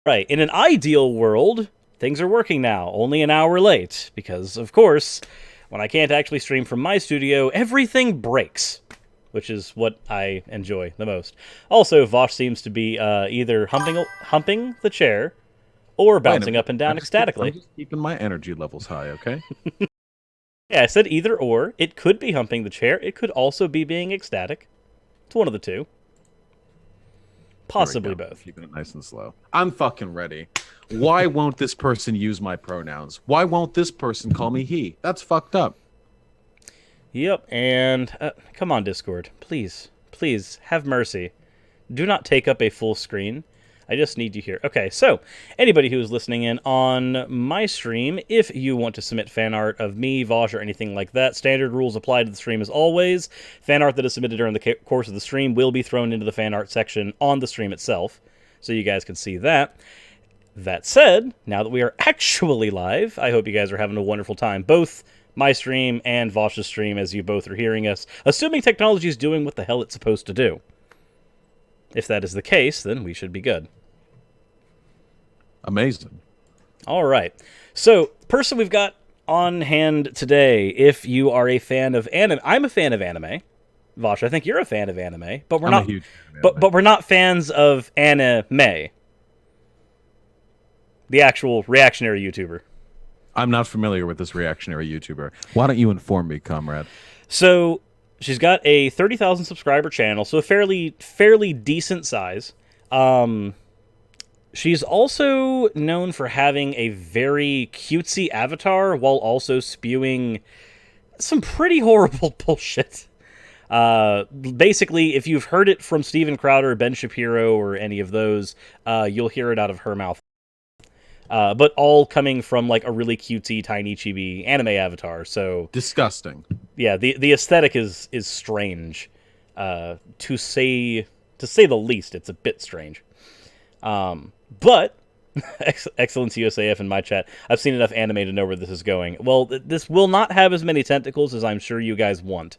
Right. In an ideal world, things are working now, only an hour late, because, of course, when I can't actually stream from my studio, everything breaks, which is what I enjoy the most. Also, Vaush seems to be either humping the chair or Wait a bouncing minute. up and down I'm ecstatically. just keeping my energy levels high, okay? Yeah, I said either or. It could be humping the chair. It could also be being ecstatic. It's one of the two. Here we Possibly go. both. Keeping it nice and slow. I'm fucking ready. Why won't this person use my pronouns? Why won't this person call me he? That's fucked up. Yep, and come on, Discord. Please, please, have mercy. Do not take up a full screen. I just need you here. Okay, so anybody who is listening in on my stream, if you want to submit fan art of me, Vaush, or anything like that, standard rules apply to the stream as always. Fan art that is submitted during the course of the stream will be thrown into the fan art section on the stream itself, so you guys can see that. That said, now that we are actually live, I hope you guys are having a wonderful time. Both my stream and Vaush's stream, as you both are hearing us, assuming technology is doing what the hell it's supposed to do. If that is the case, then we should be good. Amazing. All right. So, person we've got on hand today, if you are a fan of anime, I'm a fan of anime. Vaush, I think you're a fan of anime, but we're I'm a not. huge fan of But anime. but we're not fans of Annemae, the actual reactionary YouTuber. I'm not familiar with this reactionary YouTuber. Why don't you inform me, comrade? So she's got a 30,000 subscriber channel, so a fairly decent size. She's also known for having a very cutesy avatar while also spewing some pretty horrible bullshit. Basically, if you've heard it from Steven Crowder, Ben Shapiro, or any of those, you'll hear it out of her mouth. But all coming from like a really cutesy, tiny chibi anime avatar. So Disgusting. yeah, the aesthetic is strange, to say the least. It's a bit strange. But Excellence USAF in my chat. I've seen enough anime to know where this is going. Well, this will not have as many tentacles as I'm sure you guys want.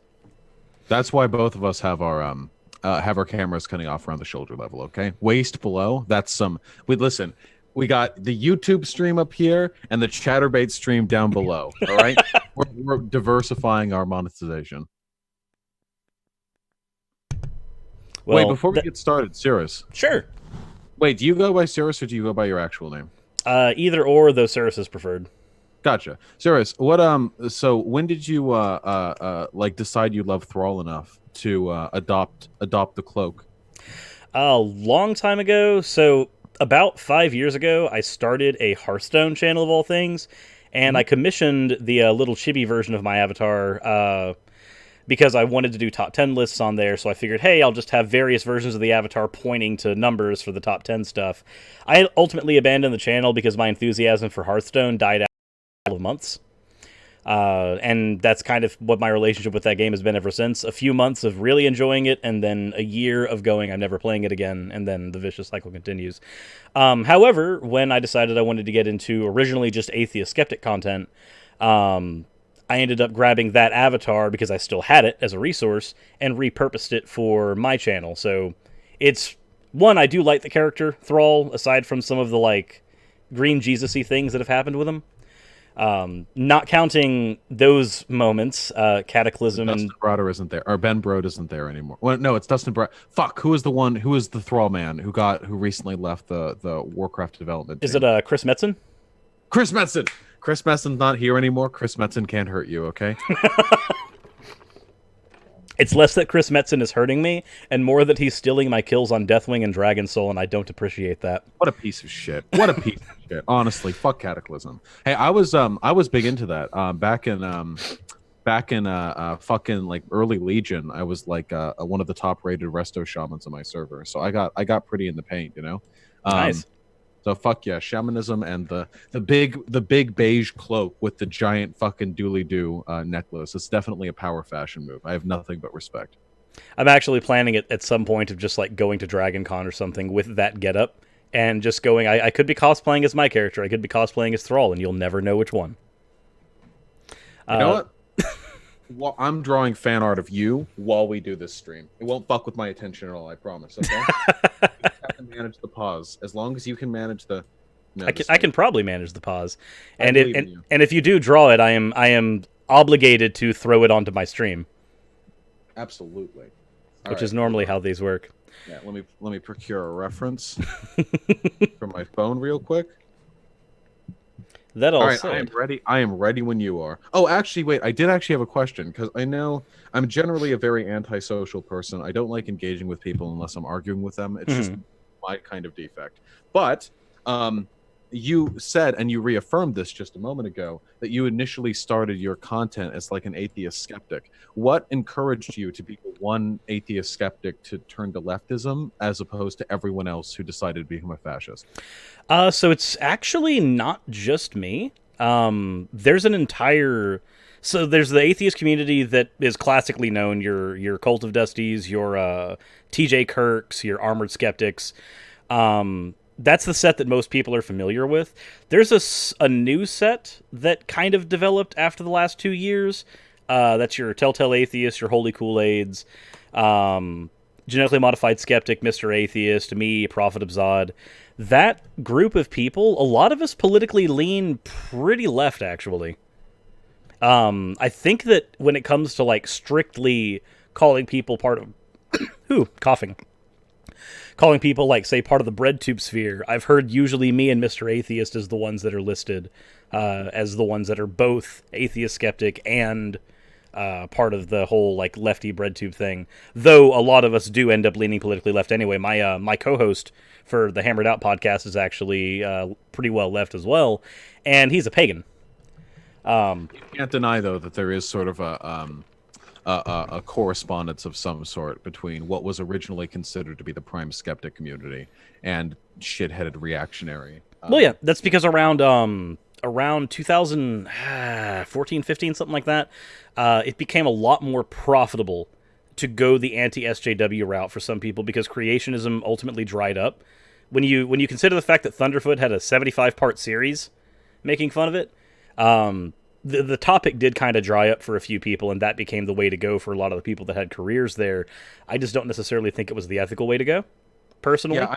That's why both of us have our cameras cutting off around the shoulder level, okay? Waist below, that's some listen. We got the YouTube stream up here and the Chatterbait stream down below. All right. we're diversifying our monetization. Well, Wait, before we get started, Cirrus. Sure. Wait, do you go by Cirrus or do you go by your actual name? Either or, though Cirrus is preferred. Gotcha. Cirrus, what so when did you like decide you love Thrall enough to adopt the cloak? A long time ago, so about 5 years ago, I started a Hearthstone channel of all things, and I commissioned the little chibi version of my avatar because I wanted to do top 10 lists on there, so I figured, hey, I'll just have various versions of the avatar pointing to numbers for the top 10 stuff. I ultimately abandoned the channel because my enthusiasm for Hearthstone died out in a couple of months. And that's kind of what my relationship with that game has been ever since. A few months of really enjoying it, and then a year of going, I'm never playing it again, and then the vicious cycle continues. However, when I decided I wanted to get into originally just atheist skeptic content, I ended up grabbing that avatar because I still had it as a resource and repurposed it for my channel. So it's one, I do like the character Thrall, aside from some of the like green Jesus-y things that have happened with him. Not counting those moments, Cataclysm Dustin and Broder isn't there, or Ben Brode isn't there anymore. Well, no, it's Dustin Broder. Fuck, who is the one? Who is the Thrall man who recently left the Warcraft development is team? it Chris Metzen? Chris Metzen. Chris Metzen's not here anymore. Chris Metzen can't hurt you, okay? It's less that Chris Metzen is hurting me, and more that he's stealing my kills on Deathwing and Dragon Soul, and I don't appreciate that. What a piece of shit. What a piece of shit. Honestly, fuck Cataclysm. Hey, I was big into that. Back in fucking like early Legion, I was like one of the top rated resto shamans on my server. So I got pretty in the paint, you know. Nice. So fuck yeah, shamanism and the big beige cloak with the giant fucking dooley doo necklace. It's definitely a power fashion move. I have nothing but respect. I'm actually planning it at some point of just like going to Dragon Con or something with that getup and just going. I could be cosplaying as my character. I could be cosplaying as Thrall, and you'll never know which one. You know what? Well, I'm drawing fan art of you while we do this stream. It won't fuck with my attention at all, I promise. Okay. can manage the pause. As long as you can manage the. No, I can probably manage the pause, I and believe in you. and if you do draw it, I am obligated to throw it onto my stream, Absolutely. All which right. is normally how these work. Yeah. Let me procure a reference from my phone real quick. That All all right, I am said, ready. I am ready when you are. Oh, actually, wait. I did actually have a question because I know I'm generally a very antisocial person. I don't like engaging with people unless I'm arguing with them. It's just Mhm. my kind of defect. But um, you said, and you reaffirmed this just a moment ago, that you initially started your content as like an atheist skeptic. What encouraged you to be the one atheist skeptic to turn to leftism as opposed to everyone else who decided to become a fascist? So it's actually not just me. There's an entire there's the atheist community that is classically known. Your Cult of Dusties, your T.J. Kirks, your Armored Skeptics. That's the set that most people are familiar with. There's a new set that kind of developed after the last 2 years. That's your Telltale Atheist, your Holy Kool-Aids, um, Genetically Modified Skeptic, Mr. Atheist, me, Prophet Abzad. That group of people, a lot of us politically lean pretty left, actually. I think that when it comes to like strictly calling people part of coughing, calling people like say part of the bread tube sphere, I've heard usually me and Mr. Atheist as the ones that are listed as the ones that are both atheist skeptic and part of the whole like lefty bread tube thing. Though a lot of us do end up leaning politically left anyway. My co-host for the Hammered Out podcast is actually pretty well left as well, and he's a pagan. You can't deny though that there is sort of a correspondence of some sort between what was originally considered to be the prime skeptic community and shitheaded reactionary. Well, yeah, that's because around 2014, 15, something like that, it became a lot more profitable to go the anti-SJW route for some people because creationism ultimately dried up. When you consider the fact that Thunderfoot had a 75-part series making fun of it, the topic did kind of dry up for a few people, and that became the way to go for a lot of the people that had careers there. I just don't necessarily think it was the ethical way to go, personally. Yeah,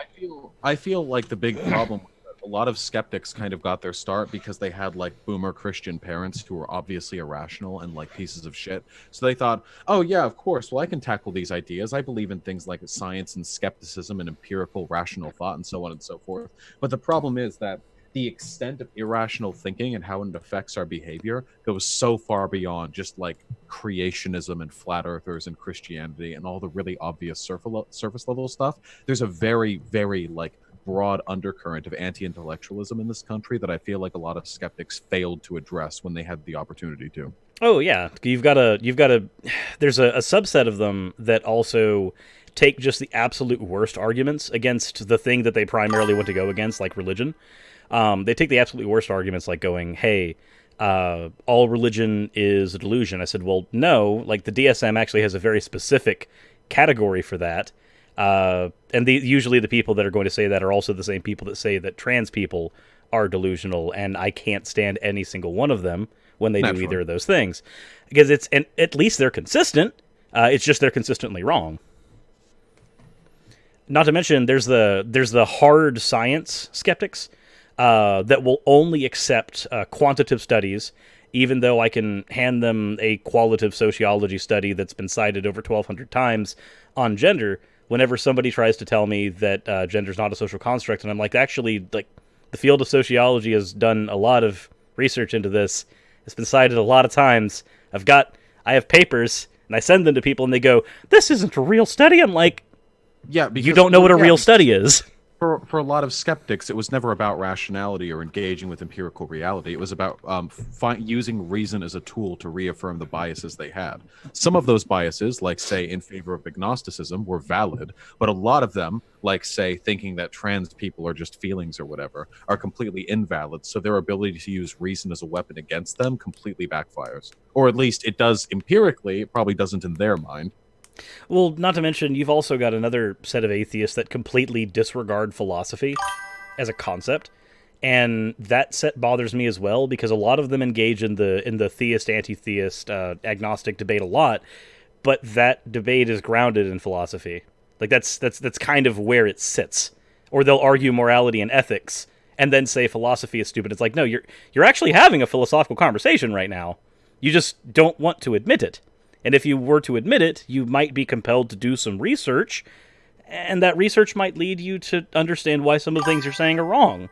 I feel like the big problem was that a lot of skeptics kind of got their start because they had like boomer Christian parents who were obviously irrational and like pieces of shit. So they thought, "Oh yeah, of course. Well, I can tackle these ideas. I believe in things like science and skepticism and empirical rational thought and so on and so forth." But the problem is that the extent of irrational thinking and how it affects our behavior goes so far beyond just like creationism and flat earthers and Christianity and all the really obvious surface level stuff. There's a very, very like broad undercurrent of anti-intellectualism in this country that I feel like a lot of skeptics failed to address when they had the opportunity to. Oh yeah, you've got to. There's a subset of them that also take just the absolute worst arguments against the thing that they primarily want to go against, like religion. They take the absolute worst arguments, like going, "Hey, all religion is a delusion." I said, "Well, no. Like the DSM actually has a very specific category for that." And usually the people that are going to say that are also the same people that say that trans people are delusional, and I can't stand any single one of them when they do Naturally. either of those things, because and at least they're consistent. It's just they're consistently wrong. Not to mention, there's the hard science skeptics that will only accept quantitative studies, even though I can hand them a qualitative sociology study that's been cited over 1,200 times on gender. Whenever somebody tries to tell me that gender is not a social construct, and I'm like, actually, like the field of sociology has done a lot of research into this. It's been cited a lot of times. I have papers, and I send them to people, and they go, "This isn't a real study." I'm like, Yeah, "You because don't know well, what a yeah, real because study is." for a lot of skeptics, it was never about rationality or engaging with empirical reality. It was about using reason as a tool to reaffirm the biases they had. Some of those biases, like say in favor of agnosticism, were valid, but a lot of them, like say thinking that trans people are just feelings or whatever, are completely invalid. So their ability to use reason as a weapon against them completely backfires, or at least it does empirically. It probably doesn't in their mind. Well, not to mention, you've also got another set of atheists that completely disregard philosophy as a concept, and that set bothers me as well because a lot of them engage in the theist, anti-theist, agnostic debate a lot, but that debate is grounded in philosophy. Like that's kind of where it sits. or they'll argue morality and ethics and then say philosophy is stupid. It's like, no, you're actually having a philosophical conversation right now. You just don't want to admit it. And if you were to admit it, you might be compelled to do some research, and that research might lead you to understand why some of the things you're saying are wrong.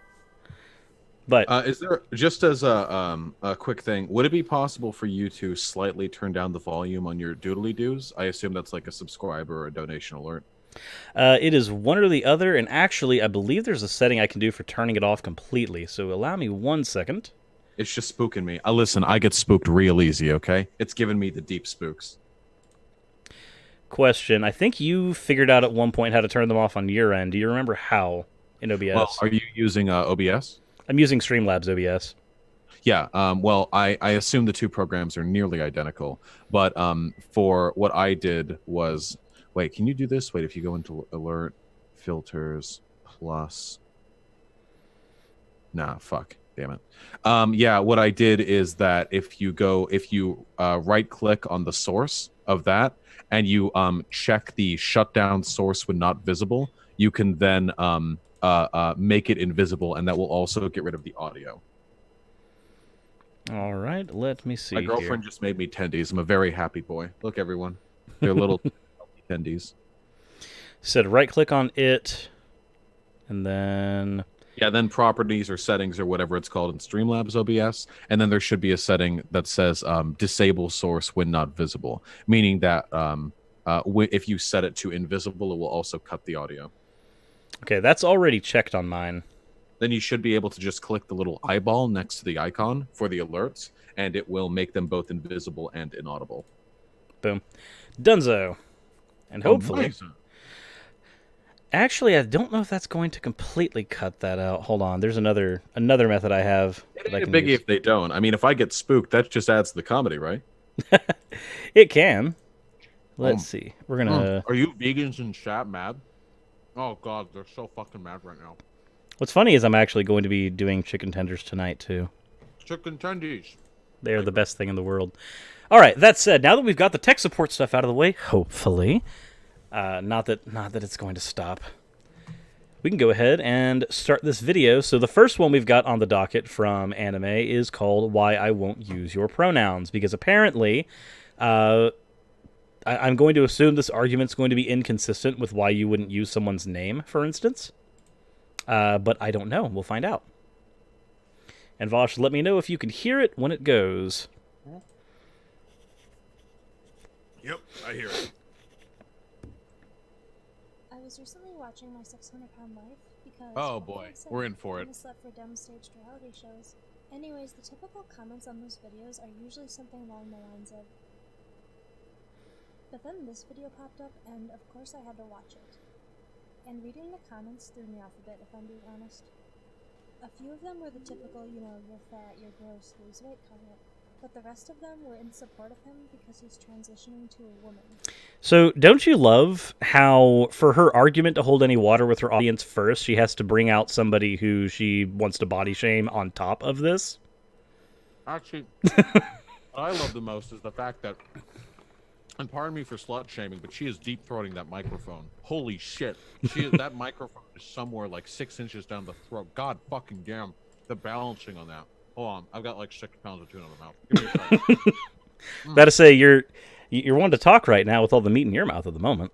But Is there, just as a quick thing, would it be possible for you to slightly turn down the volume on your doodly doos? I assume that's like a subscriber or a donation alert. it is one or the other, and actually, I believe there's a setting I can do for turning it off completely. So allow me 1 second. It's just spooking me. Listen, I get spooked real easy, okay? It's giving me the deep spooks. Question. I think you figured out at one point how to turn them off on your end. Do you remember how in OBS? Well, are you using OBS? I'm using Streamlabs OBS. Yeah. Well, I assume the two programs are nearly identical, but for what I did was, wait, can you do this? Wait, if you go into alert filters plus, nah, fuck, damn it. Yeah, what I did is that if you right click on the source of that and you check the shutdown source when not visible, you can then make it invisible, and that will also get rid of the audio. All right, let me see. My girlfriend just made me tendies. I'm a very happy boy. Look, everyone, they're little tendies. Said right click on it, and then yeah, then properties or settings or whatever it's called in Streamlabs OBS, and then there should be a setting that says disable source when not visible, meaning that if you set it to invisible, it will also cut the audio. Okay, that's already checked on mine. Then you should be able to just click the little eyeball next to the icon for the alerts, and it will make them both invisible and inaudible. Boom. Dunzo. And hopefully... Amazing. Actually, I don't know if that's going to completely cut that out. Hold on. There's another method I have. It ain't a biggie if they don't. I mean, if I get spooked, that just adds to the comedy, right? It can. Let's see. We're going to... Are you vegans in chat mad? Oh, God, they're so fucking mad right now. What's funny is I'm actually going to be doing chicken tenders tonight, too. Chicken tendies. They're the best thing in the world. All right, that said, now that we've got the tech support stuff out of the way, hopefully, not that it's going to stop, we can go ahead and start this video. So the first one we've got on the docket from Annemae is called Why I Won't Use Your Pronouns, because apparently I'm going to assume this argument's going to be inconsistent with why you wouldn't use someone's name, for instance. But I don't know. We'll find out. And Vaush, let me know if you can hear it when it goes. Yep, I hear it. I was recently watching My 600-Pound Life because... Oh boy, we're in for it. I slept for dumb staged reality shows. Anyways, the typical comments on those videos are usually something along the lines of... But then this video popped up, and of course I had to watch it. And reading the comments threw me off a bit, if I'm being honest. A few of them were the typical, you know, you're fat, you're gross, lose weight comment. But the rest of them were in support of him because he's transitioning to a woman. So, don't you love how, for her argument to hold any water with her audience first, she has to bring out somebody who she wants to body shame on top of this? Actually, what I love the most is the fact that, and pardon me for slut shaming, but she is deep throating that microphone. Holy shit. That microphone is somewhere like 6 inches down the throat. God fucking damn. The balancing on that. Hold on. I've got like 6 pounds of tuna in my mouth. Give me a second. Gotta say, you're wanting to talk right now with all the meat in your mouth at the moment.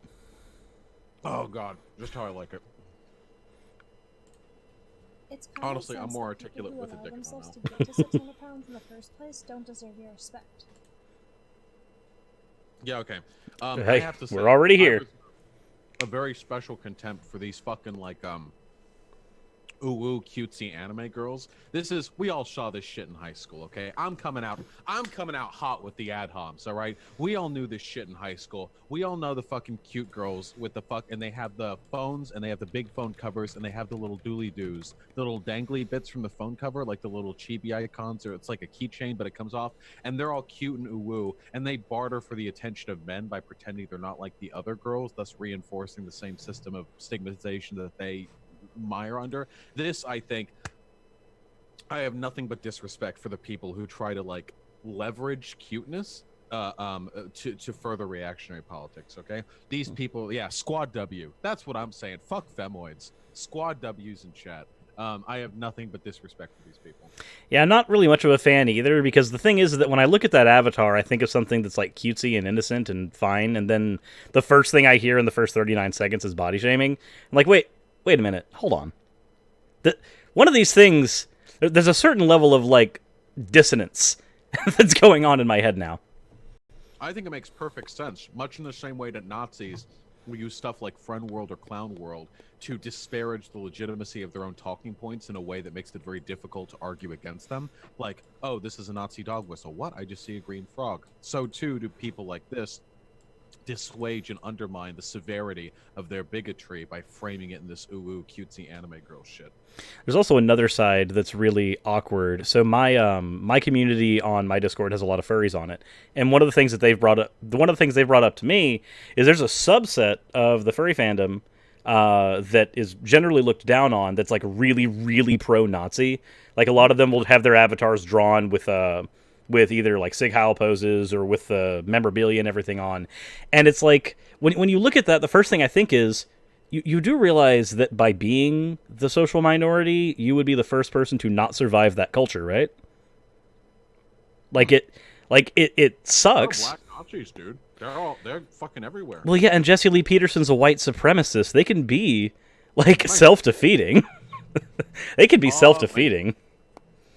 Oh, God. Just how I like it. It's honestly, I'm more articulate with a dick in my mouth. To get to 600 pounds in the first place don't deserve your respect. Yeah, okay. Hey, I have to say, we're already here. A very special contempt for these fucking, like, ooh cutesy anime girls. We all saw this shit in high school, okay? I'm coming out hot with the ad homs, all right? We all knew this shit in high school. We all know the fucking cute girls with the and they have the phones, and they have the big phone covers, and they have the little dooley-doos, the little dangly bits from the phone cover, like the little chibi icons, or it's like a keychain, but it comes off, and they're all cute and ooh, and they barter for the attention of men by pretending they're not like the other girls, thus reinforcing the same system of stigmatization that they mire under. This, I think, I have nothing but disrespect for the people who try to like leverage cuteness to further reactionary politics. Okay, these people, yeah, Squad W. That's what I'm saying. Fuck femoids. Squad W's in chat. I have nothing but disrespect for these people. Yeah, not really much of a fan either, because the thing is that when I look at that avatar, I think of something that's like cutesy and innocent and fine, and then the first thing I hear in the first 39 seconds is body shaming. I'm like, wait a minute, hold on. One of these things, there's a certain level of like dissonance that's going on in my head now. I think it makes perfect sense, much in the same way that Nazis will use stuff like friend world or clown world to disparage the legitimacy of their own talking points in a way that makes it very difficult to argue against them. Like, oh, this is a Nazi dog whistle. What? I just see a green frog. So too do people like this dissuade and undermine the severity of their bigotry by framing it in this ooh cutesy anime girl shit. There's also another side that's really awkward. So my community on my Discord has a lot of furries on it, and one of the things they've brought up to me is there's a subset of the furry fandom that is generally looked down on. That's like really, really pro-Nazi. Like a lot of them will have their avatars drawn with either like Sig Heil poses or with the memorabilia and everything on, and it's like when you look at that, the first thing I think is, you do realize that by being the social minority, you would be the first person to not survive that culture, right? It sucks. They're black Nazis, dude. They're fucking everywhere. Well, yeah, and Jesse Lee Peterson's a white supremacist. They can be like self-defeating. They can be self-defeating.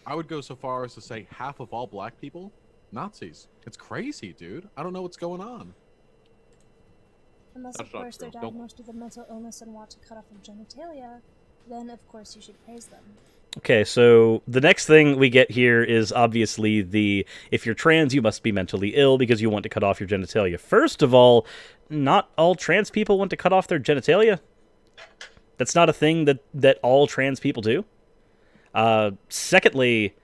I would go so far as to say half of all black people, Nazis. It's crazy, dude. I don't know what's going on. Unless, of course, they're diagnosed with a mental illness and want to cut off their genitalia, then, of course, you should praise them. Okay, so the next thing we get here is obviously if you're trans, you must be mentally ill because you want to cut off your genitalia. First of all, not all trans people want to cut off their genitalia. That's not a thing that all trans people do. Secondly,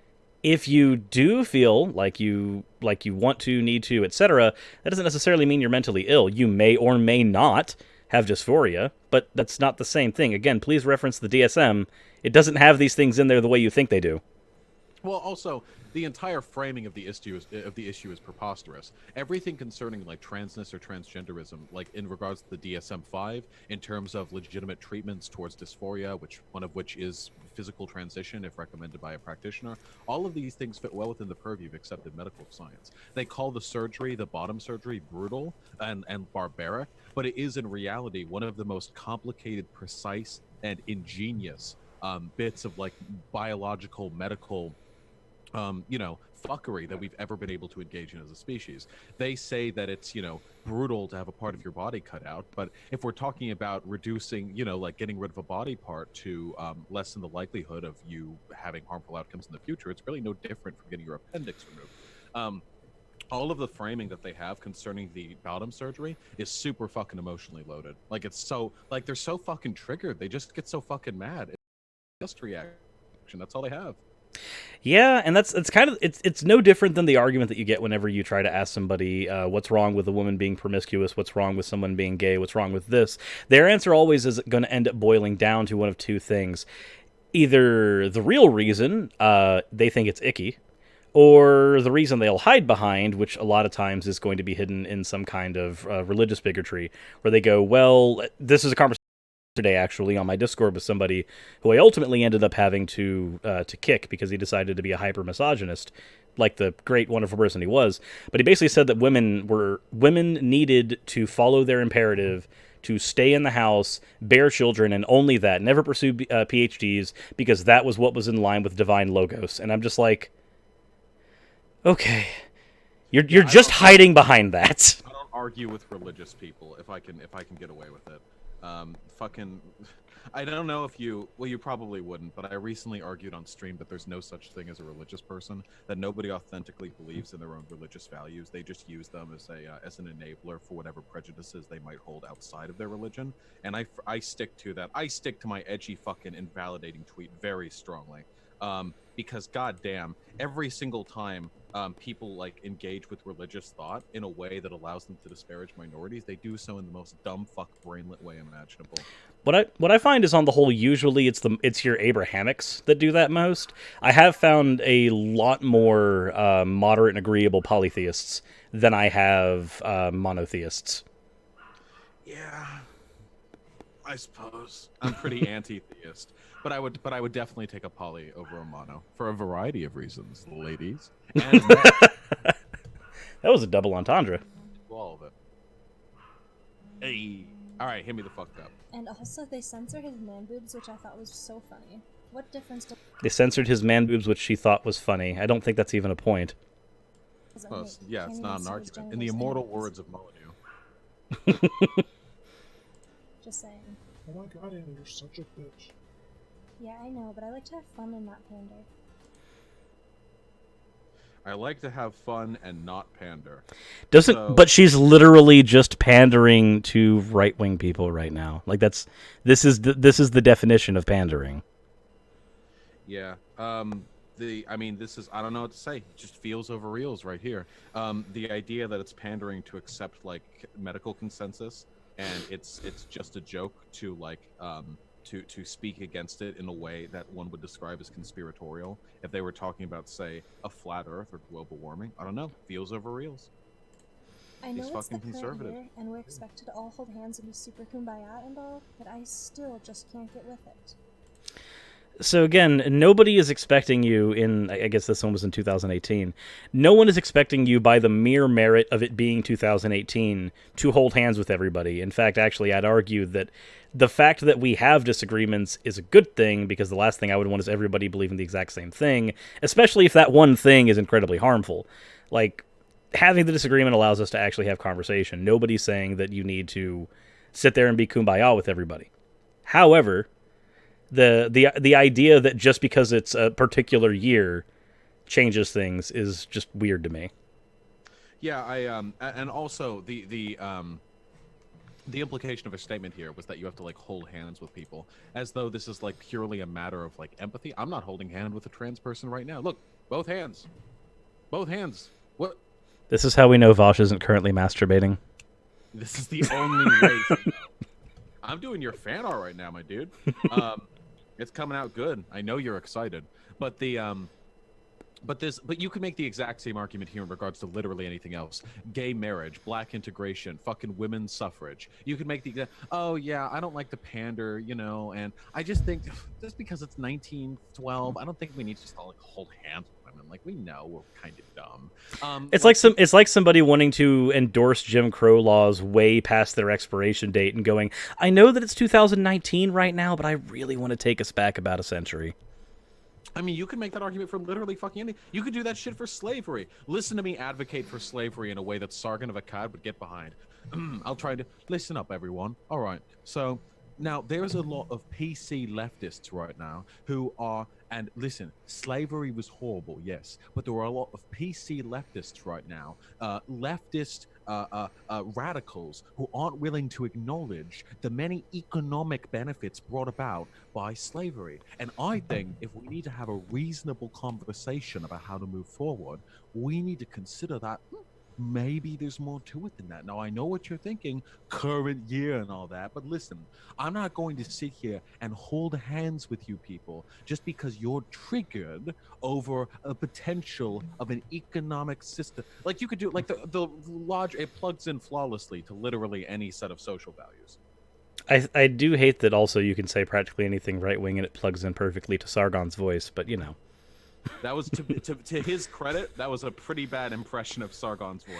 if you do feel like you want to, need to, etc., that doesn't necessarily mean you're mentally ill. You may or may not have dysphoria, but that's not the same thing. Again, please reference the DSM. It doesn't have these things in there the way you think they do. Well, also, the entire framing of the issue is preposterous. Everything concerning like transness or transgenderism, like in regards to the DSM-5, in terms of legitimate treatments towards dysphoria, one of which is physical transition if recommended by a practitioner, all of these things fit well within the purview of accepted medical science. They call the surgery, the bottom surgery, brutal and barbaric, but it is in reality one of the most complicated, precise, and ingenious bits of like biological, medical fuckery that we've ever been able to engage in as a species. They say that it's, brutal to have a part of your body cut out, but if we're talking about reducing, like getting rid of a body part to lessen the likelihood of you having harmful outcomes in the future, it's really no different from getting your appendix removed. All of the framing that they have concerning the bottom surgery is super fucking emotionally loaded. Like it's so, like they're so fucking triggered. They just get so fucking mad. It's just reaction. That's all they have. Yeah, and it's no different than the argument that you get whenever you try to ask somebody what's wrong with a woman being promiscuous, what's wrong with someone being gay, what's wrong with this. Their answer always is going to end up boiling down to one of two things. Either the real reason they think it's icky, or the reason they'll hide behind, which a lot of times is going to be hidden in some kind of religious bigotry, where they go, well, this is a conversation today actually on my Discord with somebody who I ultimately ended up having to kick because he decided to be a hyper misogynist, like the great wonderful person he was. But he basically said that women needed to follow their imperative to stay in the house, bear children, and only that, never pursue PhDs, because that was what was in line with divine logos. And I'm just like, okay, you're just hiding behind that. I don't argue with religious people if I can get away with it. I don't know if you probably wouldn't, but I recently argued on stream that there's no such thing as a religious person, that nobody authentically believes in their own religious values. They just use them as an enabler for whatever prejudices they might hold outside of their religion. And I stick to that. I stick to my edgy fucking invalidating tweet very strongly. Because goddamn, every single time people like engage with religious thought in a way that allows them to disparage minorities, they do so in the most dumb fuck brainlet way imaginable. What I find is on the whole usually it's your Abrahamics that do that most. I have found a lot more moderate and agreeable polytheists than I have monotheists. Yeah, I suppose I'm pretty anti-theist, but I would definitely take a poly over a mono for a variety of reasons, ladies and men. That was a double entendre. All of it. Hey, all right, hit me the fuck up. And also, they censor his man boobs, which I thought was so funny. What difference They censored his man boobs, which she thought was funny. I don't think that's even a point. does it Well, make? yeah, Can't it's even not an see his argument. In the genitals immortal anyways. words of Molyneux. Just saying. Oh my god, Anna, you're such a bitch. Yeah, I know, but I like to have fun and not pander. I like to have fun and not pander. But she's literally just pandering to right-wing people right now. Like this is the definition of pandering. Yeah. This is, I don't know what to say. It just feels over reals right here. The idea that it's pandering to accept like medical consensus, and it's just a joke to like to speak against it in a way that one would describe as conspiratorial. If they were talking about, say, a flat Earth or global warming, I don't know. Feels over reals. I know He's it's the fucking current conservative. year, and we're expected to all hold hands and be super kumbaya and all, but I still just can't get with it. So again, nobody is expecting you in, I guess this one was in 2018, no one is expecting you by the mere merit of it being 2018 to hold hands with everybody. In fact, actually, I'd argue that the fact that we have disagreements is a good thing, because the last thing I would want is everybody believing the exact same thing, especially if that one thing is incredibly harmful. Like, having the disagreement allows us to actually have conversation. Nobody's saying that you need to sit there and be kumbaya with everybody. However, the idea that just because it's a particular year changes things is just weird to me. Yeah, and also the implication of a statement here was that you have to like hold hands with people, as though this is like purely a matter of like empathy. I'm not holding hand with a trans person right now. Look, both hands. What? This is how we know Vaush isn't currently masturbating. This is the only way. I'm doing your fan art right now, my dude. It's coming out good. I know you're excited, but but you could make the exact same argument here in regards to literally anything else: gay marriage, black integration, fucking women's suffrage. You could make the oh yeah, I don't like the pander, and I just think just because it's 1912, I don't think we need to just all like hold hands with women. Like, we know we're kind of dumb. It's like somebody wanting to endorse Jim Crow laws way past their expiration date and going, I know that it's 2019 right now, but I really want to take us back about a century. I mean, you can make that argument for literally fucking anything. You could do that shit for slavery. Listen to me advocate for slavery in a way that Sargon of Akkad would get behind. I'll try to listen up, everyone. All right. So now there's a lot of PC leftists right now who are, and listen, slavery was horrible, yes, but there are a lot of PC leftists right now, leftist radicals who aren't willing to acknowledge the many economic benefits brought about by slavery. And I think if we need to have a reasonable conversation about how to move forward, we need to consider that maybe there's more to it than that. Now, I know what you're thinking, current year and all that, but listen, I'm not going to sit here and hold hands with you people just because you're triggered over a potential of an economic system. Like, you could do, like, the lodge, it plugs in flawlessly to literally any set of social values. I do hate that also you can say practically anything right-wing and it plugs in perfectly to Sargon's voice, but you know. That was to his credit. That was a pretty bad impression of Sargon's voice.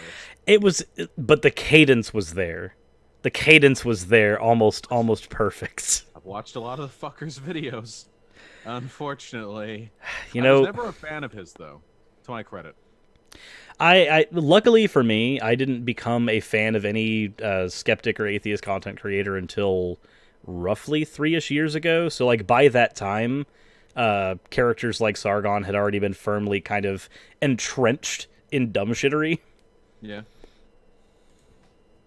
It was, but the cadence was there. The cadence was there, almost perfect. I've watched a lot of the fucker's videos. Unfortunately, I was never a fan of his, though. To my credit. I luckily for me, I didn't become a fan of any skeptic or atheist content creator until roughly 3-ish years ago. So like by that time, characters like Sargon had already been firmly kind of entrenched in dumbshittery. Yeah.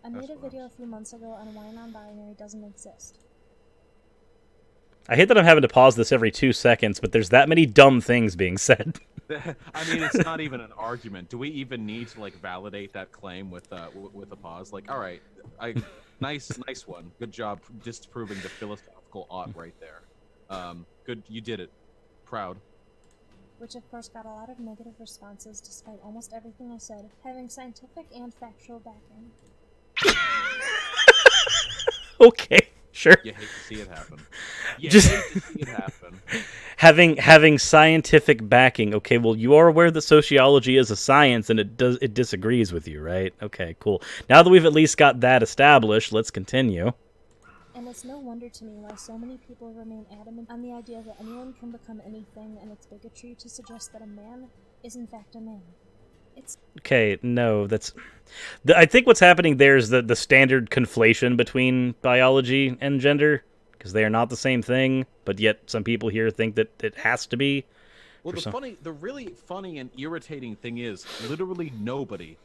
I made a video a few months ago on why non-binary doesn't exist. I hate that I'm having to pause this every 2 seconds, but there's that many dumb things being said. I mean, it's not even an argument. Do we even need to like validate that claim with a pause? Like, all right, Nice one. Good job disproving the philosophical ought right there. Good, you did it. Proud. Which of course got a lot of negative responses despite almost everything I said having scientific and factual backing. Okay, sure. You hate to see it happen. You Just- hate to see it happen. Having scientific backing. Okay, well, you are aware that sociology is a science and it disagrees with you, right? Okay, cool. Now that we've at least got that established, let's continue. And it's no wonder to me why so many people remain adamant on the idea that anyone can become anything, and it's bigotry to suggest that a man is in fact a man. It's Okay, no, that's... I think what's happening there is the standard conflation between biology and gender, because they are not the same thing, but yet some people here think that it has to be. Well, the really funny and irritating thing is, literally nobody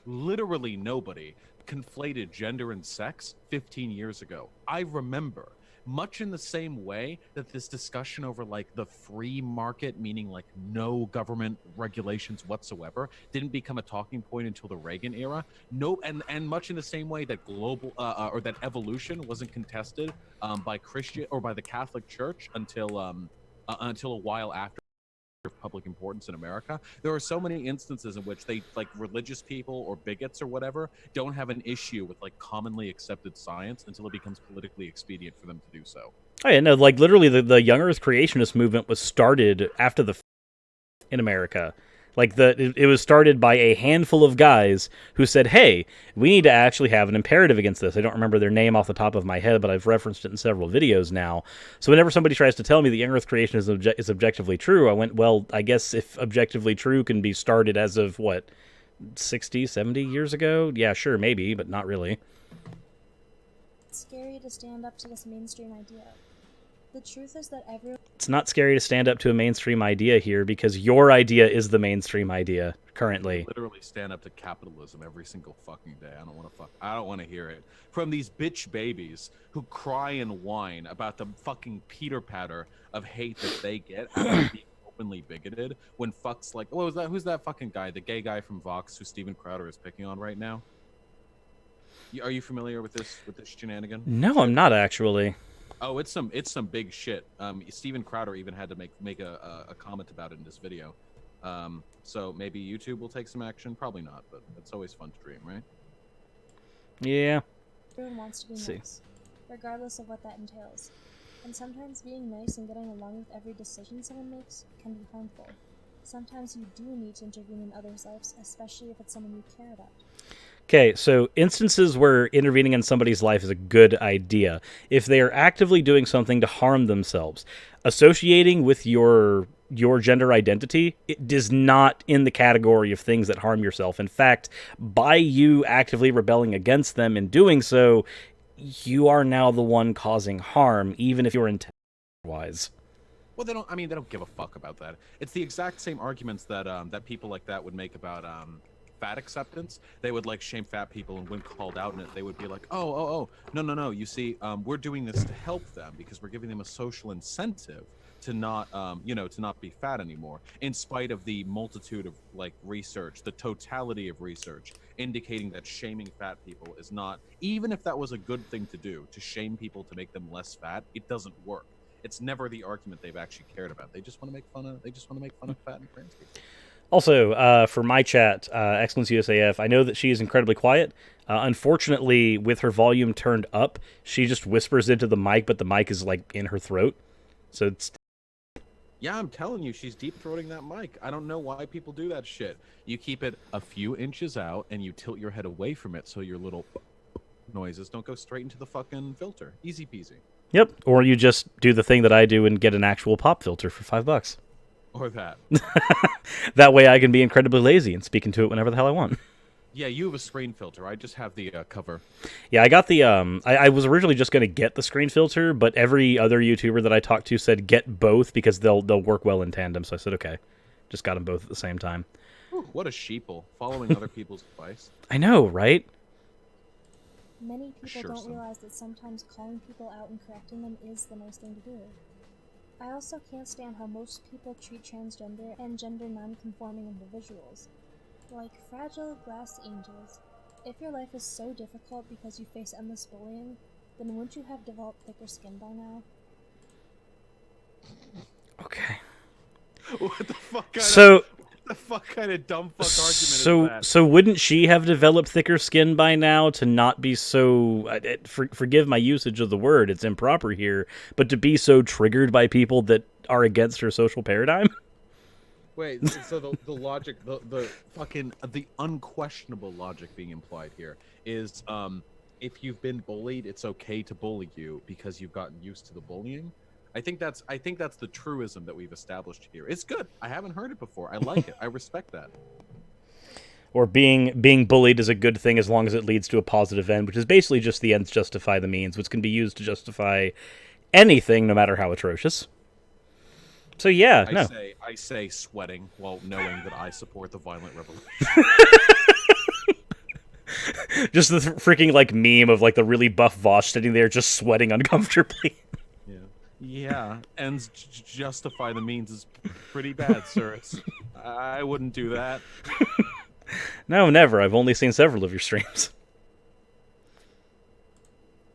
conflated gender and sex 15 years ago. I remember, much in the same way that this discussion over like the free market, meaning like no government regulations whatsoever, didn't become a talking point until the Reagan era. No, and much in the same way that global or that evolution wasn't contested by Christian or by the Catholic Church until a while after of public importance in America. There are so many instances in which they, like, religious people or bigots or whatever, don't have an issue with like commonly accepted science until it becomes politically expedient for them to do so. Oh yeah, no, like literally the young Earth creationist movement was started after the in America. Like it was started by a handful of guys who said, "Hey, we need to actually have an imperative against this." I don't remember their name off the top of my head, but I've referenced it in several videos now. So whenever somebody tries to tell me that young Earth creation is objectively true, I went, "Well, I guess if objectively true can be started as of what, 60, 70 years ago? Yeah, sure, maybe, but not really." scary to stand up to this mainstream idea. The truth is that everyone It's not scary to stand up to a mainstream idea here because your idea is the mainstream idea currently. Literally stand up to capitalism every single fucking day. I don't want to hear it from these bitch babies who cry and whine about the fucking Peter patter of hate that they get after being openly bigoted when fucks like, what was that? Who's that fucking guy? The gay guy from Vaush who Steven Crowder is picking on right now? Are you familiar with this shenanigan? No, I'm not actually. Oh, it's some big shit. Steven Crowder even had to make a comment about it in this video. So maybe YouTube will take some action. Probably not, but it's always fun to dream, right? Yeah. wants to be nice, regardless of what that entails. And sometimes being nice and getting along with every decision someone makes can be harmful. Sometimes you do need to intervene in others' lives, especially if it's someone you care about. Okay, so instances where intervening in somebody's life is a good idea. If they are actively doing something to harm themselves, associating with your gender identity, it is not in the category of things that harm yourself. In fact, by you actively rebelling against them and doing so, you are now the one causing harm, even if you're intent wise. Well, they don't give a fuck about that. It's the exact same arguments that that people like that would make about fat acceptance. They would like shame fat people, and when called out in it, they would be like, oh, no. You see, we're doing this to help them because we're giving them a social incentive to not, to not be fat anymore. In spite of the multitude of like research, the totality of research indicating that shaming fat people is not, even if that was a good thing to do, to shame people to make them less fat, it doesn't work. It's never the argument they've actually cared about. They just want to make fun of fat and trans people. Also, for my chat, Excellence USAF, I know that she is incredibly quiet. Unfortunately, with her volume turned up, she just whispers into the mic, but the mic is like in her throat. So it's... Yeah, I'm telling you, she's deep throating that mic. I don't know why people do that shit. You keep it a few inches out and you tilt your head away from it so your little noises don't go straight into the fucking filter. Easy peasy. Yep. Or you just do the thing that I do and get an actual pop filter for $5. Or that. That way I can be incredibly lazy and speak into it whenever the hell I want. Yeah, you have a screen filter. I just have the cover. Yeah, I got the... I was originally just going to get the screen filter, but every other YouTuber that I talked to said get both because they'll work well in tandem. So I said, okay. Just got them both at the same time. Ooh, what a sheeple. Following other people's advice. I know, right? Many people Sure, don't son. realize that sometimes calling people out and correcting them is the nice thing to do. I also can't stand how most people treat transgender and gender non-conforming individuals like fragile glass angels. If your life is so difficult because you face endless bullying, then wouldn't you have developed thicker skin by now? Okay. What the fuck kind of dumb fuck argument is that? So wouldn't she have developed thicker skin by now to not be so? Forgive my usage of the word; it's improper here, but to be so triggered by people that are against her social paradigm. Wait, so the logic, the unquestionable logic being implied here is, if you've been bullied, it's okay to bully you because you've gotten used to the bullying. I think that's the truism that we've established here. It's good. I haven't heard it before. I like it. I respect that. Or being bullied is a good thing as long as it leads to a positive end, which is basically just the ends justify the means, which can be used to justify anything, no matter how atrocious. So yeah, I say sweating while knowing that I support the violent revolution. Just the freaking like meme of like the really buff Vaush sitting there just sweating uncomfortably. Yeah, ends justify the means is pretty bad, sir. I wouldn't do that. No, never. I've only seen several of your streams.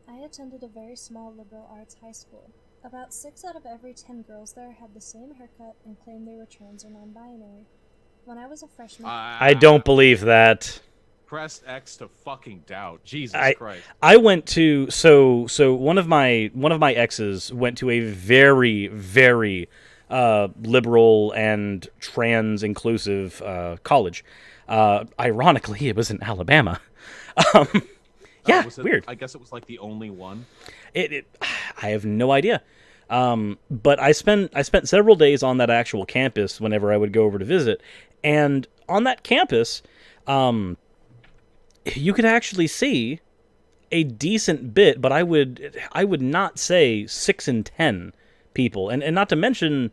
I attended a very small liberal arts high school. About 6 out of every 10 girls there had the same haircut and claimed they were trans or non-binary. When I was a freshman... I don't believe that. Press X to fucking doubt. Jesus Christ. I went to so one of my exes went to a very, very liberal and trans inclusive college. Ironically, it was in Alabama. Yeah, weird. I guess it was like the only one. I have no idea. But I spent several days on that actual campus whenever I would go over to visit, and on that campus, you could actually see a decent bit, but I would not say 6 in 10 people, and not to mention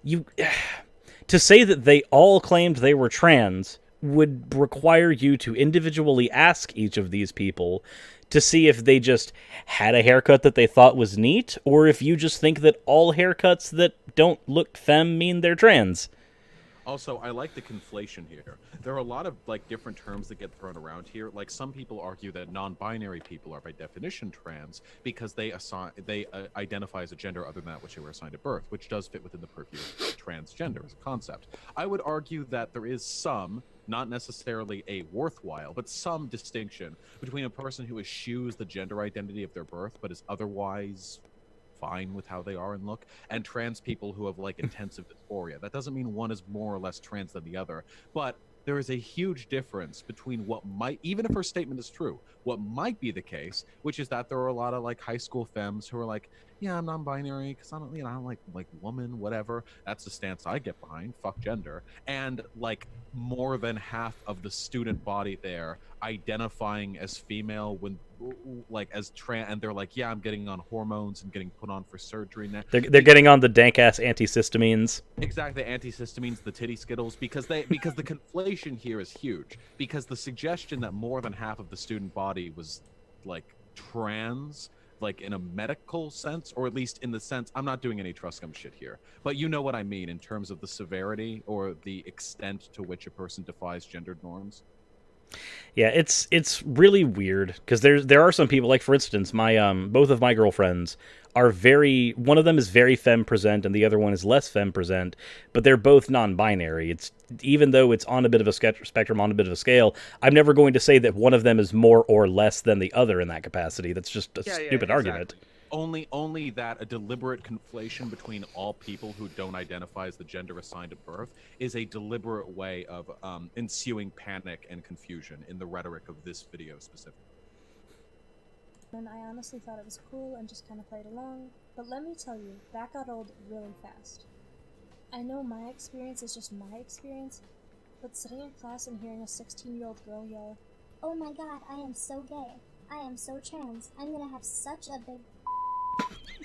to say that they all claimed they were trans would require you to individually ask each of these people to see if they just had a haircut that they thought was neat, or if you just think that all haircuts that don't look femme mean they're trans. Also, I like the conflation here. There are a lot of like different terms that get thrown around here. Like some people argue that non-binary people are by definition trans because they identify as a gender other than that which they were assigned at birth, which does fit within the purview of transgender as a concept. I would argue that there is some, not necessarily a worthwhile, but some distinction between a person who eschews the gender identity of their birth but is otherwise fine with how they are and look, and trans people who have like intensive dysphoria. That doesn't mean one is more or less trans than the other, but there is a huge difference between what might, even if her statement is true, what might be the case, which is that there are a lot of like high school femmes who are like, yeah, I'm non-binary because I don't like woman, whatever. That's the stance I get behind. Fuck gender. And like more than half of the student body there identifying as female when like as trans, and they're like, yeah, I'm getting on hormones and getting put on for surgery now. They're getting on the dank ass antihistamines. Exactly, antihistamines, the titty skittles, because the conflation here is huge. Because the suggestion that more than half of the student body was like trans, like in a medical sense, or at least in the sense, I'm not doing any Truscum shit here, but you know what I mean in terms of the severity or the extent to which a person defies gendered norms. Yeah, it's really weird because there are some people, like for instance, my both of my girlfriends are one of them is very femme present and the other one is less femme present, but they're both non-binary. It's even though it's on a bit of a spectrum, on a bit of a scale, I'm never going to say that one of them is more or less than the other in that capacity. That's just a stupid argument. Only that a deliberate conflation between all people who don't identify as the gender assigned at birth is a deliberate way of ensuing panic and confusion in the rhetoric of this video specifically. And I honestly thought it was cool and just kind of played along, but let me tell you, that got old really fast. I know my experience is just my experience, but sitting in class and hearing a 16-year-old girl yell, "Oh my god, I am so gay. I am so trans. I'm gonna have such a big..."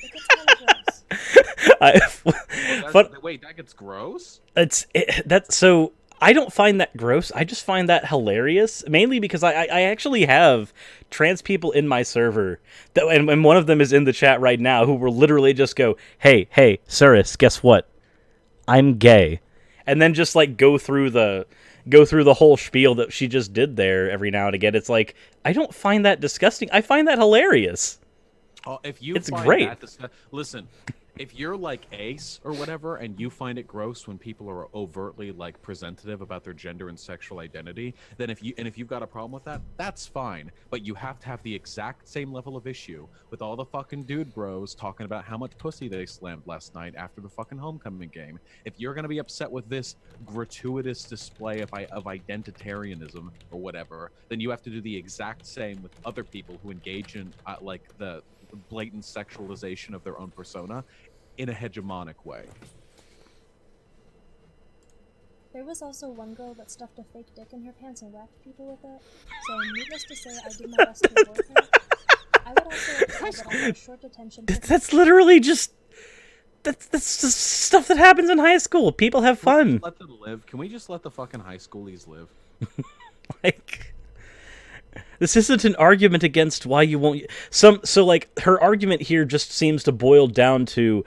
It gets kind of gross. Wait, that gets gross? So I don't find that gross. I just find that hilarious, mainly because I actually have trans people in my server, and one of them is in the chat right now, who will literally just go, hey, Cirrus, guess what? I'm gay. And then just like go through the go through the whole spiel that she just did there every now and again. It's like, I don't find that disgusting. I find that hilarious. Oh, if you It's find great. listen, if you're like Ace or whatever, and you find it gross when people are overtly like presentative about their gender and sexual identity, then if you've got a problem with that, that's fine. But you have to have the exact same level of issue with all the fucking dude bros talking about how much pussy they slammed last night after the fucking homecoming game. If you're gonna be upset with this gratuitous display of identitarianism or whatever, then you have to do the exact same with other people who engage in like the blatant sexualization of their own persona in a hegemonic way. There was also one girl that stuffed a fake dick in her pants and whacked people with it, so needless to say, I did my best to avoid her. I would also like to add that I had short detention. That's literally just... That's just stuff that happens in high school. People have fun. Let them live. Can we just let the fucking high schoolies live? Like... This isn't an argument against why you won't... So like, her argument here just seems to boil down to,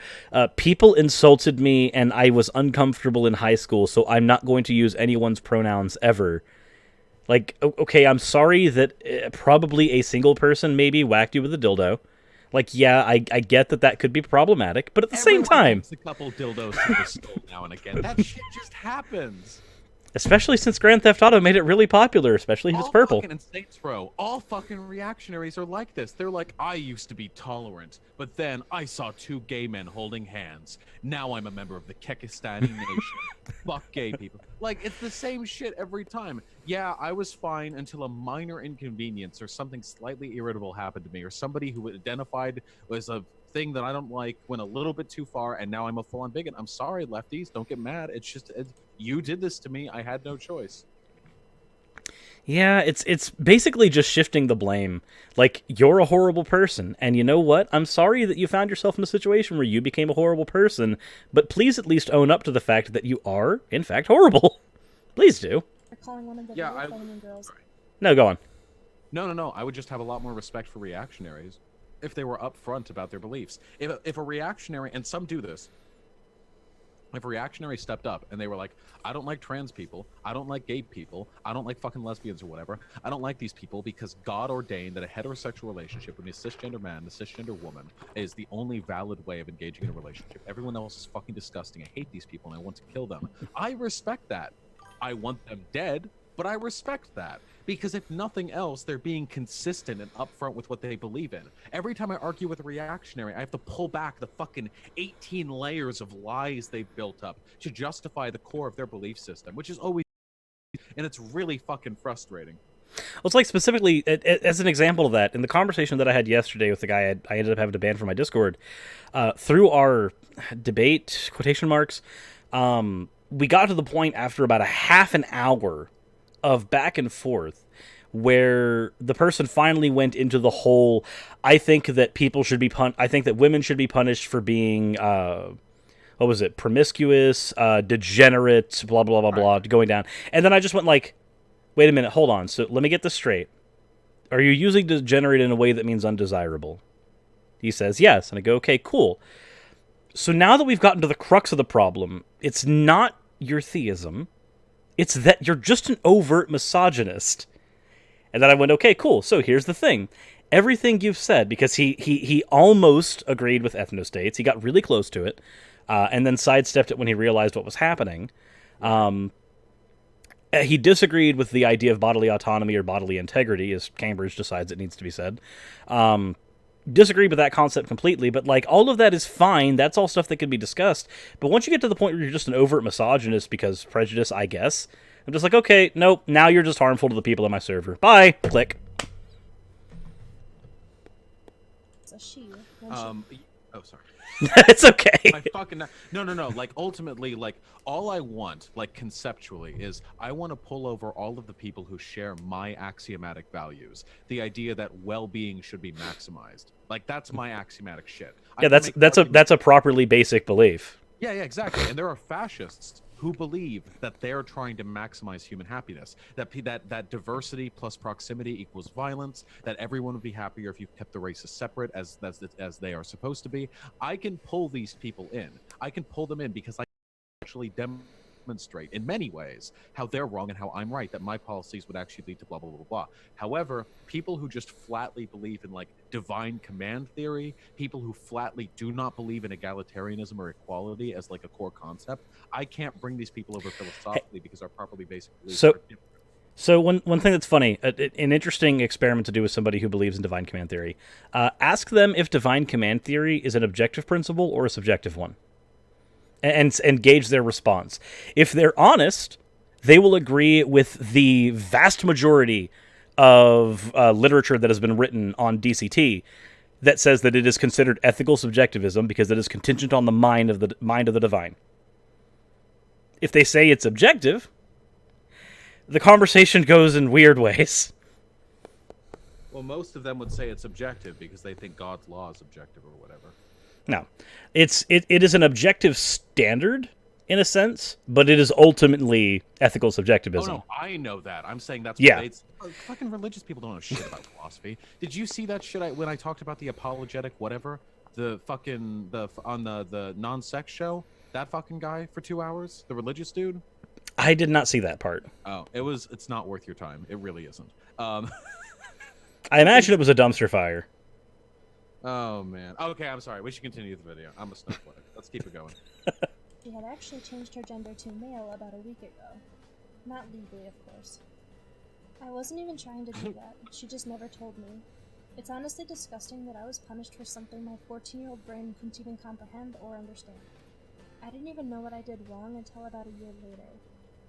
people insulted me and I was uncomfortable in high school, so I'm not going to use anyone's pronouns ever. Like, okay, I'm sorry that probably a single person maybe whacked you with a dildo. Like, yeah, I get that could be problematic, but at the same time... a couple dildos to the skull now and again. That shit just happens. Especially since Grand Theft Auto made it really popular, especially if it's purple. All fucking Saints Row, all fucking reactionaries are like this. They're like, I used to be tolerant, but then I saw two gay men holding hands. Now I'm a member of the Kekistani nation. Fuck gay people. Like, it's the same shit every time. Yeah, I was fine until a minor inconvenience or something slightly irritable happened to me, or somebody who identified as a thing that I don't like went a little bit too far, and now I'm a full-on bigot. I'm sorry, lefties. Don't get mad. It's just... you did this to me. I had no choice. Yeah, it's basically just shifting the blame. Like, you're a horrible person, and you know what? I'm sorry that you found yourself in a situation where you became a horrible person, but please at least own up to the fact that you are, in fact, horrible. Please do. Calling one of the girls. No, go on. No. I would just have a lot more respect for reactionaries if they were upfront about their beliefs. If a reactionary, and some do this, if a reactionary stepped up and they were like, I don't like trans people, I don't like gay people, I don't like fucking lesbians or whatever, I don't like these people because God ordained that a heterosexual relationship with a cisgender man and a cisgender woman is the only valid way of engaging in a relationship. Everyone else is fucking disgusting. I hate these people and I want to kill them. I respect that. I want them dead, but I respect that. Because if nothing else, they're being consistent and upfront with what they believe in. Every time I argue with a reactionary, I have to pull back the fucking 18 layers of lies they've built up to justify the core of their belief system, which is always... and it's really fucking frustrating. Well, it's like, specifically, as an example of that, in the conversation that I had yesterday with the guy I ended up having to ban from my Discord, through our debate, quotation marks, we got to the point after about a half an hour of back and forth where the person finally went into the whole, I think that people should be I think that women should be punished for being what was it, promiscuous, degenerate, blah blah blah blah, going down. And then I just went like, wait a minute, hold on, so let me get this straight. Are you using degenerate in a way that means undesirable? He says yes, and I go, okay, cool. So now that we've gotten to the crux of the problem, it's not your theism, it's that you're just an overt misogynist. And then I went, okay, cool. So here's the thing. Everything you've said, because he almost agreed with ethnostates. He got really close to it, and then sidestepped it when he realized what was happening. He disagreed with the idea of bodily autonomy or bodily integrity, as Cambridge decides it needs to be said. Disagreed with that concept completely, but like, all of that is fine. That's all stuff that can be discussed. But once you get to the point where you're just an overt misogynist because prejudice, I guess, I'm just like, okay, nope, now you're just harmful to the people on my server. Bye. Click. It's a she. Oh, sorry. It's okay. My fucking no. Like, ultimately, like, all I want, like, conceptually, is I want to pull over all of the people who share my axiomatic values. The idea that well-being should be maximized. Like, that's my axiomatic shit. Yeah, that's a properly basic belief. Yeah, exactly. And there are fascists who believe that they're trying to maximize human happiness, that diversity plus proximity equals violence, that everyone would be happier if you kept the races separate as they are supposed to be. I can pull these people in. I can pull them in because I actually demonstrate demonstrate in many ways how they're wrong and how I'm right, that my policies would actually lead to blah, blah, blah, blah. However, people who just flatly believe in like divine command theory, people who flatly do not believe in egalitarianism or equality as like a core concept, I can't bring these people over philosophically because our properly basic beliefs are different. So one thing that's funny, an interesting experiment to do with somebody who believes in divine command theory, ask them if divine command theory is an objective principle or a subjective one, and gauge their response. If they're honest, they will agree with the vast majority of literature that has been written on DCT that says that it is considered ethical subjectivism because it is contingent on the mind of the divine. If they say it's objective, the conversation goes in weird ways. Well, most of them would say it's objective because they think God's law is objective or whatever. No. It is an objective standard, in a sense, but it is ultimately ethical subjectivism. Oh, no, I know that. I'm saying that's yeah. Fucking religious people don't know shit about philosophy. Did you see that shit when I talked about the apologetic whatever? The non-sex show? That fucking guy for 2 hours? The religious dude? I did not see that part. Oh, it's not worth your time. It really isn't. I imagine it was a dumpster fire. Oh, man. Okay, I'm sorry. We should continue the video. I'm a snowflake. Let's keep it going. She had actually changed her gender to male about a week ago. Not legally, of course. I wasn't even trying to do that. She just never told me. It's honestly disgusting that I was punished for something my 14-year-old brain couldn't even comprehend or understand. I didn't even know what I did wrong until about a year later.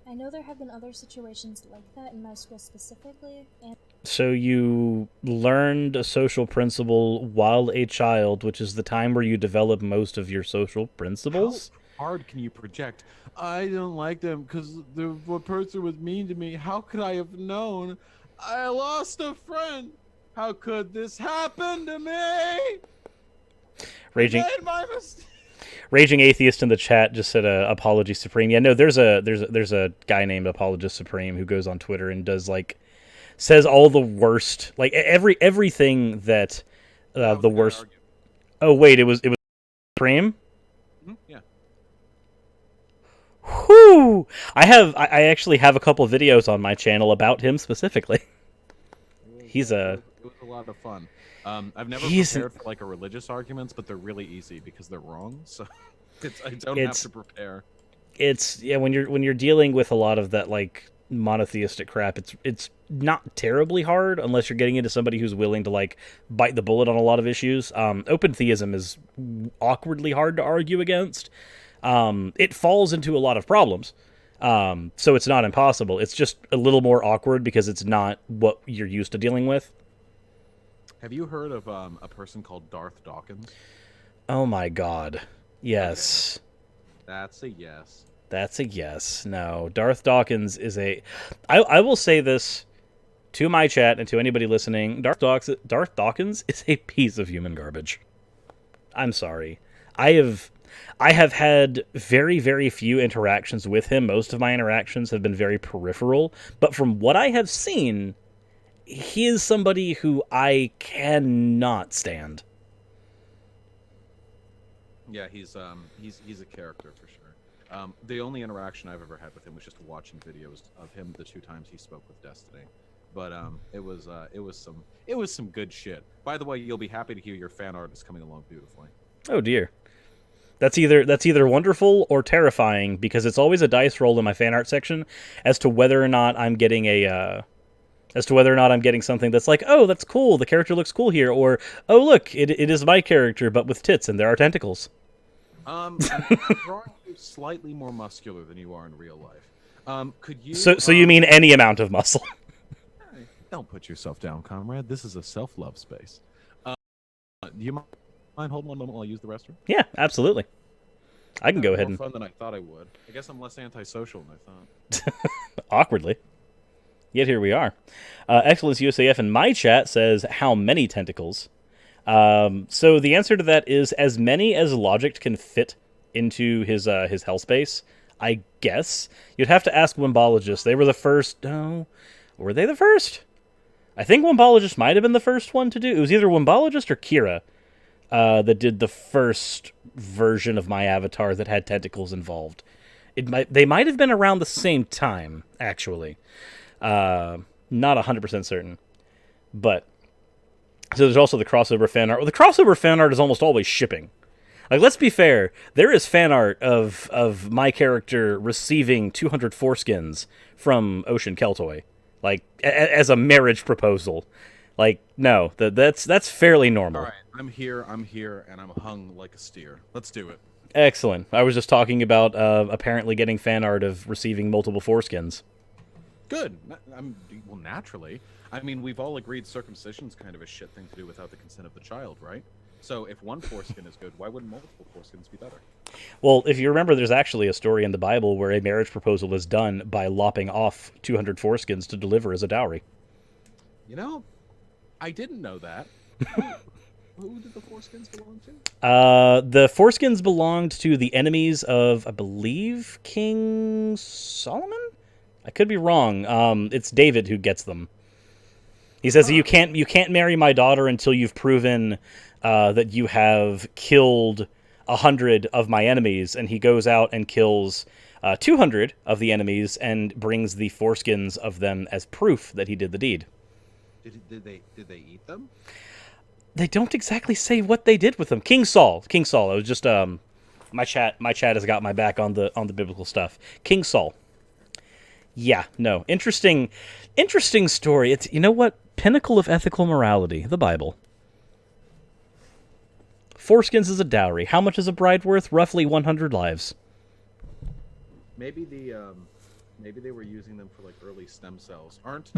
I know there have been other situations like that in my school specifically, and... So you learned a social principle while a child, which is the time where you develop most of your social principles? How hard can you project? I don't like them because the person was mean to me. How could I have known? I lost a friend. How could this happen to me? Raging Atheist in the chat just said Apology Supreme. Yeah, no, there's a guy named Apologist Supreme who goes on Twitter and says all the worst, like everything that the worst. Oh wait, it was Supreme? Mm-hmm. Yeah. Whew! I actually have a couple of videos on my channel about him specifically. It was a lot of fun. I've never prepared for like a religious arguments, but they're really easy because they're wrong. So I don't have to prepare. When you're dealing with a lot of that like monotheistic crap, it's not terribly hard unless you're getting into somebody who's willing to like bite the bullet on a lot of issues. Open theism is awkwardly hard to argue against. It falls into a lot of problems. So it's not impossible. It's just a little more awkward because it's not what you're used to dealing with. Have you heard of a person called Darth Dawkins? Oh my god. Yes. Okay. That's a yes. That's a yes. No. Darth Dawkins is I will say this to my chat and to anybody listening. Darth Dawkins is a piece of human garbage. I'm sorry. I have had very, very few interactions with him. Most of my interactions have been very peripheral. But from what I have seen, he is somebody who I cannot stand. Yeah, he's a character for sure. The only interaction I've ever had with him was just watching videos of him the 2 times he spoke with Destiny. But it was some good shit. By the way, you'll be happy to hear your fan art is coming along beautifully. Oh dear. That's either wonderful or terrifying because it's always a dice roll in my fan art section as to whether or not I'm getting something that's like, oh, that's cool, the character looks cool here, or oh look, it is my character but with tits and there are tentacles. I'm drawing you slightly more muscular than you are in real life. Could you? So you mean any amount of muscle? Don't put yourself down, comrade. This is a self-love space. Do you mind holding one moment while I use the restroom? Yeah, absolutely. I can go ahead and... More fun than I thought I would. I guess I'm less antisocial than I thought. Awkwardly. Yet here we are. Excellence USAF in my chat says, how many tentacles? So the answer to that is as many as Logic can fit into his hell space, I guess. You'd have to ask Wimbologist. They were the first... No. Were they the first? I think Wimbologist might have been the first one to do... It was either Wimbologist or Kira that did the first version of my avatar that had tentacles involved. They might have been around the same time, actually. Not 100% certain. But, so there's also the crossover fan art. Well, the crossover fan art is almost always shipping. Like, let's be fair. There is fan art of my character receiving 200 foreskins from Ocean Keltoy, like as a marriage proposal. Like, no, that's fairly normal. All right, I'm here, and I'm hung like a steer. Let's do it. Excellent. I was just talking about apparently getting fan art of receiving multiple foreskins. Good. Well, naturally. I mean, we've all agreed circumcision's kind of a shit thing to do without the consent of the child, right? So if one foreskin is good, why wouldn't multiple foreskins be better? Well, if you remember, there's actually a story in the Bible where a marriage proposal is done by lopping off 200 foreskins to deliver as a dowry. You know, I didn't know that. Who did the foreskins belong to? The foreskins belonged to the enemies of, I believe, King Solomon? I could be wrong. It's David who gets them. He says, you can't marry my daughter until you've proven that you have killed 100 of my enemies. And he goes out and kills 200 of the enemies and brings the foreskins of them as proof that he did the deed. Did they eat them? They don't exactly say what they did with them. King Saul. It was just my chat has got my back on the biblical stuff. King Saul. Yeah, no. Interesting story. It's, you know what? Pinnacle of ethical morality, the Bible. Foreskins is a dowry. How much is a bride worth? Roughly 100 lives. Maybe they were using them for like early stem cells. Aren't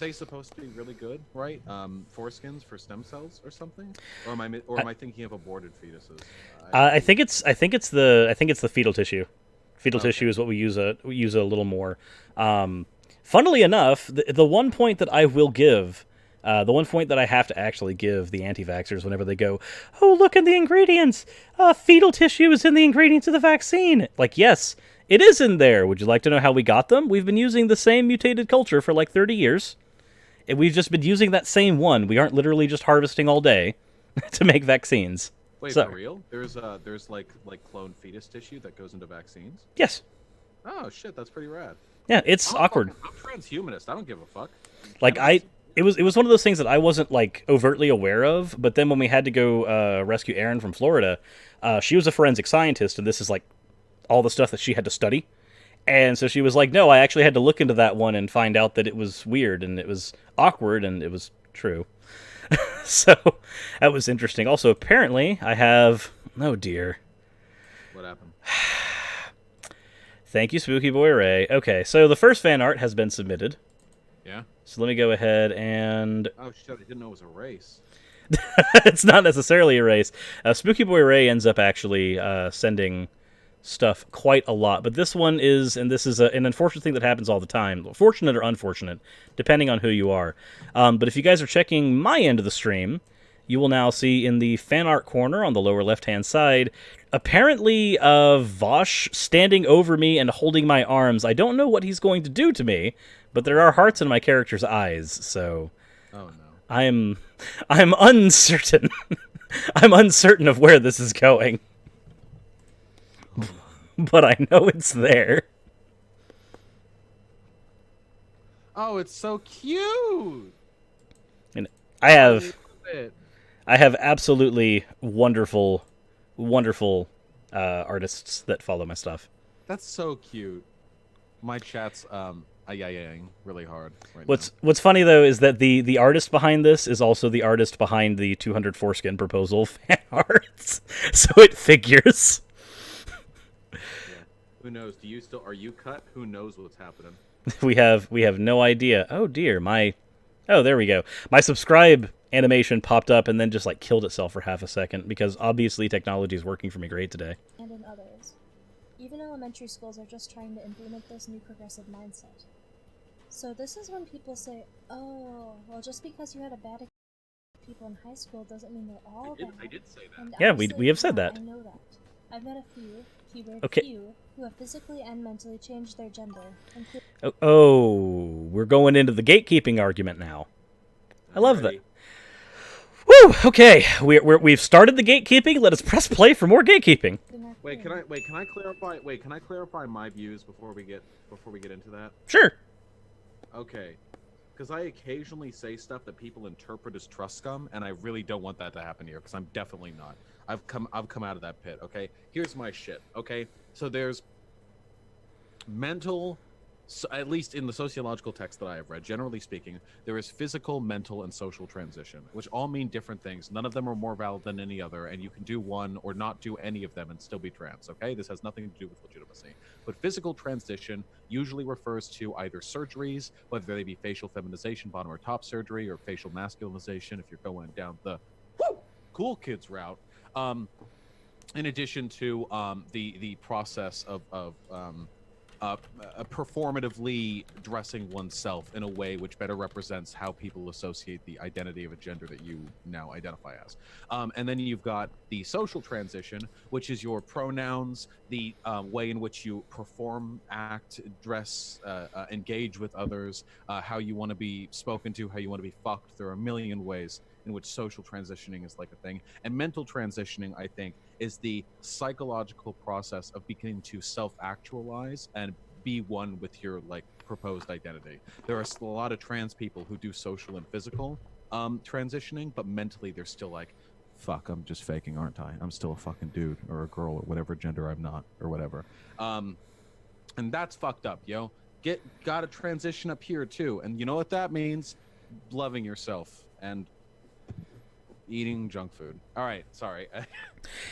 they supposed to be really good, right? Foreskins for stem cells or something? Or am I thinking of aborted fetuses? I think it's the fetal tissue. Fetal tissue is what we use a little more. Funnily enough, the one point that I will give, the one point that I have to actually give the anti-vaxxers whenever they go, oh, look at the ingredients! Fetal tissue is in the ingredients of the vaccine! Like, yes, it is in there. Would you like to know how we got them? We've been using the same mutated culture for like 30 years. And we've just been using that same one. We aren't literally just harvesting all day to make vaccines. Wait, for real? There's like cloned fetus tissue that goes into vaccines? Yes. Oh shit, that's pretty rad. Yeah, it's awkward. I'm transhumanist. I don't give a fuck. Like it was one of those things that I wasn't like overtly aware of, but then when we had to go rescue Erin from Florida, she was a forensic scientist, and this is like all the stuff that she had to study. And so she was like, no, I actually had to look into that one and find out that it was weird and it was awkward and it was true. So that was interesting. Also, apparently, I have... Oh, dear. What happened? Thank you, Spooky Boy Ray. Okay, so the first fan art has been submitted. Yeah? So let me go ahead and... Oh, shit, I didn't know it was a race. It's not necessarily a race. Spooky Boy Ray ends up actually sending stuff quite a lot, but this one is, and this is an unfortunate thing that happens all the time, fortunate or unfortunate, depending on who you are. But if you guys are checking my end of the stream, you will now see in the fan art corner on the lower left-hand side, apparently Vaush standing over me and holding my arms. I don't know what he's going to do to me, but there are hearts in my character's eyes, so... Oh, no. I'm uncertain. I'm uncertain of where this is going. But I know it's there. Oh, it's so cute. And I have absolutely wonderful artists that follow my stuff. That's so cute. My chat's really hard right What's funny though is that the artist behind this is also the artist behind the 200 foreskin proposal fan arts. So it figures. Who knows? Are you cut? Who knows what's happening? We have no idea. Oh dear, there we go. My subscribe animation popped up and then just like killed itself for half a second because obviously technology is working for me great today. And in others. Even elementary schools are just trying to implement this new progressive mindset. So this is when people say, oh, well, just because you had a bad experience with people in high school doesn't mean they're all bad. I did say that. And Yeah, honestly, we have said that. I know that. I've met a few, keyword Okay. few, who have physically and mentally changed their gender. We're going into the gatekeeping argument now. I love that. Woo! Okay, we've started the gatekeeping. Let us press play for more gatekeeping. Including our Wait, can I clarify? Wait, can I clarify my views before we get into that? Sure. Okay, because I occasionally say stuff that people interpret as trust scum, and I really don't want that to happen here. Because I'm definitely not. I've come out of that pit. Okay, here's my shit. Okay, so there's mental. So at least in the sociological text that I have read, generally speaking, there is physical, mental, and social transition, which all mean different things. None of them are more valid than any other, and you can do one or not do any of them and still be trans, okay? This has nothing to do with legitimacy. But physical transition usually refers to either surgeries, whether they be facial feminization, bottom or top surgery, or facial masculinization if you're going down the cool kids route. In addition to the process of performatively dressing oneself in a way which better represents how people associate the identity of a gender that you now identify as. And then you've got the social transition, which is your pronouns, the way in which you perform, act, dress, engage with others, how you want to be spoken to, how you want to be fucked. There are a million ways in which social transitioning is like a thing. And mental transitioning, I think, is the psychological process of beginning to self-actualize and be one with your like proposed identity. There are a lot of trans people who do social and physical transitioning, but mentally they're still like, fuck, I'm just faking, aren't I? I'm still a fucking dude or a girl or whatever gender I'm not or whatever. And that's fucked up, yo. Gotta transition up here too. And you know what that means? Loving yourself and eating junk food. All right, sorry,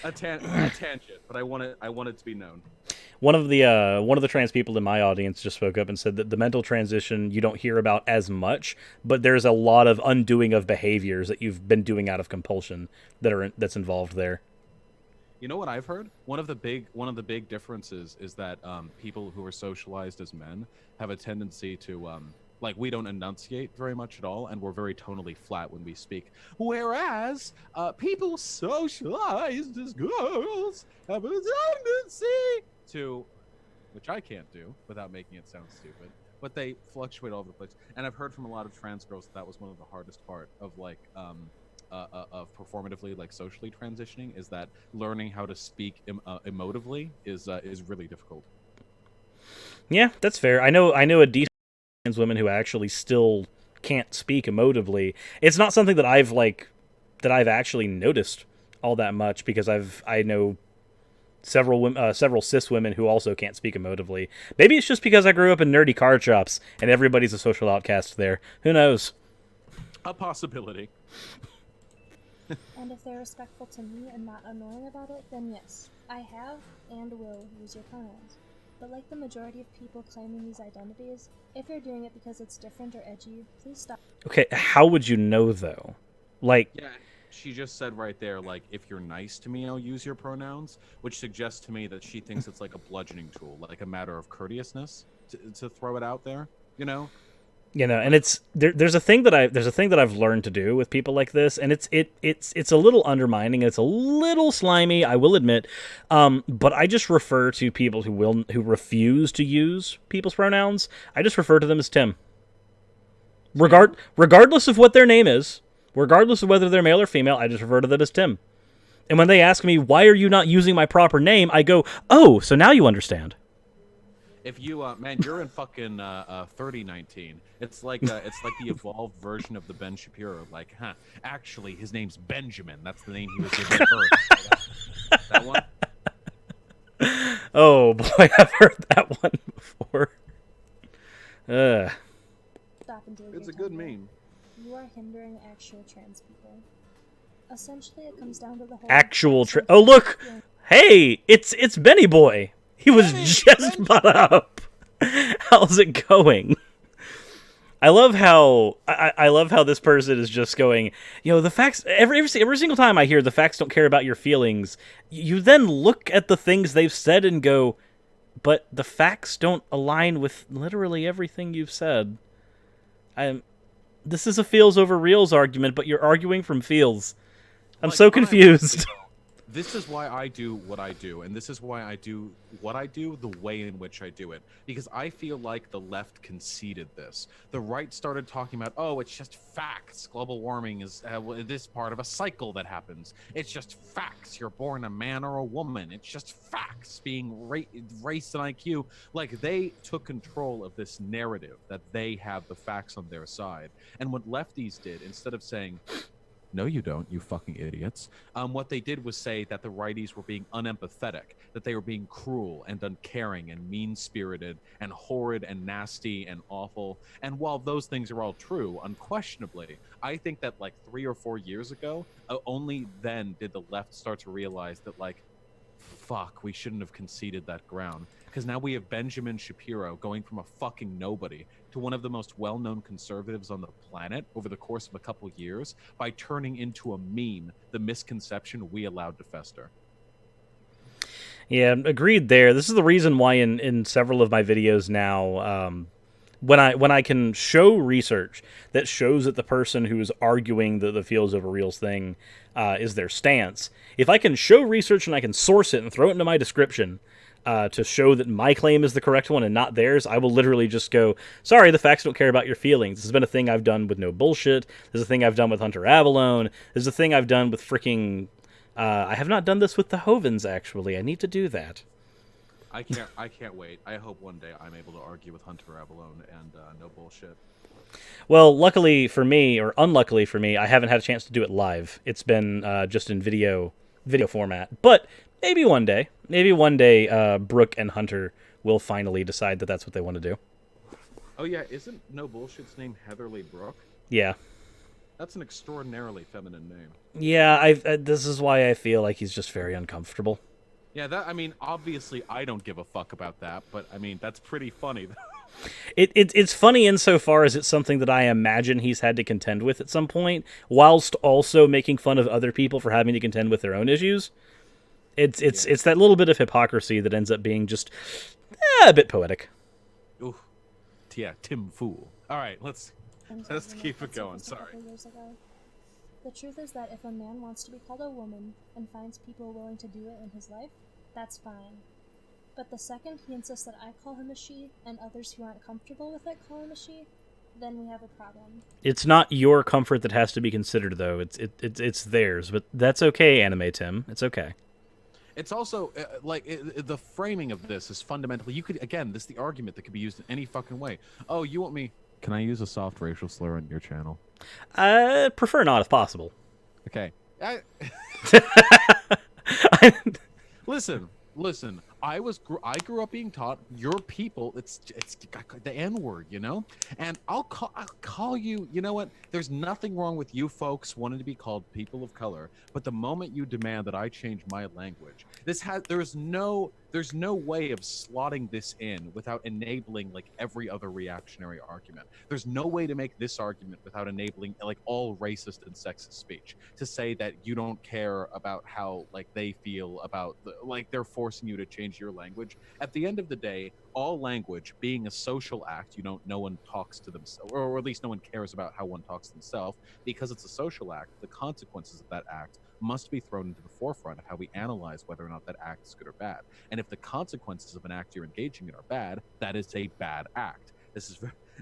a tangent, but I want it to be known. One of the trans people in my audience just spoke up and said that the mental transition you don't hear about as much, but there's a lot of undoing of behaviors that you've been doing out of compulsion that's involved there. You know what I've heard? One of the big differences is that people who are socialized as men have a tendency to like we don't enunciate very much at all, and we're very tonally flat when we speak. Whereas people socialized as girls have a tendency to, which I can't do without making it sound stupid, but they fluctuate all over the place. And I've heard from a lot of trans girls that was one of the hardest part of like of performatively, like socially transitioning, is that learning how to speak emotively is really difficult. Yeah, that's fair. I know a decent trans women who actually still can't speak emotively. It's not something that I've actually noticed all that much, because I know several cis women who also can't speak emotively. Maybe it's just because I grew up in nerdy card shops and everybody's a social outcast there. Who knows? A possibility. And if they're respectful to me and not annoying about it, then yes, I have and will use your pronouns. But like the majority of people claiming these identities, if you're doing it because it's different or edgy, please stop. Okay, how would you know though? Like, yeah, she just said right there, like, if you're nice to me, I'll use your pronouns, which suggests to me that she thinks it's like a bludgeoning tool, like a matter of courteousness to throw it out there, you know? And it's there's a thing that I've learned to do with people like this, and it's a little undermining, it's a little slimy, I will admit. But I just refer to people who refuse to use people's pronouns. I just refer to them as Tim. Regardless of what their name is, regardless of whether they're male or female, I just refer to them as Tim. And when they ask me, why are you not using my proper name, I go, oh, so now you understand. If you, man, you're in fucking 3019. It's like the evolved version of the Ben Shapiro. Like, actually, his name's Benjamin. That's the name he was given at birth. That one? Oh boy, I've heard that one before. Stop and take It's a your good time. meme. You are hindering actual trans people. Essentially, it comes down to the whole Oh look, hey, it's Benny Boy. He was just brought up. How's it going? I love how this person is just going, the facts, every single time I hear the facts don't care about your feelings, you then look at the things they've said and go, but the facts don't align with literally everything you've said. This is a feels over reals argument, but you're arguing from feels. I'm so confused. This is why I do what I do, and this is why I do what I do the way in which I do it. Because I feel like the left conceded this. The right started talking about, oh, it's just facts. Global warming is this part of a cycle that happens. It's just facts. You're born a man or a woman. It's just facts. Being race and IQ. Like, they took control of this narrative that they have the facts on their side. And what lefties did, instead of saying, no, you don't, you fucking idiots. What they did was say that the righties were being unempathetic, that they were being cruel and uncaring and mean-spirited and horrid and nasty and awful. And while those things are all true, unquestionably, I think that like 3 or 4 years ago, only then did the left start to realize that, like, fuck, we shouldn't have conceded that ground. Because now we have Benjamin Shapiro going from a fucking nobody to one of the most well-known conservatives on the planet over the course of a couple years by turning into a meme the misconception we allowed to fester. Yeah, agreed there. This is the reason why in several of my videos now, when I can show research that shows that the person who is arguing the fields over reals thing is their stance, if I can show research and I can source it and throw it into my description to show that my claim is the correct one and not theirs, I will literally just go, sorry, the facts don't care about your feelings. This has been a thing I've done with No Bullshit. This is a thing I've done with Hunter Avalone. This is a thing I've done with freaking... I have not done this with the Hovens, actually. I need to do that. I can't wait. I hope one day I'm able to argue with Hunter Avalone and No Bullshit. Well, luckily for me, or unluckily for me, I haven't had a chance to do it live. It's been just in video format. But maybe one day, Brooke and Hunter will finally decide that that's what they want to do. Oh yeah, isn't No Bullshit's name Heatherly Brooke? Yeah. That's an extraordinarily feminine name. Yeah, this is why I feel like he's just very uncomfortable. Yeah, I mean, obviously I don't give a fuck about that, but I mean, that's pretty funny. It's funny insofar as it's something that I imagine he's had to contend with at some point, whilst also making fun of other people for having to contend with their own issues. It's that little bit of hypocrisy that ends up being just a bit poetic. Ooh, yeah, Tim Fool. All right, let's keep it going. Sorry. The truth is that if a man wants to be called a woman and finds people willing to do it in his life, that's fine. But the second he insists that I call him a she, and others who aren't comfortable with it call him a she, then we have a problem. It's not your comfort that has to be considered, though. It's theirs, but that's okay, Anime Tim. It's okay. It's also the framing of this is fundamentally. You could this is the argument that could be used in any fucking way. Oh, you want me? Can I use a soft racial slur on your channel? I prefer not, if possible. Okay. Listen. I grew up being taught your people. It's the N-word, you know. And I'll call you. You know what? There's nothing wrong with you folks wanting to be called people of color. But the moment you demand that I change my language, there's no way of slotting this in without enabling like every other reactionary argument. There's no way to make this argument without enabling like all racist and sexist speech. To say that you don't care about how like they feel about like they're forcing you to change your language. At the end of the day, all language being a social act, no one talks to themselves, or at least no one cares about how one talks to themselves. Because it's a social act, the consequences of that act must be thrown into the forefront of how we analyze whether or not that act is good or bad. And if the consequences of an act you're engaging in are bad, that is a bad act. This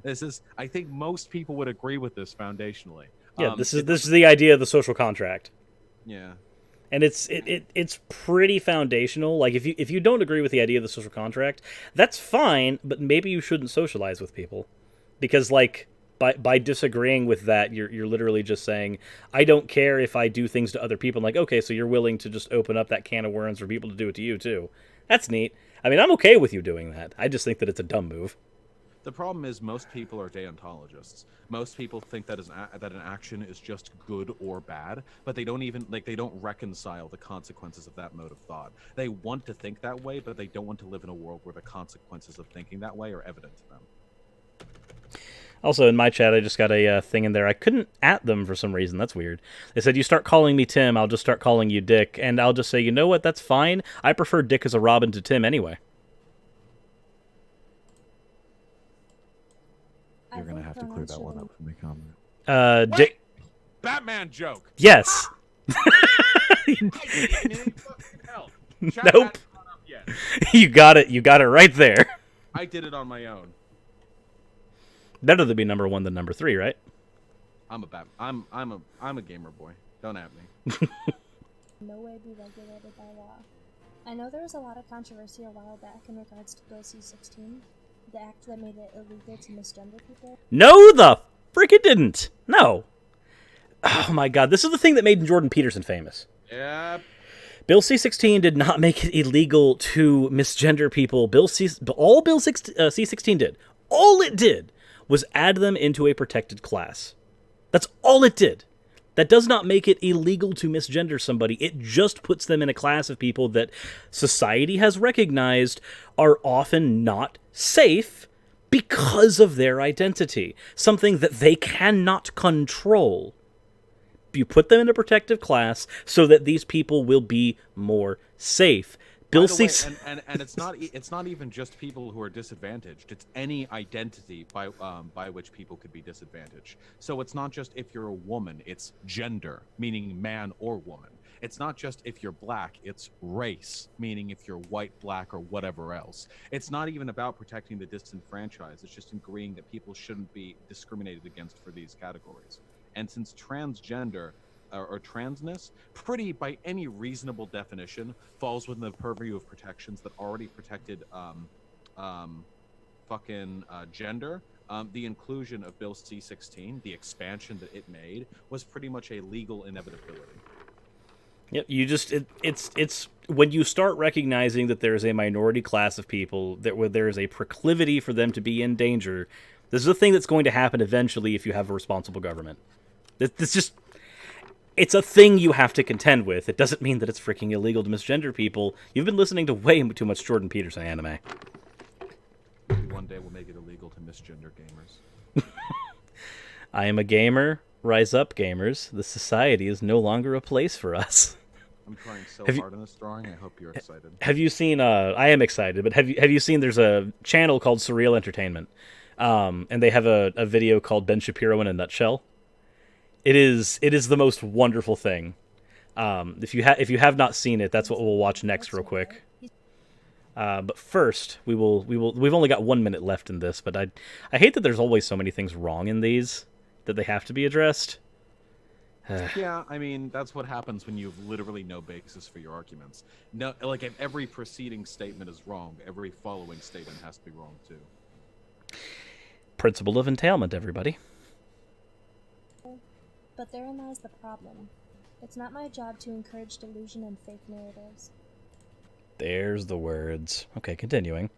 is I think most people would agree with this foundationally. Yeah, this is the idea of the social contract. Yeah. And it's pretty foundational. Like if you don't agree with the idea of the social contract, that's fine, but maybe you shouldn't socialize with people. Because like by disagreeing with that, you're literally just saying, I don't care if I do things to other people. I'm like, okay, so you're willing to just open up that can of worms for people to do it to you too. That's neat. I mean, I'm okay with you doing that. I just think that it's a dumb move. The problem is most people are deontologists. Most people think that an action is just good or bad, but they don't even they don't reconcile the consequences of that mode of thought. They want to think that way, but they don't want to live in a world where the consequences of thinking that way are evident to them. Also, in my chat, I just got a thing in there. I couldn't at them for some reason. That's weird. They said, you start calling me Tim, I'll just start calling you Dick. And I'll just say, you know what, that's fine. I prefer Dick as a Robin to Tim anyway. You're going to have to clear that one up for me, comment. Dick. Batman joke! Yes! Hell, Nope. hasn't caught up yet. You got it. You got it right there. I did it on my own. Better to be number 1 than number 3, right? I'm a gamer boy. Don't at me. No way be regulated by law. I know there was a lot of controversy a while back in regards to Bill C-16, the act that made it illegal to misgender people. No, the frick it didn't. No. Oh my god, this is the thing that made Jordan Peterson famous. Yep. Bill C-16 did not make it illegal to misgender people. All Bill C-16 did, all it did was add them into a protected class. That's all it did. That does not make it illegal to misgender somebody. It just puts them in a class of people that society has recognized are often not safe because of their identity. Something that they cannot control. You put them in a protective class so that these people will be more safe. Bill C. And it's not even just people who are disadvantaged. It's any identity by which people could be disadvantaged. So it's not just if you're a woman, it's gender, meaning man or woman. It's not just if you're black, it's race, meaning if you're white, black, or whatever else. It's not even about protecting the disenfranchised. It's just agreeing that people shouldn't be discriminated against for these categories. And since transgender or transness, pretty by any reasonable definition, falls within the purview of protections that already protected gender, the inclusion of Bill C-16, the expansion that it made, was pretty much a legal inevitability. Yep, it's when you start recognizing that there is a minority class of people that where there is a proclivity for them to be in danger. This is a thing that's going to happen eventually if you have a responsible government. It's a thing you have to contend with. It doesn't mean that it's freaking illegal to misgender people. You've been listening to way too much Jordan Peterson anime. Maybe one day we'll make it illegal to misgender gamers. I am a gamer. Rise up, gamers. The society is no longer a place for us. I'm trying so hard in this drawing. I hope you're excited. Have you seen? I am excited, but have you seen? There's a channel called Surreal Entertainment, and they have a video called Ben Shapiro in a Nutshell. It is the most wonderful thing. If you have not seen it, that's what we'll watch next, real quick. But first, we've only got 1 minute left in this, but I hate that there's always so many things wrong in these that they have to be addressed. Yeah, I mean, that's what happens when you have literally no basis for your arguments. No, like if every preceding statement is wrong, every following statement has to be wrong too. Principle of entailment, everybody. But therein lies the problem. It's not my job to encourage delusion and fake narratives. There's the words. Okay, continuing.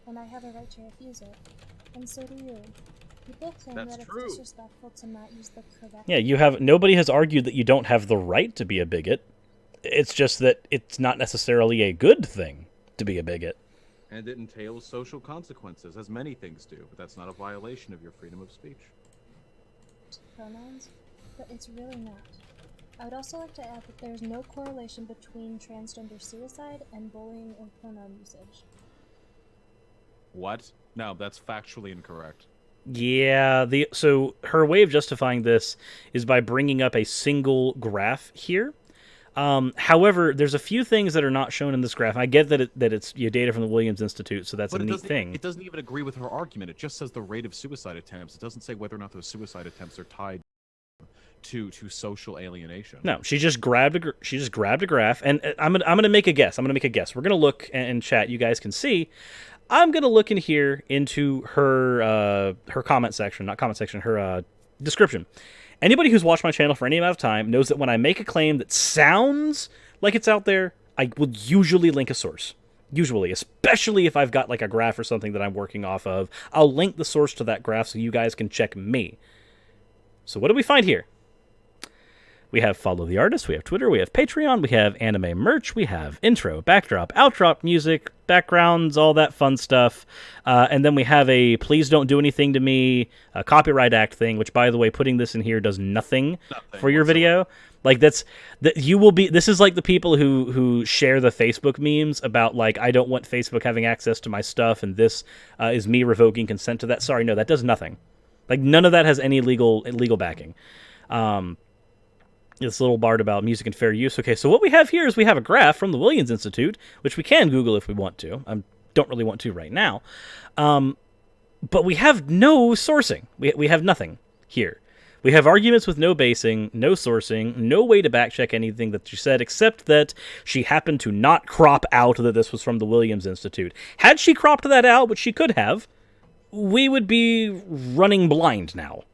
And I have a right to refuse it. And so do you. People claim That's that true. it's disrespectful to not use the correct... Yeah, nobody has argued that you don't have the right to be a bigot. It's just that it's not necessarily a good thing to be a bigot. And it entails social consequences, as many things do, but that's not a violation of your freedom of speech. Pronouns, but it's really not. I would also like to add that there's no correlation between transgender suicide and bullying or pronoun usage. What? No, that's factually incorrect. Yeah, so her way of justifying this is by bringing up a single graph here. However, there's a few things that are not shown in this graph. I get that it's data from the Williams Institute, so that's a neat thing. It doesn't even agree with her argument. It just says the rate of suicide attempts. It doesn't say whether or not those suicide attempts are tied to social alienation. No, she just grabbed a graph, and I'm gonna make a guess. We're gonna look in chat. You guys can see. I'm gonna look in here into her comment section, not comment section, her description. Anybody who's watched my channel for any amount of time knows that when I make a claim that sounds like it's out there, I will usually link a source. Usually, especially if I've got like a graph or something that I'm working off of, I'll link the source to that graph so you guys can check me. So what do we find here? We have Follow the Artist, we have Twitter, we have Patreon, we have anime merch, we have intro, backdrop, outdrop music, backgrounds, all that fun stuff. And then we have a Please Don't Do Anything to Me Copyright Act thing, which, by the way, putting this in here does nothing for your video. Like, this is like the people who share the Facebook memes about, like, I don't want Facebook having access to my stuff, and this is me revoking consent to that. Sorry, no, that does nothing. Like, none of that has any legal backing. This little bard about music and fair use. Okay, so what we have here is we have a graph from the Williams Institute, which we can Google if we want to. I don't really want to right now. But we have no sourcing. We have nothing here. We have arguments with no basing, no sourcing, no way to backcheck anything that she said, except that she happened to not crop out that this was from the Williams Institute. Had she cropped that out, which she could have, we would be running blind now.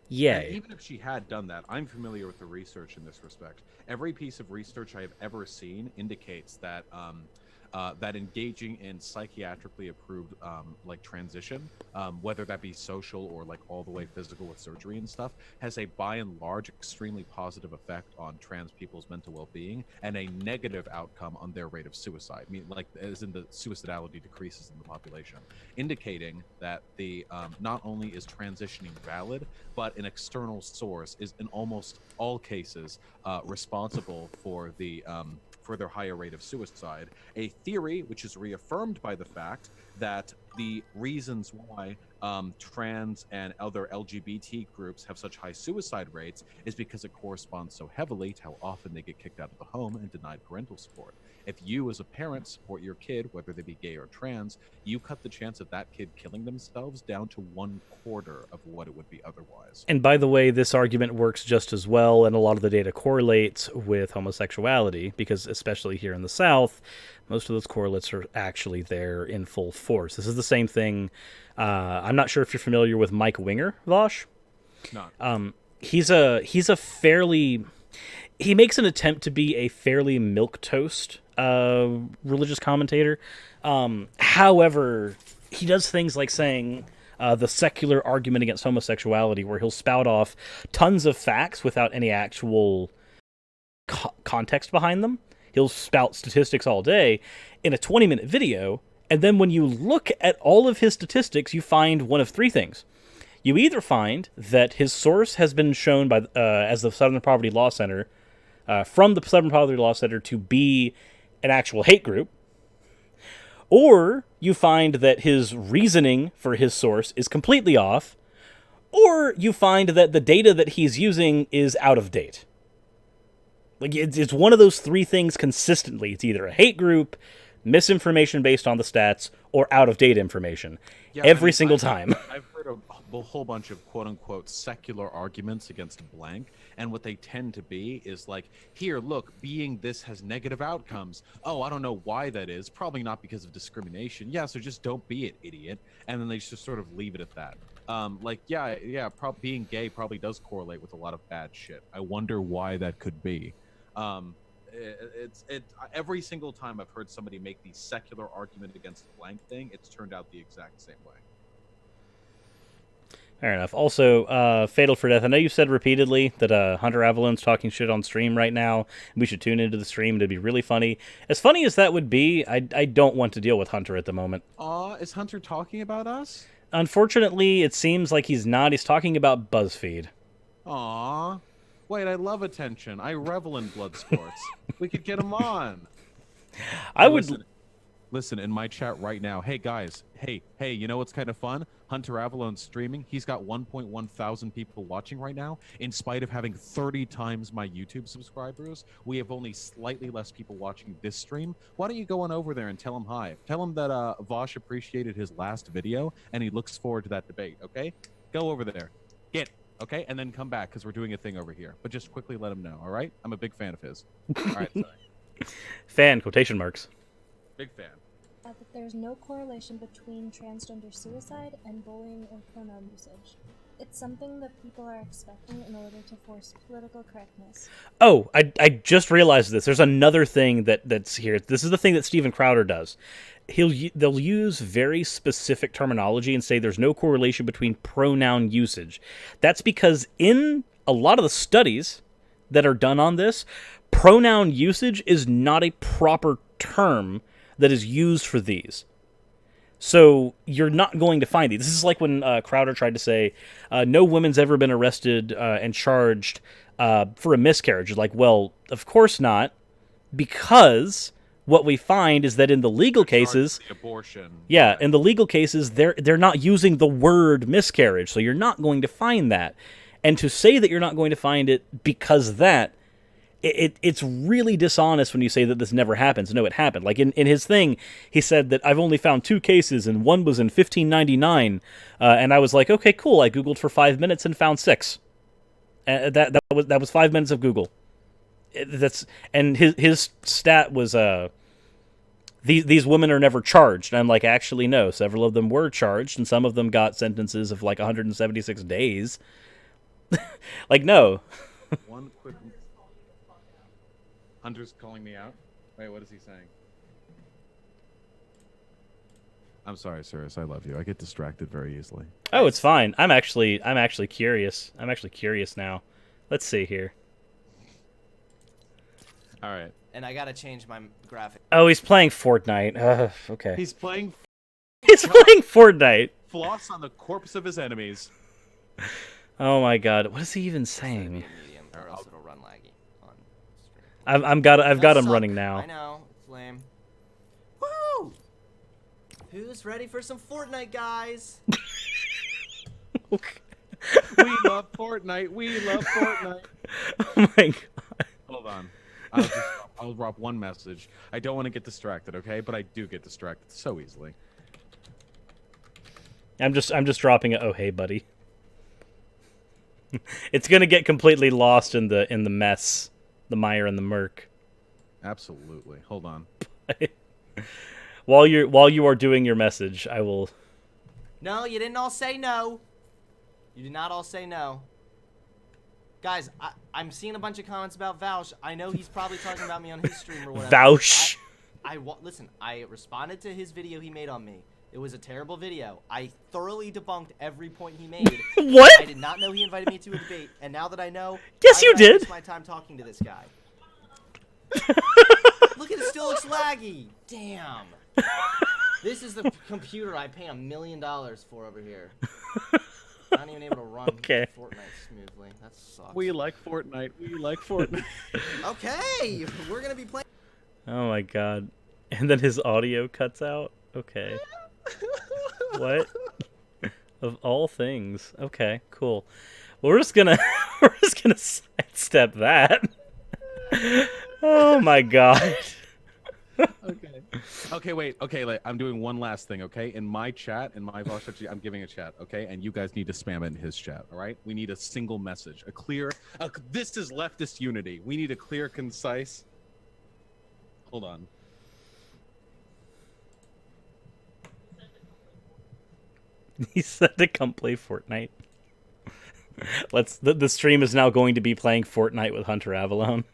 Yay. And even if she had done that, I'm familiar with the research in this respect. Every piece of research I have ever seen indicates that that engaging in psychiatrically approved like transition, whether that be social or like all the way physical with surgery and stuff, has a by and large extremely positive effect on trans people's mental well-being and a negative outcome on their rate of suicide. I mean, like as in the suicidality decreases in the population, indicating that the not only is transitioning valid, but an external source is in almost all cases responsible for their higher rate of suicide. A theory which is reaffirmed by the fact that the reasons why trans and other LGBT groups have such high suicide rates is because it corresponds so heavily to how often they get kicked out of the home and denied parental support. If you as a parent support your kid, whether they be gay or trans, you cut the chance of that kid killing themselves down to 1/4 of what it would be otherwise. And by the way, this argument works just as well, and a lot of the data correlates with homosexuality, because especially here in the South, most of those correlates are actually there in full force. This is the same thing. I'm not sure if you're familiar with Mike Winger, Vaush. No. He's a fairly... He makes an attempt to be a fairly milquetoast religious commentator. However, he does things like saying the secular argument against homosexuality, where he'll spout off tons of facts without any actual context behind them. He'll spout statistics all day in a 20-minute video, and then when you look at all of his statistics, you find one of three things. You either find that his source has been shown by as the Southern Poverty Law Center, from the Southern Poverty Law Center, to be an actual hate group, or you find that his reasoning for his source is completely off, or you find that the data that he's using is out of date. Like, it's one of those three things consistently. It's either a hate group, misinformation based on the stats, or out-of-date information. Yeah, every single time. I've heard a whole bunch of quote-unquote secular arguments against blank, and what they tend to be is like, here, look, being this has negative outcomes. Oh, I don't know why that is. Probably not because of discrimination. Yeah, so just don't be it, idiot. And then they just sort of leave it at that. Being gay probably does correlate with a lot of bad shit. I wonder why that could be. Every single time I've heard somebody make the secular argument against the blank thing, it's turned out the exact same way. Fair enough. Also, Fatal for Death, I know you've said repeatedly that Hunter Avalon's talking shit on stream right now. We should tune into the stream. It'd be really funny. As funny as that would be, I don't want to deal with Hunter at the moment. Is Hunter talking about us? Unfortunately, it seems like he's not. He's talking about BuzzFeed. Aw. Wait, I love attention. I revel in blood sports. We could get him on. I would... Listen, in my chat right now. Hey, guys. Hey, you know what's kind of fun? Hunter Avalon's streaming. He's got 1.1 thousand people watching right now. In spite of having 30 times my YouTube subscribers, we have only slightly less people watching this stream. Why don't you go on over there and tell him hi? Tell him that Vaush appreciated his last video, and he looks forward to that debate, okay? Go over there. Okay? And then come back, because we're doing a thing over here. But just quickly let him know, all right? I'm a big fan of his. All right, sorry. Fan, quotation marks. Big fan. That there's no correlation between transgender suicide and bullying or pronoun usage. It's something that people are expecting in order to force political correctness. Oh, I just realized this. There's another thing that's here. This is the thing that Steven Crowder does. They'll use very specific terminology and say there's no correlation between pronoun usage. That's because in a lot of the studies that are done on this, pronoun usage is not a proper term that is used for these. So you're not going to find these. This is like when Crowder tried to say, no woman's ever been arrested and charged for a miscarriage. Like, well, of course not, because what we find is that in the legal cases, the abortion. Yeah, in the legal cases, they're not using the word miscarriage, so you're not going to find that. And to say that you're not going to find it because of that, it's really dishonest when you say that this never happens. No, it happened. Like in his thing, he said that I've only found 2 cases, and one was in 1599. And I was like, okay, cool. I Googled for 5 minutes and found 6. That was 5 minutes of Google. And his stat was these women are never charged. And I'm like, actually, no. Several of them were charged, and some of them got sentences of like 176 days. Like, no. One quick. Hunter's calling me out. Wait, what is he saying? I'm sorry, Cirrus. I love you. I get distracted very easily. Oh, it's fine. I'm actually curious. I'm actually curious now. Let's see here. All right. And I gotta change my graphic. Oh, he's playing Fortnite. Okay. He's playing He's playing Fortnite. floss on the corpse of his enemies. Oh my god. What is he even saying? Medium, or else it'll run laggy on stream. I've got him Suck. running now. I know, it's lame. Woo! Who's ready for some Fortnite, guys? We love Fortnite. We love Fortnite. Oh my god. Hold on. I'll drop one message. I don't want to get distracted, okay? But I do get distracted so easily. I'm just dropping it. Oh hey, buddy. It's gonna get completely lost in the mess, the mire and the murk. Absolutely. Hold on. While you are doing your message, I will. No, you didn't all say no. You did not all say no. Guys, I'm seeing a bunch of comments about Vaush. I know he's probably talking about me on his stream or whatever. Vaush. Listen, I responded to his video he made on me. It was a terrible video. I thoroughly debunked every point he made. What? I did not know he invited me to a debate, and now that I know, Yes, you did. Waste my time talking to this guy. Look at it, still looks laggy. Damn. This is the computer I pay $1 million for over here. Not even able to run Okay. Fortnite smoothly. That sucks. We like Fortnite. We like Fortnite. Okay, we're gonna be playing. Oh my god. And then his audio cuts out. Okay. What? Of all things. Okay, cool. Well, we're just gonna sidestep that. Oh my god. Okay. Okay, wait. Okay, I'm doing one last thing, okay? In my chat, in my Vaush, I'm giving a chat, okay? And you guys need to spam it in his chat, all right? We need a single message. This is leftist unity. We need a clear, concise... Hold on. He said to come play Fortnite. The stream is now going to be playing Fortnite with Hunter Avalon.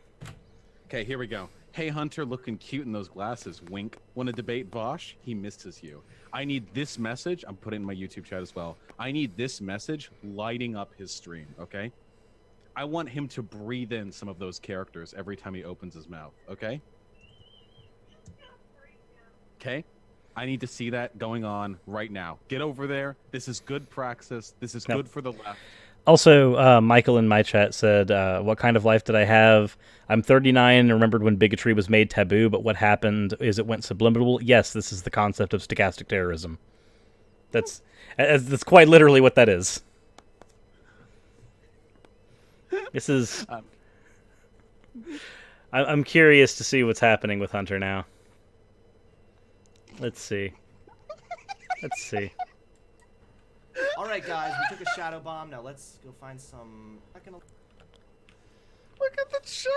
Okay, here we go. Hey, Hunter, looking cute in those glasses. Wink. Want to debate Vaush? He misses you. I need this message. I'm putting it in my YouTube chat as well. I need this message lighting up his stream, okay? I want him to breathe in some of those characters every time he opens his mouth, okay? Okay? I need to see that going on right now. Get over there. This is good praxis. This is good for the left. Also, Michael in my chat said, what kind of life did I have? I'm 39 and remembered when bigotry was made taboo, but what happened is it went subliminal. Yes, this is the concept of stochastic terrorism. That's quite literally what that is. This is... I'm curious to see what's happening with Hunter now. Let's see. Let's see. All right, guys, we took a shadow bomb. Now let's go find some. Look at the chat.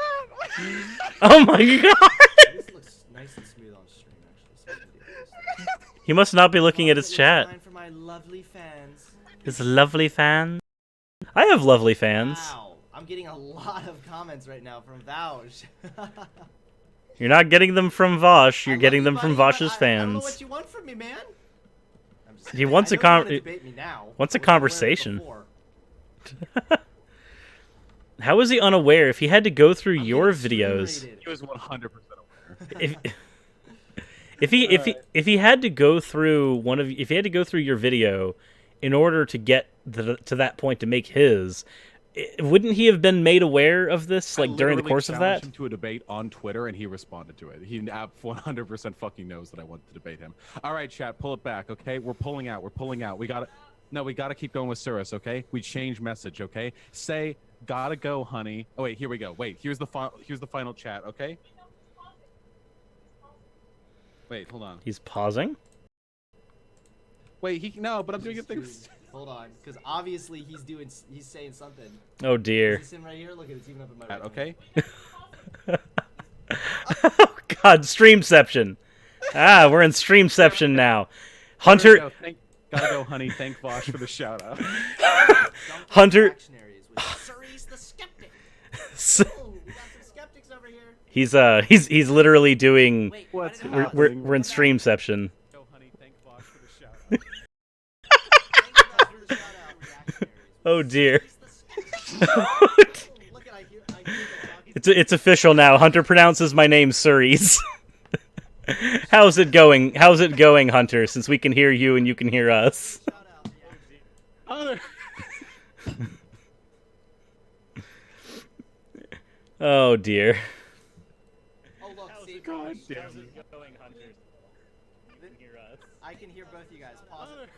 Oh my god! This looks nice and smooth on stream, actually. He must not be looking at his chat. Time for my lovely fans. His lovely fans. I have lovely fans. Wow, I'm getting a lot of comments right now from Vaush. You're not getting them from Vaush. You're I getting love them you, from buddy, Vaush's but I don't know fans. what you want from me, man. I'm just He wants I a know you wanna con- debate me now. wants a I wasn't aware of it conversation. before. How is he unaware if he had to go through I'm your getting videos? stimulated. He was 100% aware. If he had to go through if he had to go through your video in order to get to that point to make his, wouldn't he have been made aware of this like during the course of that? I challenged him to a debate on Twitter, and he responded to it. He 100% fucking knows that I wanted to debate him. All right, chat, pull it back, okay? We're pulling out. We're pulling out. We got it. No, we gotta keep going with Cirrus, okay? We change message, okay? Say, gotta go, honey. Oh wait, here we go. Wait, here's the final chat, okay? Wait, hold on. He's pausing. Wait, no, but I'm doing a thing. Hold on, because obviously he's saying something. Oh dear. He's sitting right here. Look at it, it's even up in my right Okay. Oh God, Streamception. Ah, we're in Streamception now. Hunter. Gotta go, honey. Thank Vaush for the shout out. Hunter. Surrey's the skeptic. So, Oh, we got some skeptics over here. He's literally doing. Wait, What's why did it happening? happen? We're in Streamception. Go, honey. Thank Vaush for the shout out. Thank you guys for the shout out, reactionaries. Oh dear. Surrey's the skeptic. Look at I hear them talking. It's official now. Hunter pronounces my name Surrey's. How's it going? How's it going, Hunter? Since we can hear you and you can hear us. Shout out, yeah. Hunter. Oh dear. Oh look, see, God damn How's it. it going, Hunter? You can hear us. I can hear both you guys. Pause it.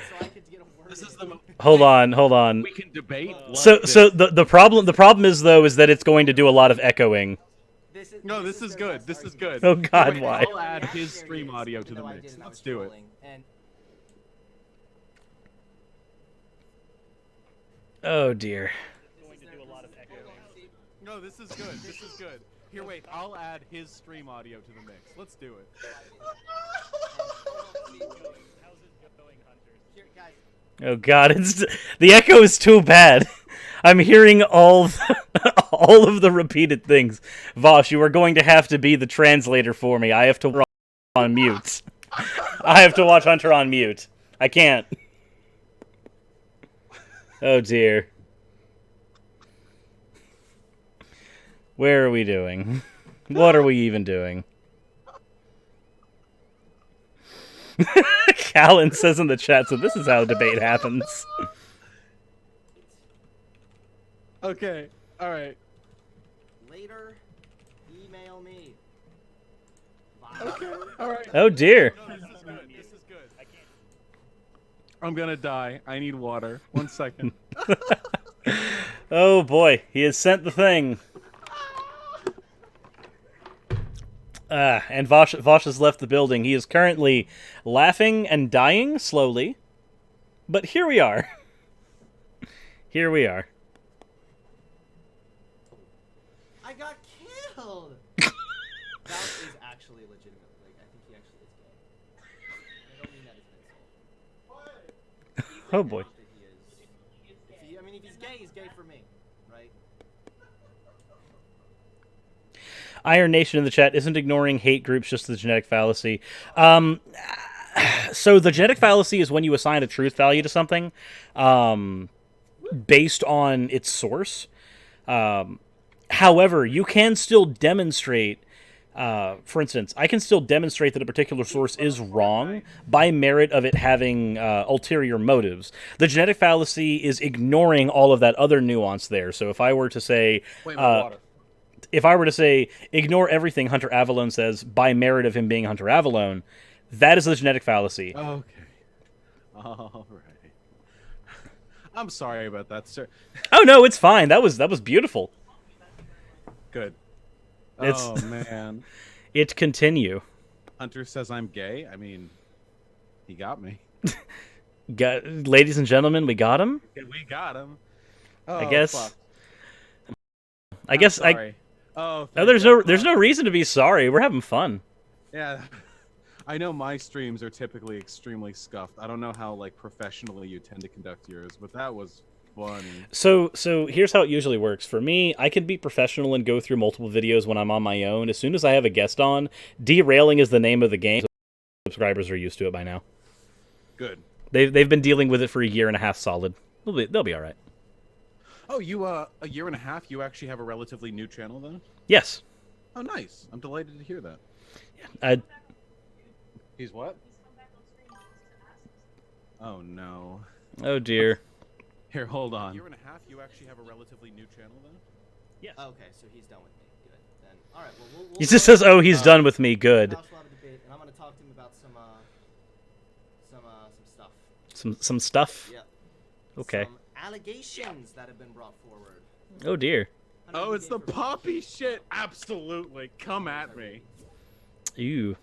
So I could get a word. This is in. the. Hold on. We can debate. So the problem is though is that it's going to do a lot of echoing. No, this is good. This is good. Oh God, Wait, why? I'll add his stream audio to the mix. Let's do it. Oh dear. No, this is good. This is good. Here, wait. I'll add his stream audio to the mix. Let's do it. Oh God, it's the echo is too bad. I'm hearing all of the repeated things. Vaush, you are going to have to be the translator for me. I have to watch on mute. I have to watch Hunter on mute. I can't. Oh dear. Where are we doing? What are we even doing? Callan says in the chat, so this is how debate happens. Okay. All right. Later, email me. Okay. All right. Oh dear. No, this is good. This is good. I'm gonna die. I need water. 1 second. Oh boy, he has sent the thing. And Vaush has left the building. He is currently laughing and dying slowly. But here we are. Here we are. I got killed. That is actually legitimate. Like, I think he actually is gay. I don't mean that as an insult. Oh boy. That he is. If he's gay, he's gay for me, right? Iron Nation in the chat isn't ignoring hate groups, just the genetic fallacy. So the genetic fallacy is when you assign a truth value to something based on its source. However, you can still demonstrate, for instance, I can still demonstrate that a particular source is wrong by merit of it having ulterior motives. The genetic fallacy is ignoring all of that other nuance there. So if I were to say... Wait, my water. If I were to say, ignore everything Hunter Avalone says by merit of him being Hunter Avalone, that is the genetic fallacy. Okay. All right. I'm sorry about that, sir. Oh no, it's fine. That was beautiful. Good. It's- Oh, man. It continue. Hunter says I'm gay. I mean, he got me. Ladies and gentlemen, we got him. We got him. Oh, I guess. Fuck. I guess I. Sorry. Oh, No, there's no reason to be sorry. We're having fun. Yeah. I know my streams are typically extremely scuffed. I don't know how like professionally you tend to conduct yours, but that was funny. So here's how it usually works. For me, I can be professional and go through multiple videos when I'm on my own. As soon as I have a guest on, derailing is the name of the game. Subscribers are used to it by now. Good. They've been dealing with it for a year and a half solid. They'll be all right. Oh, you a year and a half? You actually have a relatively new channel then? Yes. Oh, nice. I'm delighted to hear that. He's what? Oh no. Oh dear. Here, hold on. Year and a half. You actually have a relatively new channel then? Yes. Okay, so he's done with me. Good. Then, all right. Well, we'll He just says, "Oh, he's done with me." Good. House will have a debate, and I'm going to talk to him about stuff. Some stuff. Yep. Okay. Some allegations that have been brought forward. Oh dear. Hunter, Oh, you it's gay the for poppy shit. Absolutely. Come at me. Ew.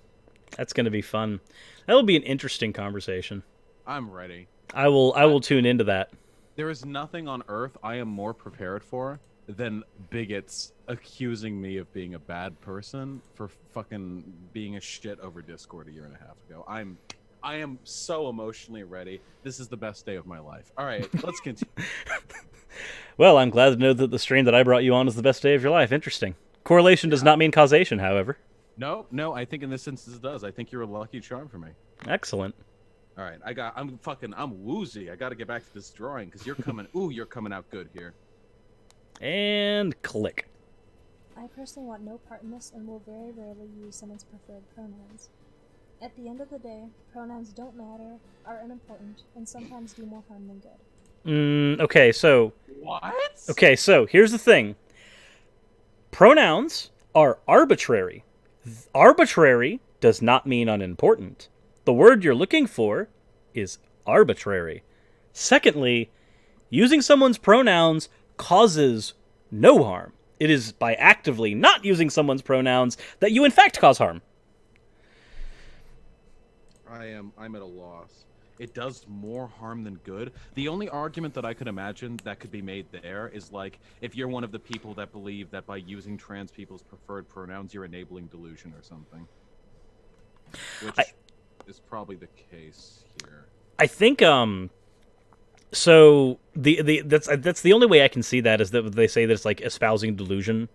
That's gonna be fun. That'll be an interesting conversation. I'm ready. I will tune into that. There is nothing on earth I am more prepared for than bigots accusing me of being a bad person for fucking being a shit over Discord a year and a half ago. I am so emotionally ready. This is the best day of my life. All right, let's continue. Well, I'm glad to know that the stream that I brought you on is the best day of your life. Interesting. Correlation does not mean causation, however. No, I think in this instance it does. I think you're a lucky charm for me. Excellent. All right, I'm woozy. I got to get back to this drawing because you're coming out good here. And click. I personally want no part in this and will very rarely use someone's preferred pronouns. At the end of the day, pronouns don't matter, are unimportant, and sometimes do more harm than good. Okay, so What? Okay, so here's the thing. Pronouns are arbitrary. Arbitrary does not mean unimportant. The word you're looking for is arbitrary. Secondly, using someone's pronouns causes no harm. It is by actively not using someone's pronouns that you in fact cause harm. I'm at a loss. It does more harm than good. The only argument that I could imagine that could be made there is like if you're one of the people that believe that by using trans people's preferred pronouns you're enabling delusion or something. Which is probably the case here. I think so that's the only way I can see that is that they say that it's like espousing delusion.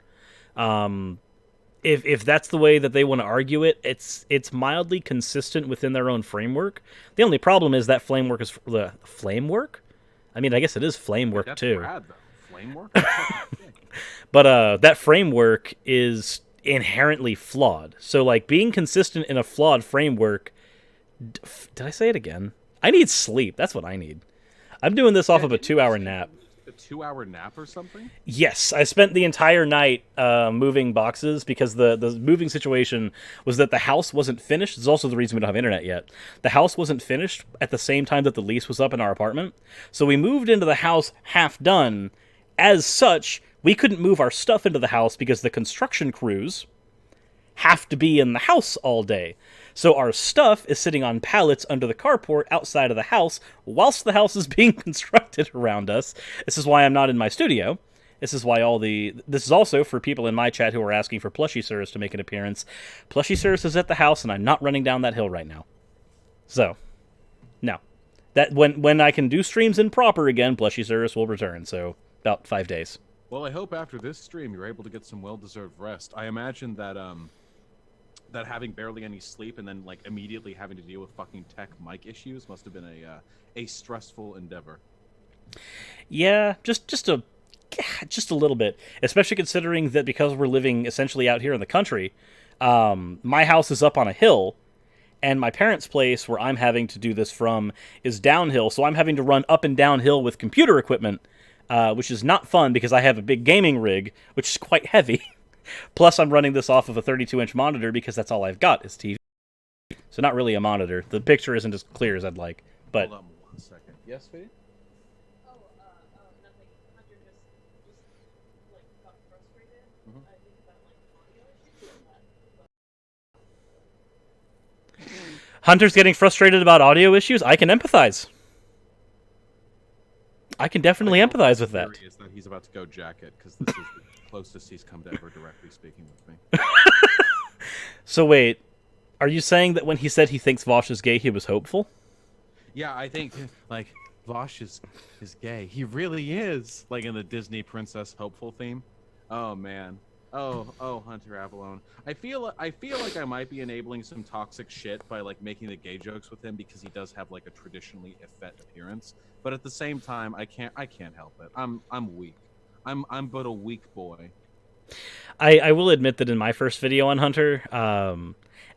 If that's the way that they want to argue it, it's mildly consistent within their own framework. The only problem is that framework is the flamework. I mean, I guess it is flamework That's too. rad, though. Flamework? But that framework is inherently flawed. So like being consistent in a flawed framework. Did I say it again? I need sleep. That's what I need. I'm doing this off of a 2-hour nap. A 2-hour nap or something? Yes, I spent the entire night moving boxes because the moving situation was that the house wasn't finished. It's also the reason we don't have internet yet. The house wasn't finished at the same time that the lease was up in our apartment. So we moved into the house half done. As such, we couldn't move our stuff into the house because the construction crews have to be in the house all day. So our stuff is sitting on pallets under the carport outside of the house whilst the house is being constructed around us. This is why I'm not in my studio. This is why this is also for people in my chat who are asking for Plushy Cirrus to make an appearance. Plushy Cirrus is at the house and I'm not running down that hill right now. So, no. That when I can do streams in proper again, Plushy Cirrus will return. So, about 5 days. Well, I hope after this stream you're able to get some well-deserved rest. I imagine that that having barely any sleep and then like immediately having to deal with fucking tech mic issues must have been a stressful endeavor. Yeah, just a little bit, especially considering that because we're living essentially out here in the country, my house is up on a hill, and my parents' place where I'm having to do this from is downhill, so I'm having to run up and downhill with computer equipment, which is not fun because I have a big gaming rig, which is quite heavy. Plus, I'm running this off of a 32-inch monitor because that's all I've got is TV. So not really a monitor. The picture isn't as clear as I'd like. But Hold on 1 second. Yes, Faye? Nothing. Hunter just like got frustrated. I think about like audio issues. Hunter's getting frustrated about audio issues. I can empathize. I can definitely empathize with that. Is that he's about to go jacket because this is the closest he's come to ever directly speaking with me. So wait, are you saying that when he said he thinks Vaush is gay, he was hopeful? Yeah, I think like Vaush is gay. He really is. Like in the Disney princess hopeful theme. Oh man. Oh, Hunter Avalone. I feel like I might be enabling some toxic shit by like making the gay jokes with him because he does have like a traditionally effete appearance. But at the same time, I can't help it. I'm weak. I'm but a weak boy. I will admit that in my first video on Hunter,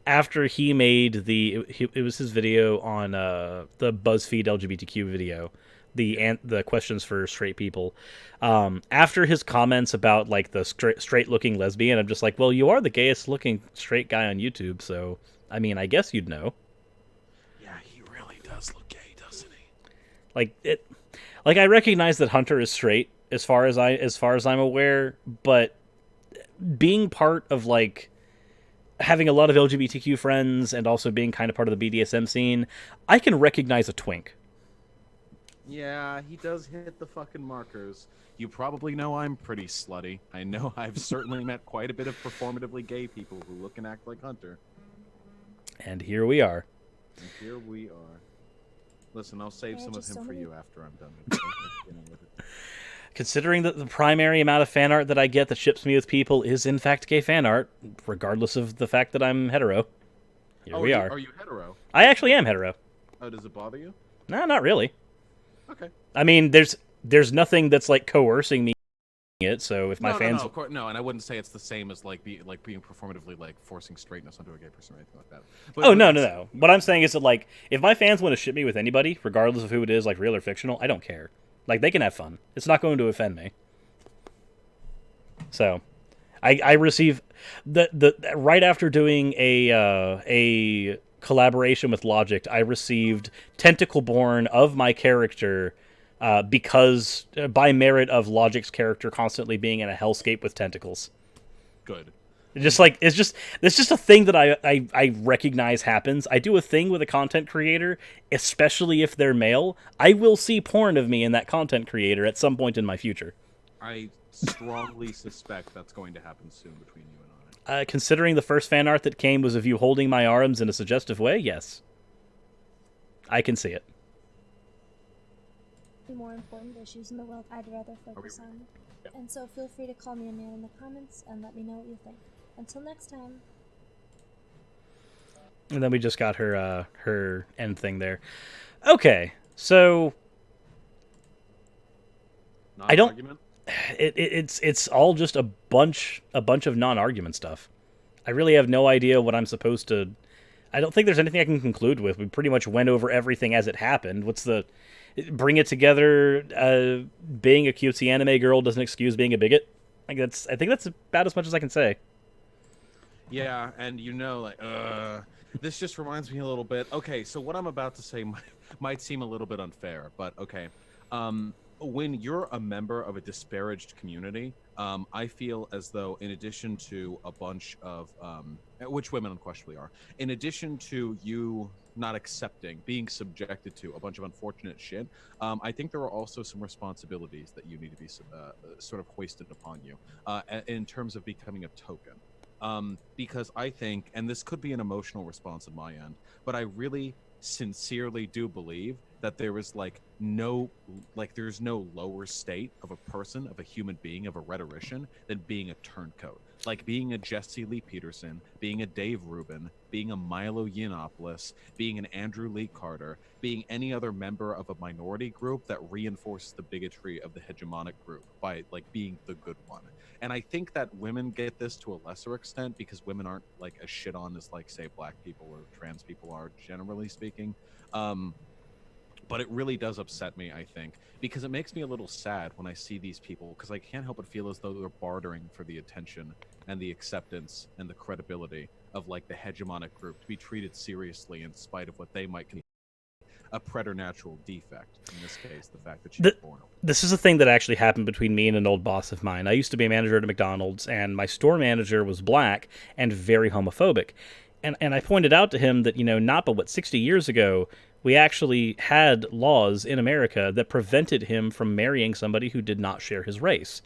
after he made it was his video on the BuzzFeed LGBTQ video, the questions for straight people. After his comments about like the straight looking lesbian, I'm just like, well, you are the gayest looking straight guy on YouTube, so I mean, I guess you'd know. Yeah, he really does. does look gay, doesn't he? Like I recognize that Hunter is straight as far as I'm aware, but being part of like having a lot of LGBTQ friends and also being kind of part of the BDSM scene, I can recognize a twink. Yeah, he does hit the fucking markers. You probably know I'm pretty slutty. I know I've certainly met quite a bit of performatively gay people who look and act like Hunter. And here we are. And here we are. Listen, I'll save Yeah, some of just him so for many- you after I'm done with it. Considering that the primary amount of fan art that I get that ships me with people is in fact gay fan art, regardless of the fact that I'm hetero. Here we are. Are you hetero? I actually am hetero. Oh, does it bother you? No, not really. Okay. I mean, there's nothing that's like coercing me it. So if my fans, of course, no, and I wouldn't say it's the same as like being performatively like forcing straightness onto a gay person or anything like that. But, oh no. What I'm saying is that like if my fans want to ship me with anybody, regardless of who it is, like real or fictional, I don't care. Like they can have fun. It's not going to offend me. So, I receive the right after doing a collaboration with Logic, I received Tentacle Born of my character because by merit of Logic's character constantly being in a hellscape with tentacles. Good. It's just a thing that I recognize happens. I do a thing with a content creator, especially if they're male. I will see porn of me in that content creator at some point in my future. I strongly suspect that's going to happen soon between you and I. Considering the first fan art that came was of you holding my arms in a suggestive way, yes. I can see it. More important issues in the world I'd rather focus on. And so feel free to call me a man in the comments and let me know what you think. Until next time. And then we just got her end thing there. Okay, so I don't. Non-argument? It's all just a bunch of non-argument stuff. I really have no idea what I'm supposed to. I don't think there's anything I can conclude with. We pretty much went over everything as it happened. What's the bring it together? Being a cutesy anime girl doesn't excuse being a bigot. I think that's about as much as I can say. Yeah, and this just reminds me a little bit. Okay, so what I'm about to say might seem a little bit unfair, but okay. When you're a member of a disparaged community, I feel as though in addition to a bunch of, which women unquestionably are, in addition to you not accepting, being subjected to a bunch of unfortunate shit, I think there are also some responsibilities that you need to be sort of hoisted upon you in terms of becoming a token. Because I think, and this could be an emotional response on my end, but I really sincerely do believe that there is there's no lower state of a person, of a human being, of a rhetorician than being a turncoat. Like being a Jesse Lee Peterson, being a Dave Rubin, being a Milo Yiannopoulos, being an Andrew Lee Carter, being any other member of a minority group that reinforces the bigotry of the hegemonic group by like being the good one. And I think that women get this to a lesser extent because women aren't like as shit on as like say black people or trans people are, generally speaking. But it really does upset me, I think, because it makes me a little sad when I see these people, because I can't help but feel as though they're bartering for the attention and the acceptance and the credibility of like the hegemonic group to be treated seriously in spite of what they might consider a preternatural defect. In this case, the fact that she's born. This is a thing that actually happened between me and an old boss of mine. I used to be a manager at a McDonald's, and my store manager was black and very homophobic. And I pointed out to him that, not but 60 years ago, we actually had laws in America that prevented him from marrying somebody who did not share his race,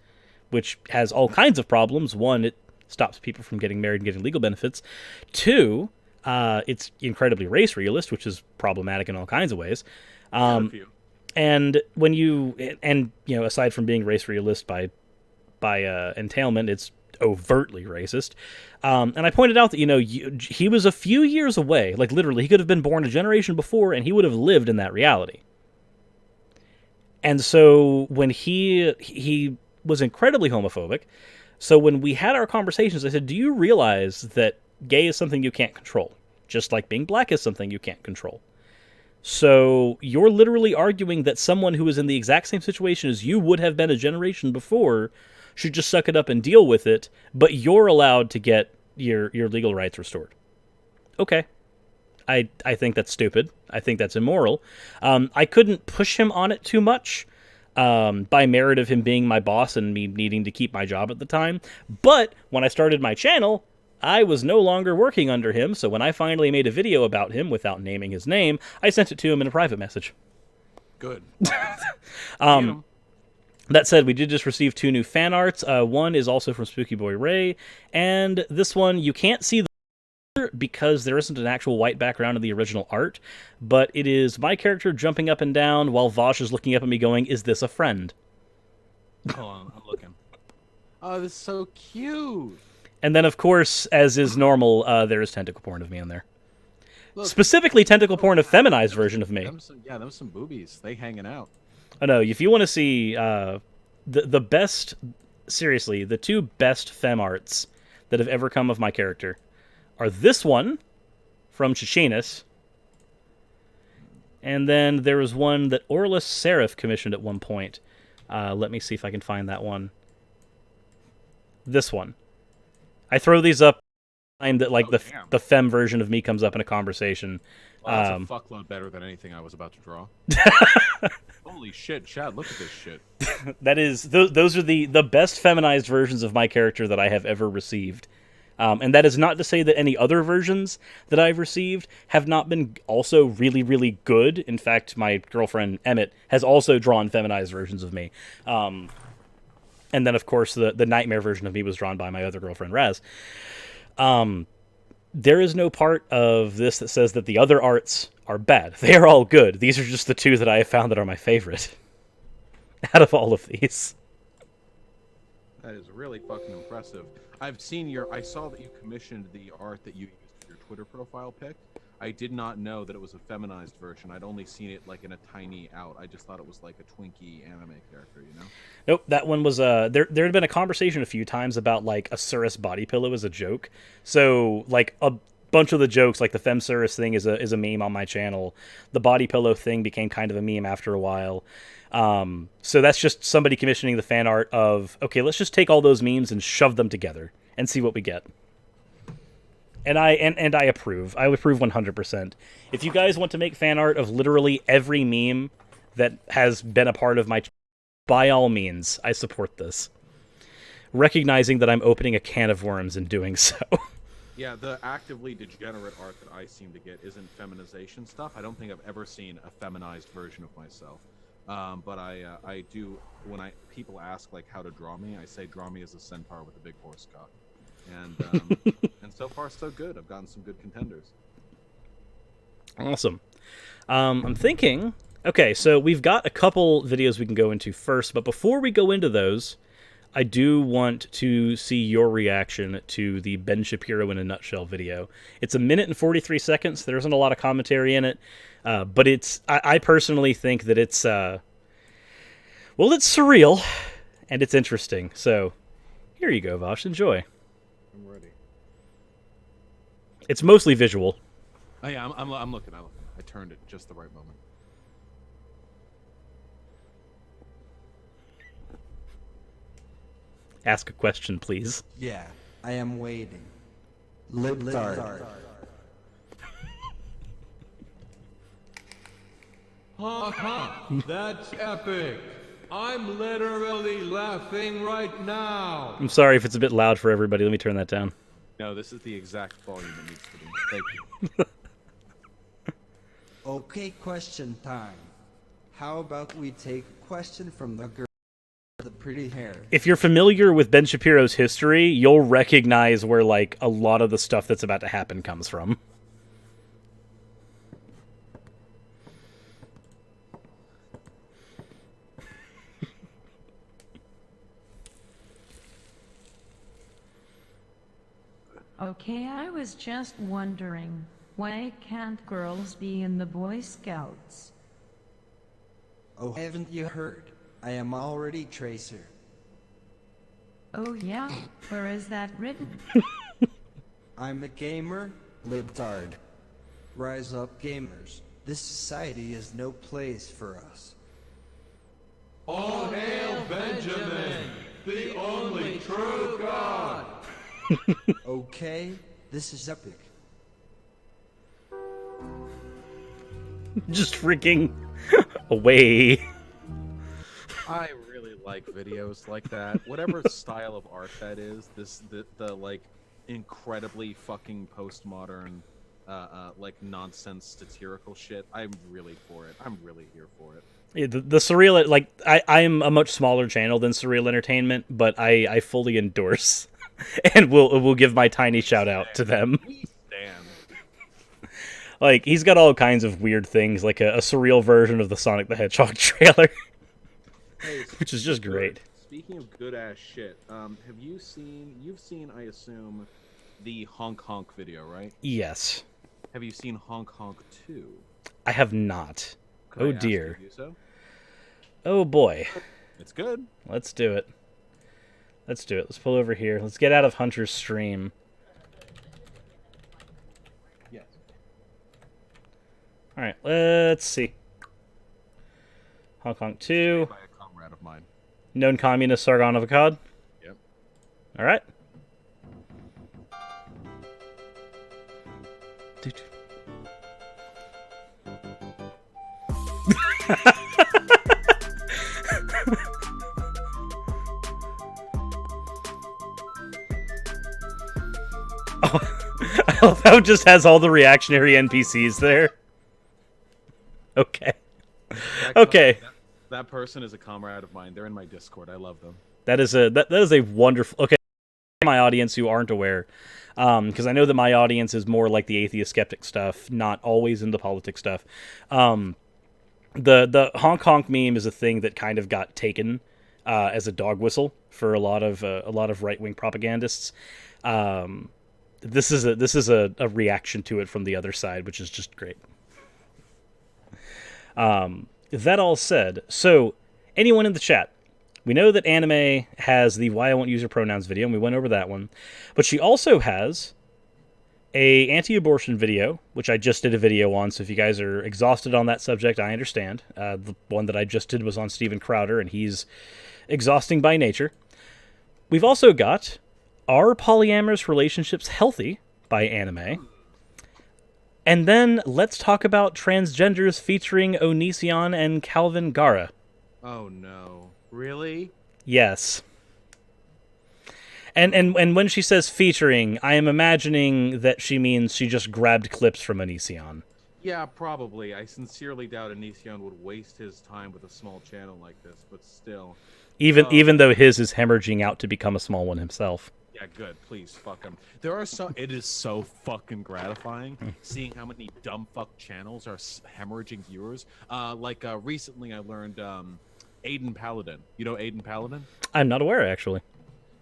which has all kinds of problems. One, it stops people from getting married and getting legal benefits. Two, it's incredibly race realist, which is problematic in all kinds of ways. And when aside from being race realist by entailment, it's overtly racist. And I pointed out that, he was a few years away, like literally, he could have been born a generation before and he would have lived in that reality. And so when he was incredibly homophobic, so when we had our conversations, I said, do you realize that gay is something you can't control? Just like being black is something you can't control. So you're literally arguing that someone who is in the exact same situation as you would have been a generation before should just suck it up and deal with it, but you're allowed to get your legal rights restored. Okay. I think that's stupid. I think that's immoral. I couldn't push him on it too much by merit of him being my boss and me needing to keep my job at the time. But when I started my channel, I was no longer working under him, so when I finally made a video about him without naming his name, I sent it to him in a private message. Good. That said, we did just receive 2 new fan arts. One is also from Spooky Boy Ray, and this one, you can't see the because there isn't an actual white background in the original art, but it is my character jumping up and down while Vaush is looking up at me going, "Is this a friend?" Hold on, I'm looking. Oh, this is so cute. And then, of course, as is normal, there is tentacle porn of me in there. Look, Specifically, tentacle porn, a feminized version of me. Them some boobies. They hanging out. Oh no, if you want to see the best, seriously, the 2 best fem arts that have ever come of my character are this one from Chichinus, and then there was one that Orlis Seraph commissioned at one point. Let me see if I can find that one. This one. I throw these up time that like the fem version of me comes up in a conversation. Wow, that's a fuckload better than anything I was about to draw. Holy shit, Chad, look at this shit. That is, those are the best feminized versions of my character that I have ever received. And that is not to say that any other versions that I've received have not been also really, really good. In fact, my girlfriend, Emmett, has also drawn feminized versions of me. And then, of course, the nightmare version of me was drawn by my other girlfriend, Raz. There is no part of this that says that the other arts are bad. They are all good. These are just the 2 that I have found that are my favorite out of all of these. That is really fucking impressive. I saw that you commissioned the art that you used for your Twitter profile pic. I did not know that it was a feminized version. I'd only seen it like in a tiny out. I just thought it was like a Twinkie anime character, you know? Nope, that one was there had been a conversation a few times about like a Surus body pillow as a joke. So like a bunch of the jokes, like the Fem Surus thing is a meme on my channel. The body pillow thing became kind of a meme after a while. So that's just somebody commissioning the fan art of, okay, let's just take all those memes and shove them together and see what we get. And I approve. I approve 100%. If you guys want to make fan art of literally every meme that has been a part of my channel, by all means, I support this. Recognizing that I'm opening a can of worms in doing so. Yeah, the actively degenerate art that I seem to get isn't feminization stuff. I don't think I've ever seen a feminized version of myself. But I do, when people ask like how to draw me, I say draw me as a centaur with a big horse cock. And and so far so good. I've gotten some good contenders. Awesome. I'm thinking, okay, so we've got a couple videos we can go into first, but before we go into those, I do want to see your reaction to the Ben Shapiro in a Nutshell video. It's 1 minute and 43 seconds. There isn't a lot of commentary in it, but I personally think that it's, well, it's surreal, and it's interesting. So, here you go, Vaush. Enjoy. I'm ready. It's mostly visual. Oh yeah, I'm looking. I turned it just the right moment. Ask a question, please. Yeah, I am waiting. Libtard. That's epic. I'm literally laughing right now. I'm sorry if it's a bit loud for everybody. Let me turn that down. No, this is the exact volume it needs to be. Thank you. Okay, question time. How about we take a question from the girl with the pretty hair? If you're familiar with Ben Shapiro's history, you'll recognize where like a lot of the stuff that's about to happen comes from. Okay, I was just wondering, why can't girls be in the Boy Scouts? Oh, haven't you heard? I am already Tracer. Oh yeah? Where is that written? I'm a gamer, libtard. Rise up, gamers. This society is no place for us. All hail Benjamin, the only true God. Okay, this is epic. Just freaking away. I really like videos like that. Whatever style of art that is, the like incredibly fucking postmodern, like nonsense satirical shit. I'm really for it. I'm really here for it. Yeah, the surreal, like I am a much smaller channel than Surreal Entertainment, but I fully endorse, and will give my tiny shout out to them. We stand. Like he's got all kinds of weird things, like a surreal version of the Sonic the Hedgehog trailer, Hey, which is just great. Speaking of good ass shit, have you've seen, I assume, the Honk Honk video, right? Yes, Have you seen Honk Honk 2? I have not. Could Oh I ask you dear. to do so? Oh boy. It's good. Let's do it. Let's do it. Let's pull over here. Let's get out of Hunter's stream. Yes. All right. Let's see. Hong Kong 2. By a comrade of mine. Known communist Sargon of Akkad. Yep. All right. Oh, I love how it just has all the reactionary NPCs there. Okay. Okay. That person is a comrade of mine. They're in my Discord. I love them. That is a wonderful. Okay, my audience who aren't aware, because I know that my audience is more like the atheist skeptic stuff, not always into politics stuff. The honk honk meme is a thing that kind of got taken as a dog whistle for a lot of right wing propagandists. This is a reaction to it from the other side, which is just great. That all said, so anyone in the chat, we know that Annemae has the Why I Won't Use Your Pronouns video, and we went over that one. But she also has a anti-abortion video, which I just did a video on, so if you guys are exhausted on that subject, I understand. The one that I just did was on Steven Crowder, and he's exhausting by nature. We've also got Are Polyamorous Relationships Healthy by Annemae. And then let's talk about transgenders featuring Onision and Calvin Gara. Oh no. Really? Yes. And when she says featuring, I am imagining that she means she just grabbed clips from Onision. Yeah, probably. I sincerely doubt Onision would waste his time with a small channel like this, but still. Even though his is hemorrhaging out to become a small one himself. Yeah, good. Please, fuck him. It is so fucking gratifying seeing how many dumb fuck channels are hemorrhaging viewers. Recently I learned Aiden Paladin. You know Aiden Paladin? I'm not aware, actually.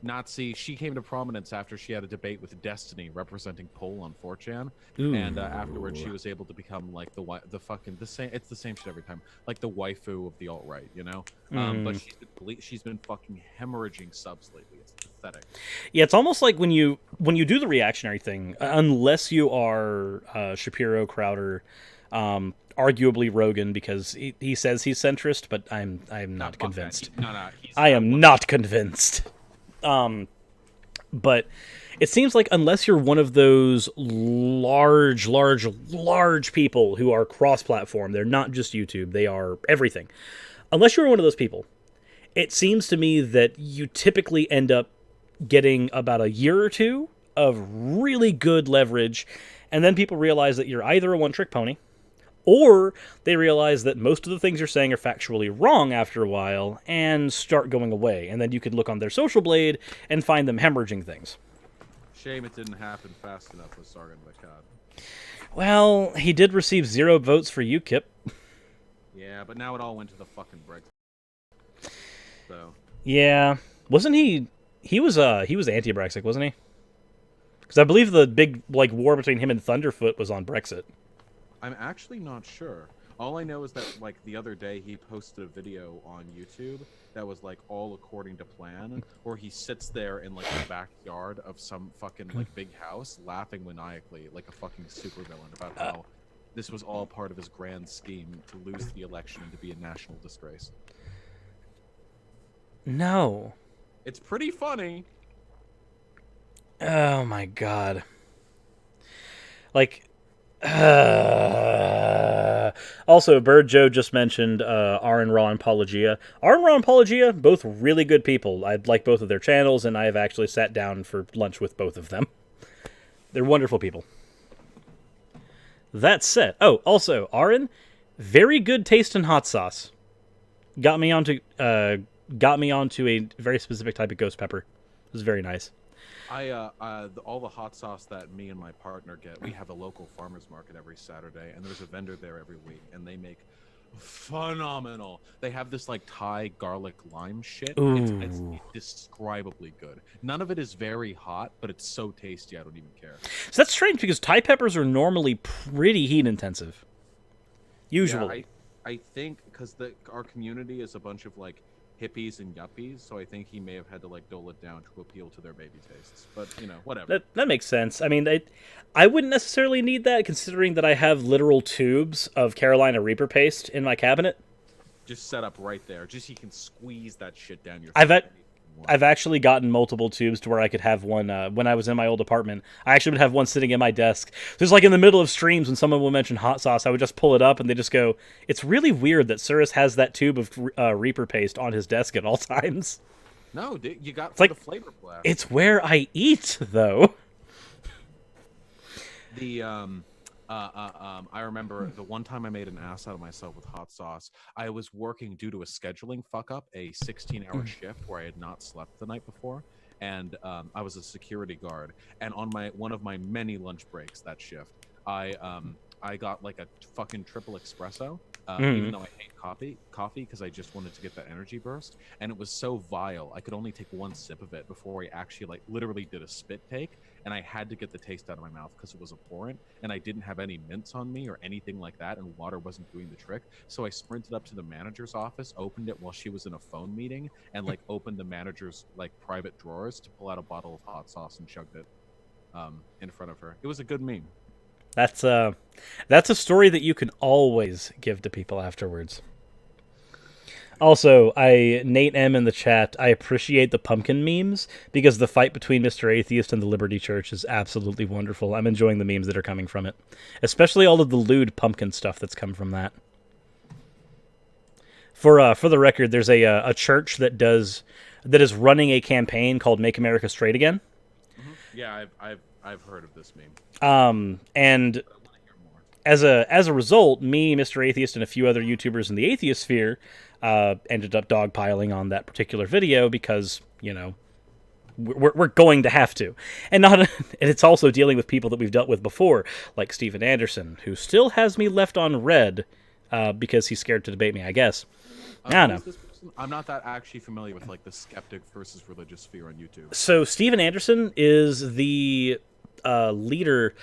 Nazi. She came to prominence after she had a debate with Destiny representing Pole on 4chan, Ooh. and afterwards she was able to become like the same. It's the same shit every time, like the waifu of the alt right, you know. But she's been fucking hemorrhaging subs lately. It's pathetic. Yeah, it's almost like when you do the reactionary thing, unless you are Shapiro, Crowder, arguably Rogan, because he says he's centrist, but I'm not convinced. I am not convinced. But it seems like unless you're one of those large people who are cross-platform, they're not just YouTube, they are everything. Unless you're one of those people, it seems to me that you typically end up getting about a year or two of really good leverage, and then people realize that you're either a one-trick pony, or they realize that most of the things you're saying are factually wrong after a while and start going away. And then you could look on their social blade and find them hemorrhaging things. Shame it didn't happen fast enough with Sargon of Akkad. Well, he did receive 0 votes for UKIP. Yeah, but now it all went to the fucking Brexit. So. Yeah. Wasn't he... He was anti-Brexit, wasn't he? Because I believe the big war between him and Thunderfoot was on Brexit. I'm actually not sure. All I know is that the other day he posted a video on YouTube that was all according to plan, where he sits there in the backyard of some fucking big house laughing maniacally like a fucking supervillain about how this was all part of his grand scheme to lose the election and to be a national disgrace. No. It's pretty funny. Oh my god. Also, Bird Joe just mentioned Aaron Raw and Paulogia. Aaron Raw and Paulogia, both really good people. I like both of their channels, and I have actually sat down for lunch with both of them. They're wonderful people. That said, also, Aaron, very good taste in hot sauce. Got me onto a very specific type of ghost pepper. It was very nice. All the hot sauce that me and my partner get, we have a local farmer's market every Saturday, and there's a vendor there every week, and they make phenomenal. They have this like Thai garlic lime shit. It's indescribably good. None of it is very hot, but it's so tasty I don't even care. So that's strange because Thai peppers are normally pretty heat intensive. Usually. Yeah, I think because our community is a bunch of like hippies and yuppies, so I think he may have had to like dole it down to appeal to their baby tastes. But whatever. That makes sense. I mean, I wouldn't necessarily need that, considering that I have literal tubes of Carolina Reaper paste in my cabinet. Just set up right there, just so you can squeeze that shit down your. I've actually gotten multiple tubes to where I could have one when I was in my old apartment. I actually would have one sitting in my desk. Just like in the middle of streams when someone will mention hot sauce, I would just pull it up and they just go, "It's really weird that Cirrus has that tube of Reaper paste on his desk at all times." No, dude, you got it's like, the flavor blast. It's where I eat, though. I remember the one time I made an ass out of myself with hot sauce. I was working due to a scheduling fuck up, a 16-hour shift where I had not slept the night before, and I was a security guard. And on one of my many lunch breaks that shift, I got like a fucking triple espresso, even though I hate coffee because I just wanted to get that energy burst. And it was so vile, I could only take one sip of it before I actually like literally did a spit take. And I had to get the taste out of my mouth because it was abhorrent, and I didn't have any mints on me or anything like that, and water wasn't doing the trick. So I sprinted up to the manager's office, opened it while she was in a phone meeting, and like opened the manager's like private drawers to pull out a bottle of hot sauce and chugged it in front of her. It was a good meme. That's a story that you can always give to people afterwards. Also, Nate M in the chat, I appreciate the pumpkin memes because the fight between Mr. Atheist and the Liberty Church is absolutely wonderful. I'm enjoying the memes that are coming from it, especially all of the lewd pumpkin stuff that's come from that. For the record, there's a church that is running a campaign called Make America Straight Again. Mm-hmm. Yeah, I've heard of this meme. And as a result, me, Mr. Atheist, and a few other YouTubers in the atheist sphere ended up dogpiling on that particular video because, we're going to have to. And it's also dealing with people that we've dealt with before, like Steven Anderson, who still has me left on red because he's scared to debate me, I guess. I don't know. I'm not that actually familiar with like the skeptic versus religious sphere on YouTube. So Steven Anderson is the leader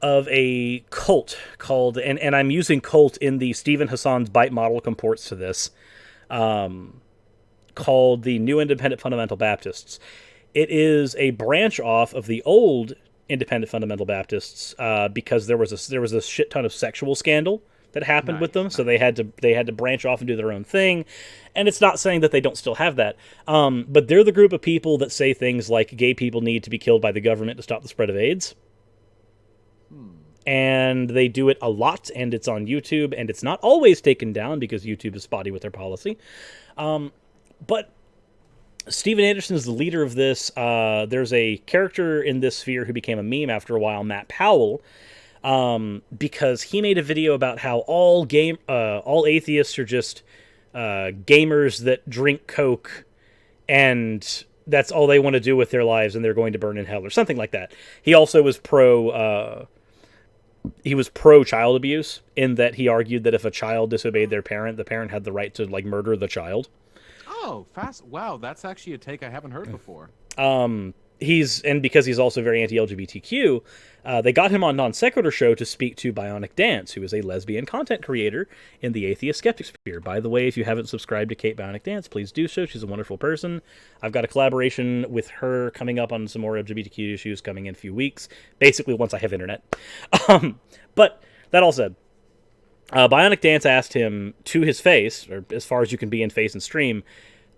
of a cult called, and I'm using cult in the Stephen Hassan's Byte model comports to this, called the New Independent Fundamental Baptists. It is a branch off of the old Independent Fundamental Baptists because there was a shit ton of sexual scandal that happened with them, so they had to branch off and do their own thing. And it's not saying that they don't still have that, but they're the group of people that say things like gay people need to be killed by the government to stop the spread of AIDS. And they do it a lot, and it's on YouTube, and it's not always taken down because YouTube is spotty with their policy. But Steven Anderson is the leader of this. There's a character in this sphere who became a meme after a while, Matt Powell, because he made a video about how all atheists are just gamers that drink Coke, and that's all they want to do with their lives, and they're going to burn in hell, or something like that. He also was pro child abuse, in that he argued that if a child disobeyed their parent, the parent had the right to like murder the child. Oh, fast! Wow, that's actually a take I haven't heard before. Because he's also very anti-LGBTQ, they got him on Non Sequitur Show to speak to Bionic Dance, who is a lesbian content creator in the atheist skeptic sphere. By the way, if you haven't subscribed to Kate Bionic Dance, please do so. She's a wonderful person. I've got a collaboration with her coming up on some more LGBTQ issues coming in a few weeks, basically once I have internet. But that all said, Bionic Dance asked him to his face, or as far as you can be in face and stream,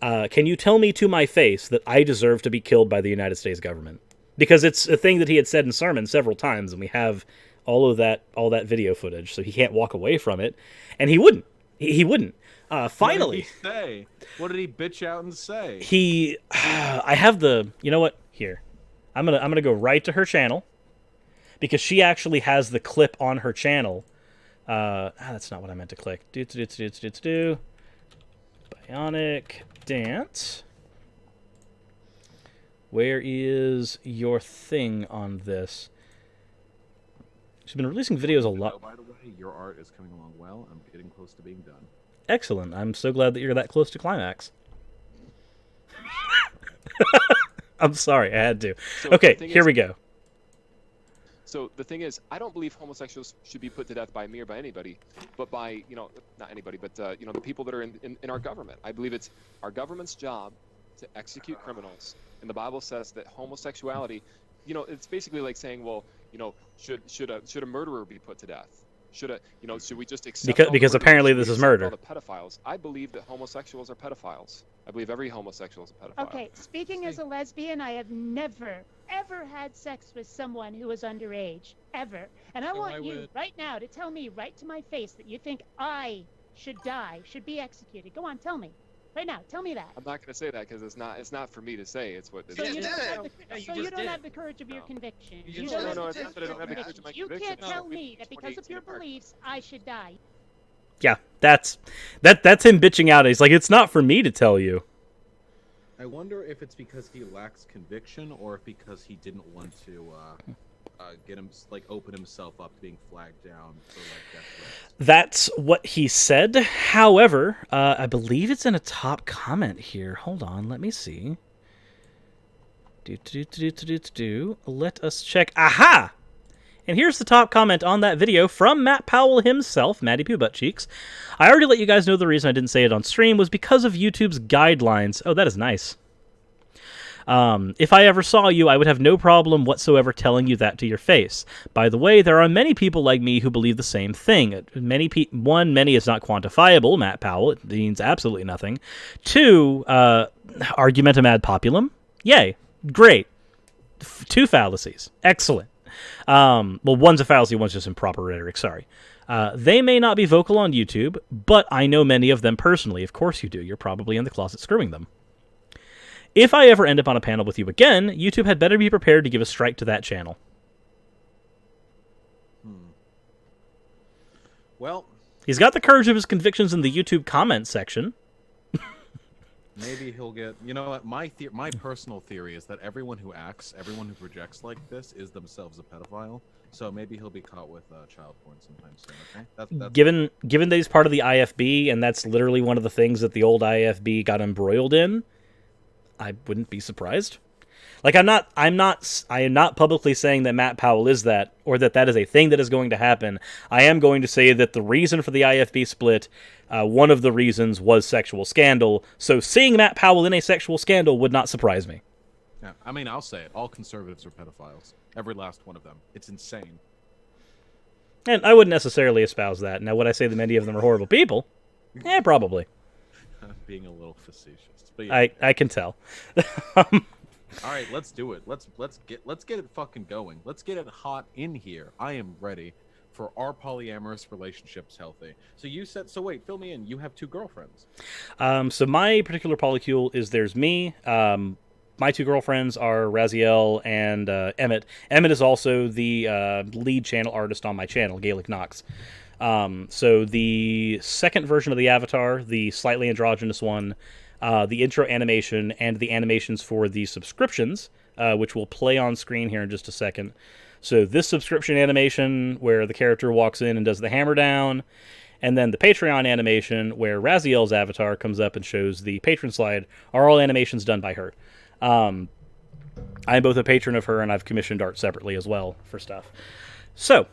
can you tell me to my face that I deserve to be killed by the United States government? Because it's a thing that he had said in sermons several times, and we have all that video footage, so he can't walk away from it, and he wouldn't. He wouldn't. Finally, What did he say? What did he bitch out and say? I have the. You know what? Here, I'm gonna go right to her channel, because she actually has the clip on her channel. That's not what I meant to click. Bionic dance. Where is your thing on this? She's been releasing videos a lot. By the way, your art is coming along well. I'm getting close to being done. Excellent. I'm so glad that you're that close to climax. I'm sorry, I had to. So okay, the thing here is- we go. So the thing is, I don't believe homosexuals should be put to death by me or by anybody, but by, not anybody, but, the people that are in our government. I believe it's our government's job to execute criminals. And the Bible says that homosexuality, it's basically like saying, well, should a murderer be put to death? Should we just accept all the Because murderers? apparently Should we this is accept murder. all the pedophiles. I believe that homosexuals are pedophiles. I believe every homosexual is a pedophile. Okay, speaking as a lesbian, I have never, ever had sex with someone who was underage. Ever. And I want you right now to tell me right to my face that you think I should die, should be executed. Go on, tell me. Right now, tell me that. I'm not going to say that because it's not for me to say. It's what. So you You don't have the courage of your conviction. You You just don't did. No, have it's not that I don't have the courage of my You can't conviction. tell No, me it's that because of your 2018 beliefs, I should die. Yeah, that's him bitching out. He's like, it's not for me to tell you. I wonder if it's because he lacks conviction, or if because he didn't want to get him open himself up to being flagged down for death threats. That's what he said. However, I believe it's in a top comment here. Hold on, let me see. Let us check. Aha! And here's the top comment on that video from Matt Powell himself, Matty Poo Butt Cheeks. I already let you guys know the reason I didn't say it on stream was because of YouTube's guidelines. Oh, that is nice. If I ever saw you, I would have no problem whatsoever telling you that to your face. By the way, there are many people like me who believe the same thing. Many is not quantifiable, Matt Powell. It means absolutely nothing. 2, argumentum ad populum. Yay. Great. 2 fallacies. Excellent. Well, one's a fallacy, one's just improper rhetoric, sorry. They may not be vocal on YouTube, but I know many of them personally. Of course you do. You're probably in the closet screwing them. If I ever end up on a panel with you again, YouTube had better be prepared to give a strike to that channel. Well, he's got the courage of his convictions in the YouTube comment section. Maybe he'll get. You know what? My personal theory is that everyone who projects like this is themselves a pedophile. So maybe he'll be caught with child porn sometime soon. Okay. That's Given that he's part of the IFB, and that's literally one of the things that the old IFB got embroiled in, I wouldn't be surprised. Like I am not publicly saying that Matt Powell is that, or that is a thing that is going to happen. I am going to say that the reason for the IFB split, one of the reasons was sexual scandal. So seeing Matt Powell in a sexual scandal would not surprise me. Yeah, I mean, I'll say it. All conservatives are pedophiles. Every last one of them. It's insane. And I wouldn't necessarily espouse that. Now, would I say that many of them are horrible people? Yeah, probably. I'm being a little facetious. But yeah. I can tell. All right, let's do it. Let's get it fucking going. Let's get it hot in here. I am ready for our polyamorous relationships healthy. So wait, fill me in. You have 2 girlfriends. So my particular polycule is there's me. My 2 girlfriends are Raziel and Emmett. Emmett is also the lead channel artist on my channel, Gaelic Knox. So the second version of the avatar, the slightly androgynous one, the intro animation, and the animations for the subscriptions, which will play on screen here in just a second. So this subscription animation where the character walks in and does the hammer down, and then the Patreon animation where Raziel's avatar comes up and shows the patron slide, are all animations done by her. I'm both a patron of her, and I've commissioned art separately as well for stuff. So,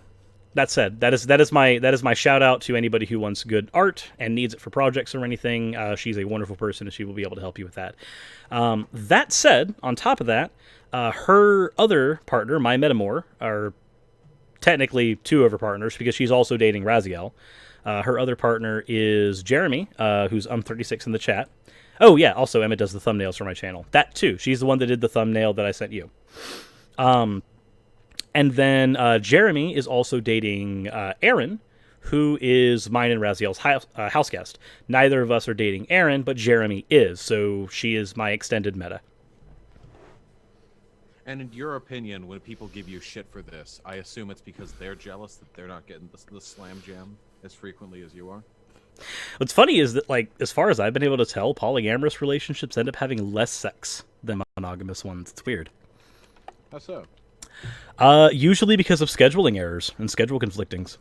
that said, that is my shout out to anybody who wants good art and needs it for projects or anything. She's a wonderful person, and she will be able to help you with that. That said, on top of that, her other partner, my Metamor, are technically 2 of her partners because she's also dating Raziel. Her other partner is Jeremy, who's 36 in the chat. Oh yeah, also Emma does the thumbnails for my channel. That too, she's the one that did the thumbnail that I sent you. And then Jeremy is also dating Aaron, who is mine and Raziel's house guest. Neither of us are dating Aaron, but Jeremy is, so she is my extended meta. And in your opinion, when people give you shit for this, I assume it's because they're jealous that they're not getting the slam jam as frequently as you are? What's funny is that, like, as far as I've been able to tell, polyamorous relationships end up having less sex than monogamous ones. It's weird. How so? Usually because of scheduling errors and schedule conflictings.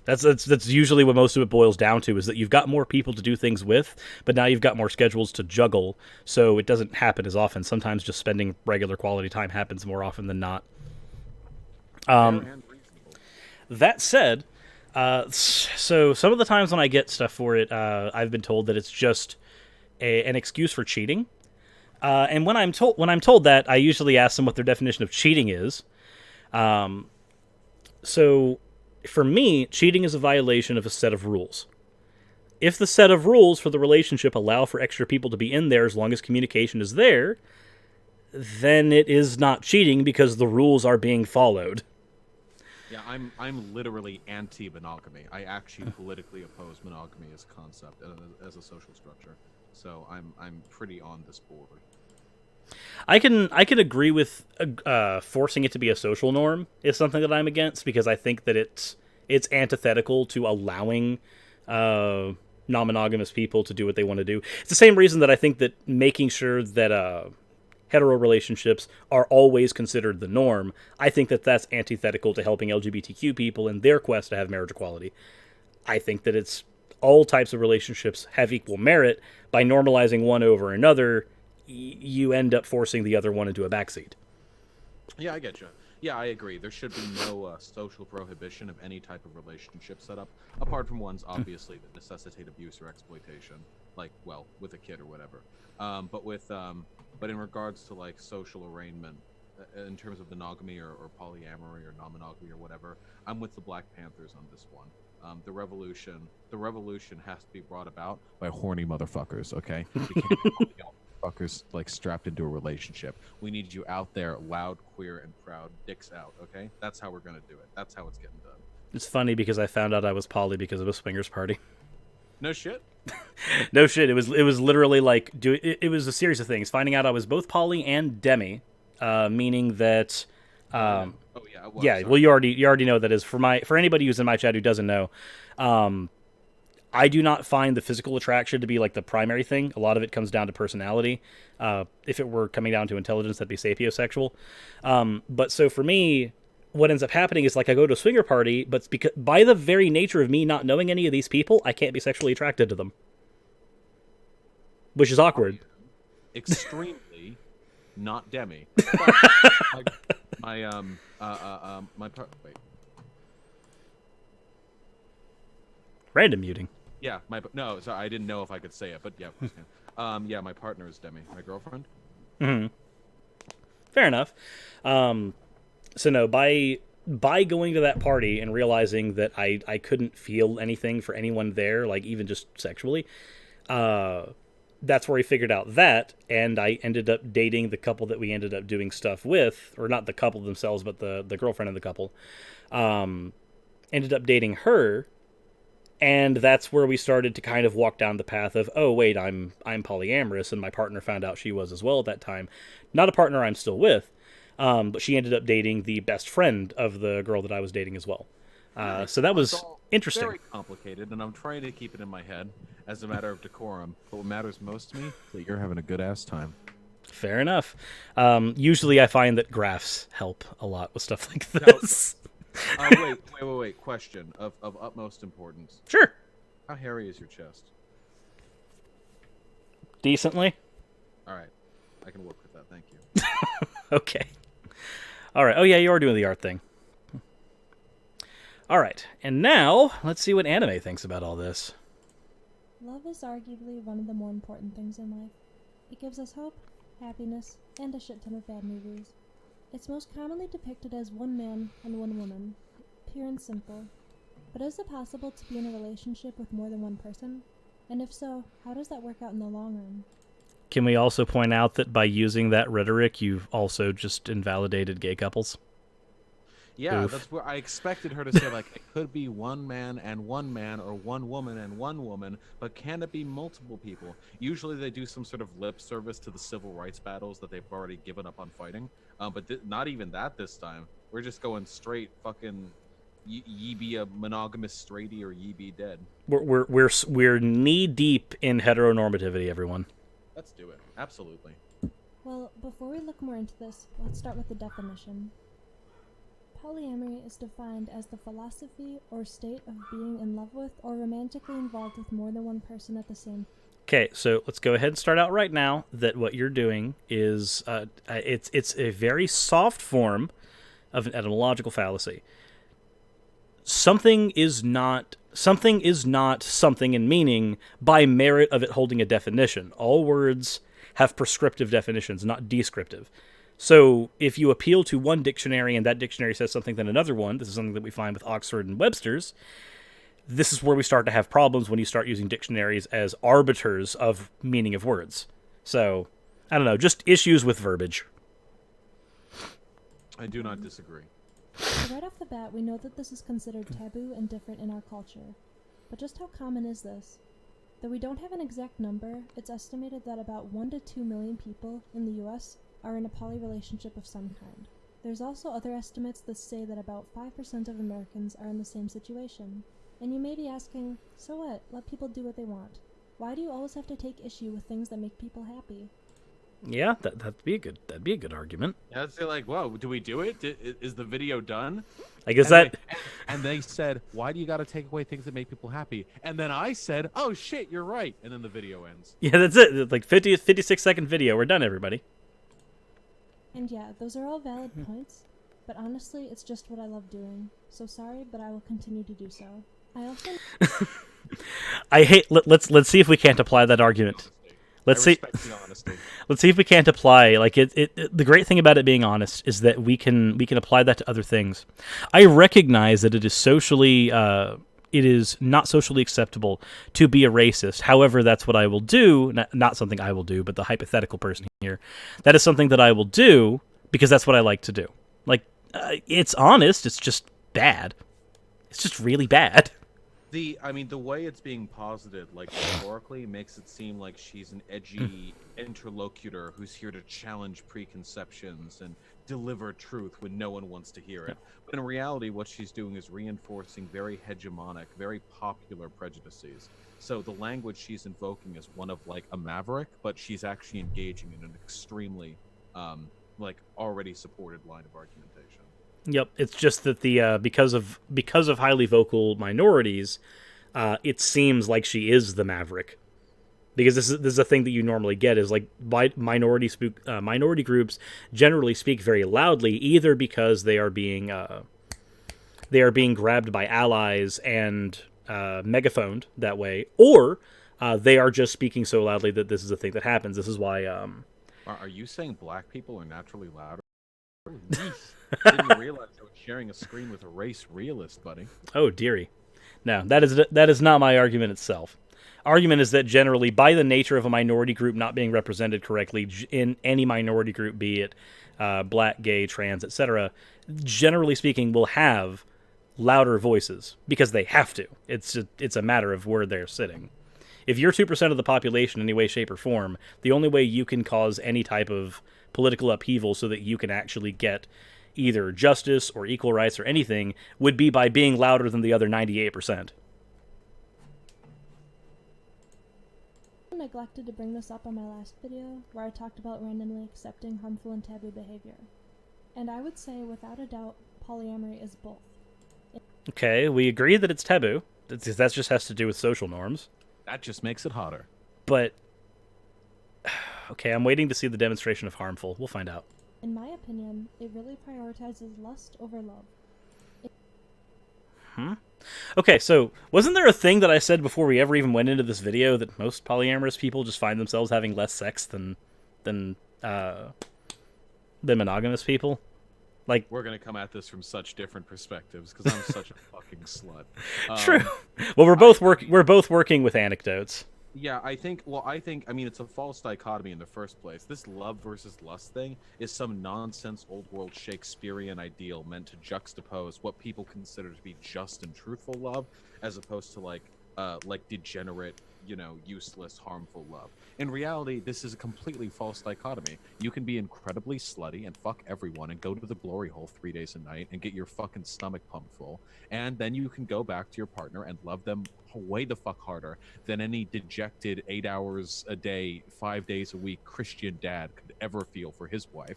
That's usually what most of it boils down to, is that you've got more people to do things with, but now you've got more schedules to juggle, so it doesn't happen as often. Sometimes just spending regular quality time happens more often than not. That said, so some of the times when I get stuff for it, I've been told that it's just an excuse for cheating. And when I'm told that, I usually ask them what their definition of cheating is. So for me, cheating is a violation of a set of rules. If the set of rules for the relationship allow for extra people to be in there as long as communication is there, then it is not cheating because the rules are being followed. Yeah, I'm literally anti-monogamy. I actually politically oppose monogamy as a concept, as a social structure. So I'm pretty on this board. I can agree with forcing it to be a social norm is something that I'm against, because I think that it's antithetical to allowing non-monogamous people to do what they want to do. It's the same reason that I think that making sure that hetero relationships are always considered the norm, I think that that's antithetical to helping LGBTQ people in their quest to have marriage equality. I think that it's all types of relationships have equal merit. By normalizing one over another, you end up forcing the other one into a backseat. Yeah, I get you. Yeah, I agree. There should be no social prohibition of any type of relationship setup, apart from ones, obviously, that necessitate abuse or exploitation, like, well, with a kid or whatever. But in regards to, like, social arraignment, in terms of monogamy or polyamory or non-monogamy or whatever, I'm with the Black Panthers on this one. The revolution has to be brought about by horny motherfuckers, okay? We can't get horny motherfuckers, like, strapped into a relationship. We need you out there, loud, queer, and proud, dicks out, okay? That's how we're gonna do it. That's how it's getting done. It's funny because I found out I was poly because of a swingers party. No shit? No shit. It was literally like it was a series of things. Finding out I was both poly and demi, meaning that. Well, you already know what that is. For anybody who's in my chat who doesn't know, I do not find the physical attraction to be like the primary thing. A lot of it comes down to personality. If it were coming down to intelligence, that'd be sapiosexual. But so for me, what ends up happening is, like, I go to a swinger party, but it's because by the very nature of me not knowing any of these people, I can't be sexually attracted to them, which is awkward. Extremely not demi. Wait. Random muting. Yeah, no, sorry, I didn't know if I could say it, but yeah, yeah, my partner is demi, my girlfriend. Mm-hmm. Fair enough. So no, by going to that party and realizing that I couldn't feel anything for anyone there, like even just sexually, that's where we figured out that, and I ended up dating the couple that we ended up doing stuff with, or not the couple themselves, but the girlfriend of the couple. Ended up dating her, and that's where we started to kind of walk down the path of, oh wait, I'm polyamorous, and my partner found out she was as well at that time. Not a partner I'm still with. But she ended up dating the best friend of the girl that I was dating as well. So that was interesting. Very complicated, and I'm trying to keep it in my head as a matter of decorum. But what matters most to me is that you're having a good-ass time. Fair enough. Usually I find that graphs help a lot with stuff like this. Wait. Question of utmost importance. Sure. How hairy is your chest? Decently. All right. I can work with that. Thank you. Okay. All right. Oh, yeah, you are doing the art thing. All right. And now, let's see what Annemae thinks about all this. Love is arguably one of the more important things in life. It gives us hope, happiness, and a shit ton of bad movies. It's most commonly depicted as one man and one woman, pure and simple. But is it possible to be in a relationship with more than one person? And if so, how does that work out in the long run? Can we also point out that by using that rhetoric, you've also just invalidated gay couples? Yeah, Oof. that's where I expected her to say, like, it could be one man, or one woman and one woman, but can it be multiple people? Usually they do some sort of lip service to the civil rights battles that they've already given up on fighting. But not even that this time. We're just going straight fucking ye be a monogamous straighty or ye be dead. We're knee deep in heteronormativity, everyone. Let's do it. Absolutely. Well, before we look more into this, let's start with the definition. Polyamory is defined as the philosophy or state of being in love with or romantically involved with more than one person at the same time. Okay, so let's go ahead and start out right now that what you're doing is it's a very soft form of an etymological fallacy. Something is not something in meaning by merit of it holding a definition. All words have prescriptive definitions, not descriptive. So if you appeal to one dictionary and that dictionary says something than another one, this is something that we find with Oxford and Webster's, this is where we start to have problems when you start using dictionaries as arbiters of meaning of words. So, I don't know, just issues with verbiage. I do not disagree. So right off the bat, we know that this is considered taboo and different in our culture. But just how common is this? Though we don't have an exact number, it's estimated that about 1 to 2 million people in the US are in a poly relationship of some kind. There's also other estimates that say that about 5% of Americans are in the same situation. And you may be asking, so what? Let people do what they want. Why do you always have to take issue with things that make people happy? Yeah, that'd be a good argument. Yeah, I'd say like, "Whoa, do we do it? Is the video done?" I guess and they said, "Why do you got to take away things that make people happy?" And then I said, "Oh shit, you're right." And then the video ends. Yeah, that's it. It's like 56-second video. We're done, everybody. And yeah, those are all valid points, but honestly, it's just what I love doing. So sorry, but I will continue to do so. I also let's see if we can't apply that argument. Let's see if we can't apply the great thing about it being honest is that we can apply that to other things. I recognize that it is not socially acceptable to be a racist. However, that's what I will do, not something I will do, but the hypothetical person here. That is something that I will do because that's what I like to do. It's honest, it's just bad. It's just really bad. The way it's being posited, rhetorically, makes it seem like she's an edgy interlocutor who's here to challenge preconceptions and deliver truth when no one wants to hear it. But in reality, what she's doing is reinforcing very hegemonic, very popular prejudices. So the language she's invoking is one of a maverick, but she's actually engaging in an extremely already supported line of argumentation. Yep, it's just that the because of highly vocal minorities, it seems like she is the maverick, because this is a thing that you normally get is minority groups generally speak very loudly, either because they are being grabbed by allies and megaphoned that way, or they are just speaking so loudly that this is a thing that happens. This is why. Are you saying black people are naturally louder? Didn't realize I was sharing a screen with a race realist, buddy. Oh, dearie. No, that is not my argument itself. Argument is that generally, by the nature of a minority group not being represented correctly in any minority group, be it black, gay, trans, etc., generally speaking, will have louder voices because they have to. It's a matter of where they're sitting. If you're 2% of the population in any way, shape, or form, the only way you can cause any type of political upheaval so that you can actually get either justice or equal rights or anything would be by being louder than the other 98%. I neglected to bring this up on my last video, where I talked about randomly accepting harmful and taboo behavior. And I would say, without a doubt, polyamory is both. Okay, we agree that it's taboo. That just has to do with social norms. That just makes it hotter. But, okay, I'm waiting to see the demonstration of harmful. We'll find out. In my opinion, it really prioritizes lust over love. Okay, so wasn't there a thing that I said before we ever even went into this video that most polyamorous people just find themselves having less sex than monogamous people? We're gonna come at this from such different perspectives because I'm such a fucking slut. True. Well, we're both working with anecdotes. Yeah, I think. Well, I mean, it's a false dichotomy in the first place. This love versus lust thing is some nonsense old world Shakespearean ideal meant to juxtapose what people consider to be just and truthful love, as opposed to like degenerate, useless, harmful love. In reality, this is a completely false dichotomy. You can be incredibly slutty and fuck everyone and go to the glory hole 3 days a night and get your fucking stomach pumped full, and then you can go back to your partner and love them way the fuck harder than any dejected 8 hours a day, 5 days a week Christian dad could ever feel for his wife.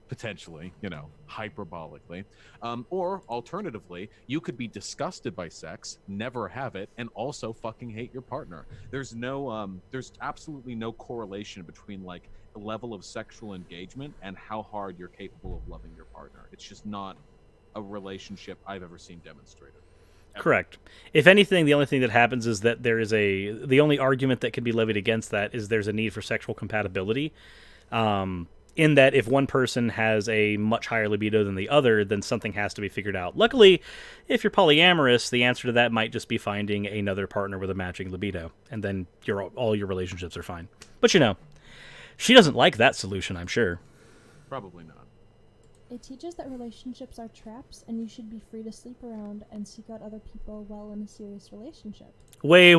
Potentially, hyperbolically. Or alternatively, you could be disgusted by sex, never have it, and also fucking hate your partner. There's absolutely no correlation between like the level of sexual engagement and how hard you're capable of loving your partner. It's just not a relationship I've ever seen demonstrated. Correct. If anything, the only thing that happens is that the only argument that can be levied against that is there's a need for sexual compatibility. In that if one person has a much higher libido than the other, then something has to be figured out. Luckily, if you're polyamorous, the answer to that might just be finding another partner with a matching libido, and then all your relationships are fine. But she doesn't like that solution, I'm sure. Probably not. It teaches that relationships are traps, and you should be free to sleep around and seek out other people while in a serious relationship. Wait.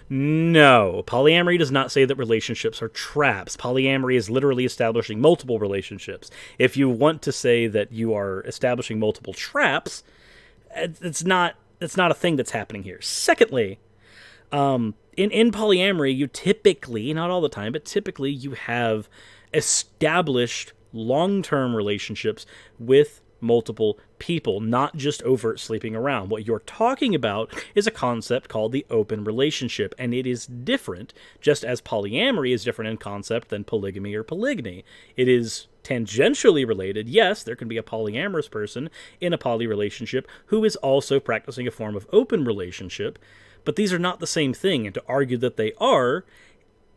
No. Polyamory does not say that relationships are traps. Polyamory is literally establishing multiple relationships. If you want to say that you are establishing multiple traps, it's not a thing that's happening here. Secondly, in polyamory, you typically, not all the time, but typically you have established long-term relationships with multiple people, not just overt sleeping around. What you're talking about is a concept called the open relationship, and it is different, just as polyamory is different in concept than polygamy or polygyny. It is tangentially related. Yes, there can be a polyamorous person in a poly relationship who is also practicing a form of open relationship, but these are not the same thing, and to argue that they are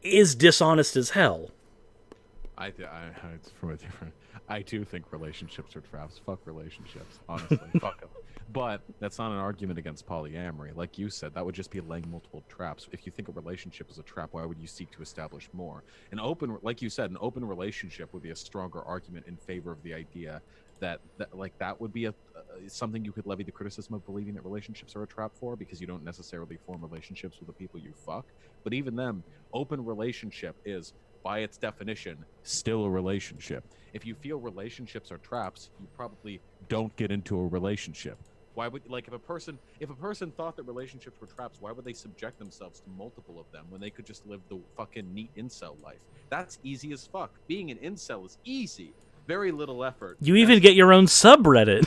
is dishonest as hell. It's from a different. I do think relationships are traps. Fuck relationships, honestly. Fuck them. But that's not an argument against polyamory. Like you said, that would just be laying multiple traps. If you think a relationship is a trap, why would you seek to establish more? Like you said, an open relationship would be a stronger argument in favor of the idea that would be something you could levy the criticism of believing that relationships are a trap for, because you don't necessarily form relationships with the people you fuck. But even then, open relationship is, by its definition, still a relationship. If you feel relationships are traps, you probably don't get into a relationship. Why would, if a person thought that relationships were traps, why would they subject themselves to multiple of them when they could just live the fucking neat incel life? That's easy as fuck. Being an incel is easy. Very little effort. You even get your own subreddit.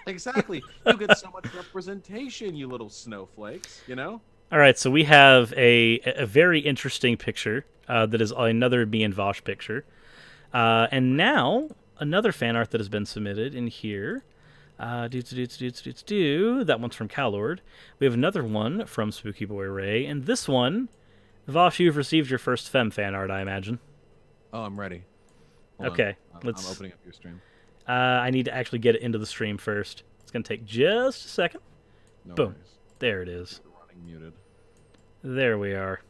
Exactly. You get so much representation, you little snowflakes, All right, so we have a very interesting picture that is another me and Vaush picture. And now, another fan art that has been submitted in here. That one's from Calord. We have another one from Spooky Boy Ray. And this one, Vaush, you've received your first femme fan art, I imagine. Oh, I'm ready. Hold okay, on. I'm opening up your stream. I need to actually get it into the stream first. It's going to take just a second. No Boom. worries. There it is. Running muted. There we are.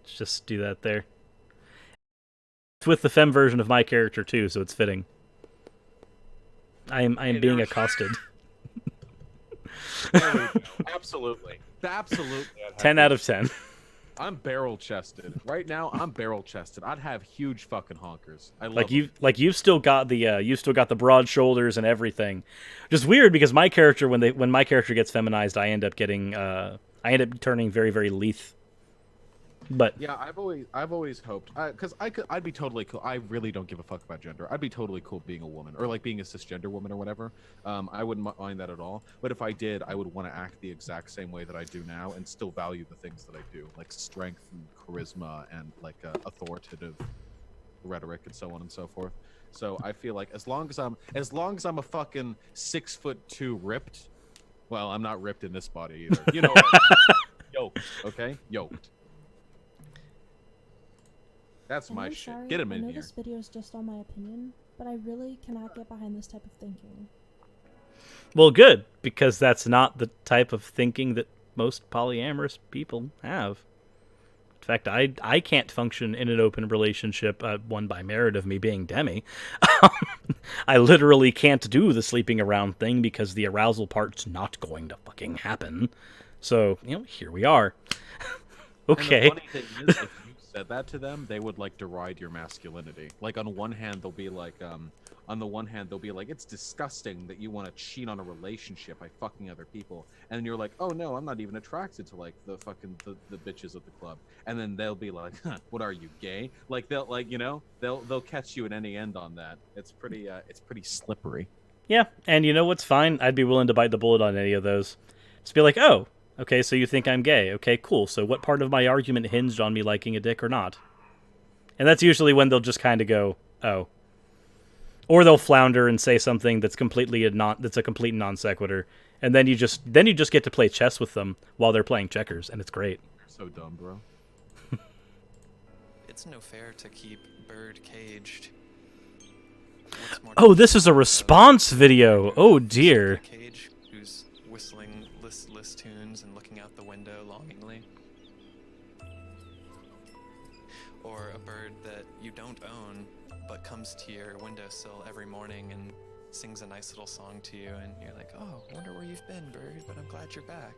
Let's just do that there. It's with the femme version of my character too, so it's fitting. I am being accosted. Absolutely. 10 out of 10. I'm barrel chested right now. I'm barrel chested. I'd have huge fucking honkers. I love you've still got the broad shoulders and everything. Just weird because my character when my character gets feminized, I end up turning very, very lithe. But yeah, I've always hoped, because I'd be totally cool. I really don't give a fuck about gender. I'd be totally cool being a woman, or being a cisgender woman or whatever. I wouldn't mind that at all. But if I did, I would want to act the exact same way that I do now, and still value the things that I do, like strength and charisma and authoritative rhetoric and so on and so forth. So I feel like as long as I'm a fucking 6'2" ripped, well, I'm not ripped in this body either. You know, yoked, okay, yoked. That's my shit. Sorry, Get him in I know here. this video is just all my opinion, but I really cannot get behind this type of thinking. Well, good, because that's not the type of thinking that most polyamorous people have. In fact, I can't function in an open relationship, one by merit of me being Demi. I literally can't do the sleeping around thing because the arousal part's not going to fucking happen. So, here we are. Okay. And the funny thing is, if you said that to them, they would, like, deride your masculinity. Like, on one hand, they'll be like, it's disgusting that you want to cheat on a relationship by fucking other people. And you're like, oh no, I'm not even attracted to, like, the fucking, the bitches at the club. And then they'll be like, huh, what are you, gay? Like, they'll catch you at any end on that. It's pretty slippery. Yeah, and you know what's fine? I'd be willing to bite the bullet on any of those. Just be like, oh, okay, so you think I'm gay. Okay, cool. So what part of my argument hinged on me liking a dick or not? And that's usually when they'll just kind of go, oh. Or they'll flounder and say something that's that's a complete non sequitur, and then you just get to play chess with them while they're playing checkers, and it's great. So dumb, bro. It's no fair to keep Bird caged. Oh, this is a response video. Oh dear. Cage who's whistling listless tunes and looking out the window longingly, or a bird that you don't own but comes to your windowsill every morning and sings a nice little song to you, and you're like, oh, I wonder where you've been, bird, but I'm glad you're back.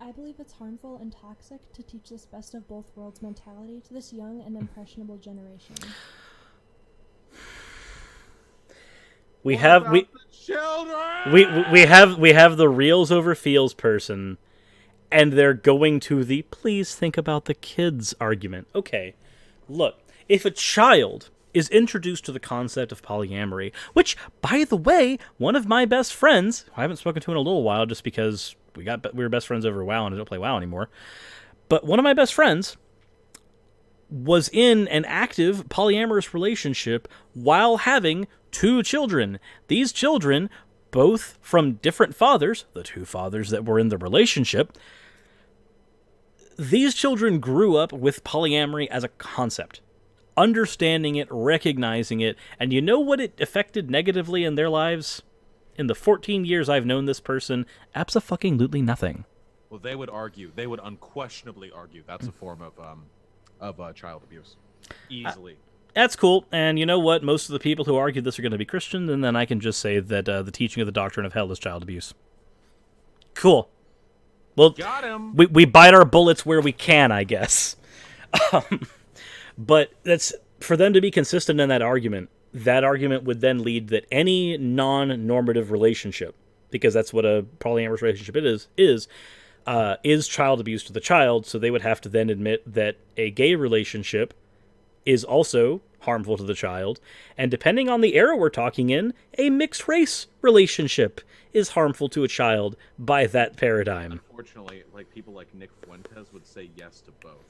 I believe it's harmful and toxic to teach this best of both worlds mentality to this young and impressionable generation. We have the reels over feels person, and they're going to the please think about the kids argument. Okay, look, if a child is introduced to the concept of polyamory, which, by the way, one of my best friends, who I haven't spoken to in a little while just because we were best friends over WoW and I don't play WoW anymore, but one of my best friends was in an active polyamorous relationship while having 2 children. These children, both from different fathers, the 2 fathers that were in the relationship, these children grew up with polyamory as a concept, understanding it, recognizing it, and you know what it affected negatively in their lives? In the 14 years I've known this person, abso-fucking-lutely nothing. Well, they would unquestionably argue that's a form of child abuse. Easily. That's cool, and you know what? Most of the people who argue this are going to be Christian, and then I can just say that the teaching of the doctrine of hell is child abuse. Cool. Well, got him. We bite our bullets where we can, I guess. But that's for them to be consistent in that argument. That argument would then lead that any non-normative relationship, because that's what a polyamorous relationship is child abuse to the child. So they would have to then admit that a gay relationship is also harmful to the child, and depending on the era we're talking in, a mixed race relationship is harmful to a child by that paradigm. Unfortunately, like people like Nick Fuentes would say yes to both.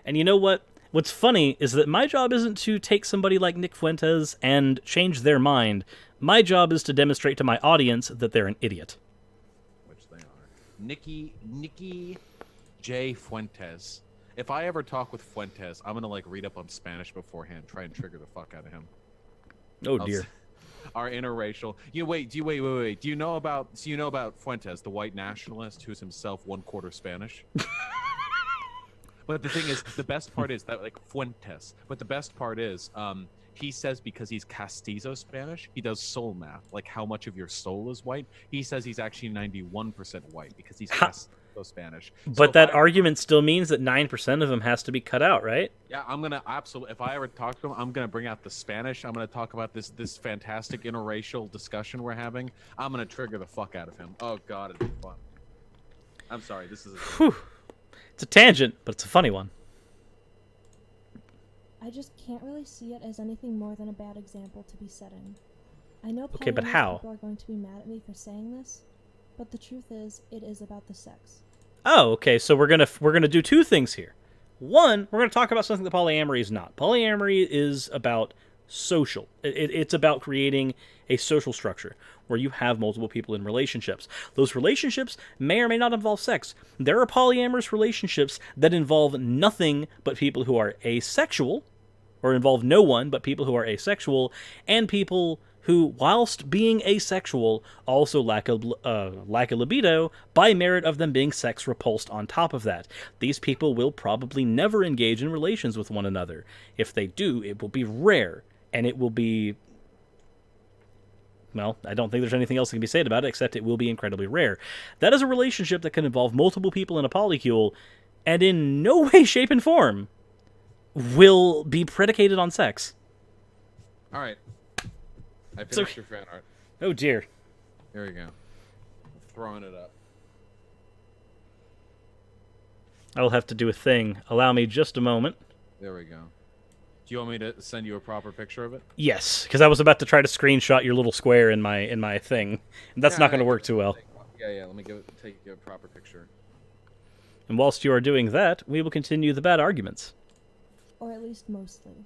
And you know what? What's funny is that my job isn't to take somebody like Nick Fuentes and change their mind. My job is to demonstrate to my audience that they're an idiot. Which they are. Nicky J. Fuentes. If I ever talk with Fuentes, I'm gonna read up on Spanish beforehand, try and trigger the fuck out of him. Oh dear. Our interracial. Wait. Do you know about Fuentes, the white nationalist who's himself 1/4 Spanish? But the thing is, the best part is that Fuentes. But the best part is, he says because he's Castizo Spanish, he does soul math, like how much of your soul is white. He says he's actually 91% white because he's Castizo Spanish. But that argument still means that 9% of him has to be cut out, right? Yeah, I'm gonna absolutely. If I ever talk to him, I'm gonna bring out the Spanish. I'm gonna talk about this fantastic interracial discussion we're having. I'm gonna trigger the fuck out of him. Oh god, it'd be fun. I'm sorry. This is. It's a tangent, but it's a funny one. I just can't really see it as anything more than a bad example to be setting. I know okay, but how? People are going to be mad at me for saying this, but the truth is, it is about the sex. Oh, okay. So we're gonna do 2 things here. One, we're gonna talk about something that polyamory is not. Polyamory is about social. It's about creating a social structure where you have multiple people in relationships. Those relationships may or may not involve sex. There are polyamorous relationships that involve nothing but people who are asexual, or involve no one but people who are asexual, and people who, whilst being asexual, also lack a libido by merit of them being sex repulsed on top of that. These people will probably never engage in relations with one another. If they do, it will be rare, and it will be... Well, I don't think there's anything else that can be said about it, except it will be incredibly rare. That is a relationship that can involve multiple people in a polycule, and in no way, shape, and form will be predicated on sex. All right. I finished your fan art. Oh, dear. Here we go. I'm throwing it up. I'll have to do a thing. Allow me just a moment. There we go. Do you want me to send you a proper picture of it? Yes, because I was about to try to screenshot your little square in my thing. And that's not going to work too well. Yeah. Let me take a proper picture. And whilst you are doing that, we will continue the bad arguments. Or at least mostly.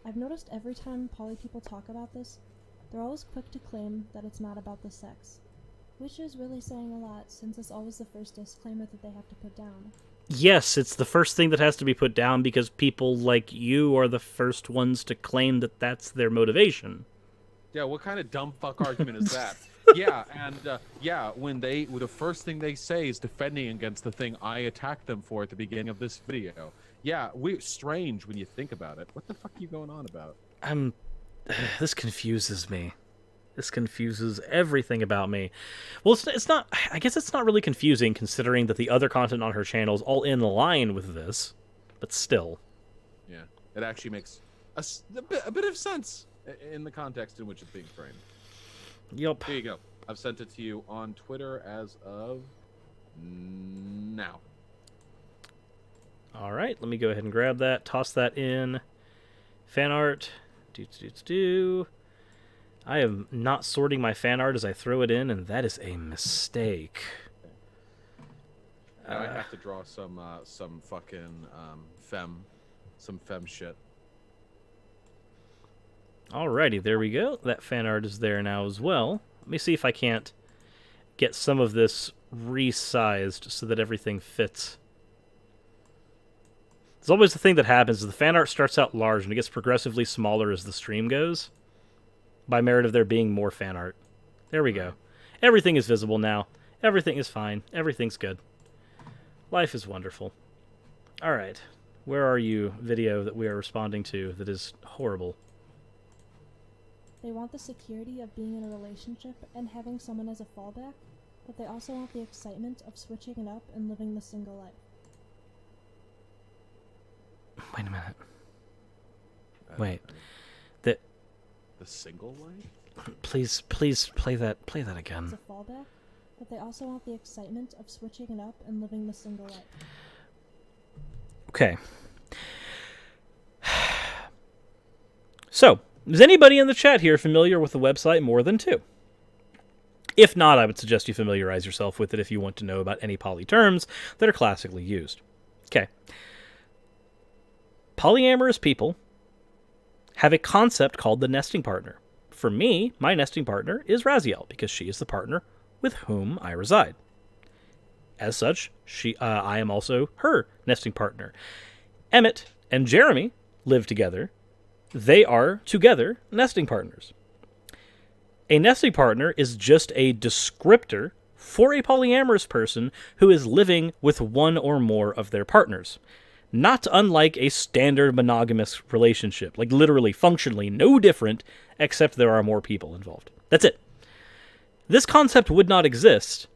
I've noticed every time poly people talk about this, they're always quick to claim that it's not about the sex. Which is really saying a lot, since it's always the first disclaimer that they have to put down. Yes, it's the first thing that has to be put down because people like you are the first ones to claim that that's their motivation. Yeah, what kind of dumb fuck argument is that? Yeah, and when the first thing they say is defending against the thing I attacked them for at the beginning of this video. Yeah, strange when you think about it. What the fuck are you going on about? This confuses me. This confuses everything about me. Well, it's not... I guess it's not really confusing, considering that the other content on her channel is all in line with this. But still. Yeah, it actually makes a bit of sense in the context in which it's being framed. Yup. Here you go. I've sent it to you on Twitter as of now. All right, let me go ahead and grab that, toss that in. Fan art. I am not sorting my fan art as I throw it in, and that is a mistake. Now I have to draw some fucking fem shit. Alrighty, there we go. That fan art is there now as well. Let me see if I can't get some of this resized so that everything fits. It's always the thing that happens is the fan art starts out large and it gets progressively smaller as the stream goes, by merit of there being more fan art. There we go. Everything is visible now. Everything is fine. Everything's good. Life is wonderful. Alright. Where are you, video that we are responding to that is horrible? They want the security of being in a relationship and having someone as a fallback, but they also want the excitement of switching it up and living the single life. Wait a minute. Wait. The single life? Please play that again. It's a fallback, but they also want the excitement of switching it up and living the single life. Okay. So, is anybody in the chat here familiar with the website More Than Two? If not, I would suggest you familiarize yourself with it if you want to know about any poly terms that are classically used. Okay. Polyamorous people have a concept called the nesting partner. For me, my nesting partner is Raziel, because she is the partner with whom I reside. As such, I am also her nesting partner. Emmett and Jeremy live together. They are, together, nesting partners. A nesting partner is just a descriptor for a polyamorous person who is living with one or more of their partners. Not unlike a standard monogamous relationship, like literally, functionally, no different, except there are more people involved. That's it. This concept would not exist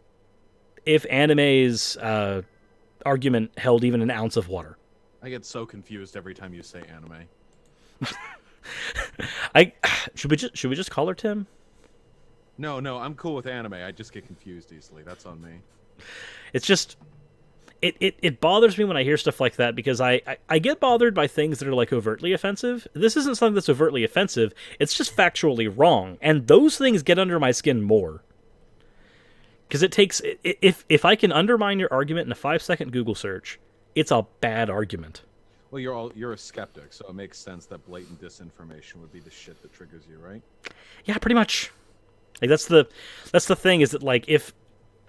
if Annemae's argument held even an ounce of water. I get so confused every time you say anime. Should we just call her Tim? No, I'm cool with anime. I just get confused easily. That's on me. It's just... It bothers me when I hear stuff like that because I get bothered by things that are like overtly offensive. This isn't something that's overtly offensive. It's just factually wrong. And those things get under my skin more. Because it takes... If I can undermine your argument in a 5-second Google search, it's a bad argument. Well, you're a skeptic, so it makes sense that blatant disinformation would be the shit that triggers you, right? Yeah, pretty much. Like that's the thing is that like if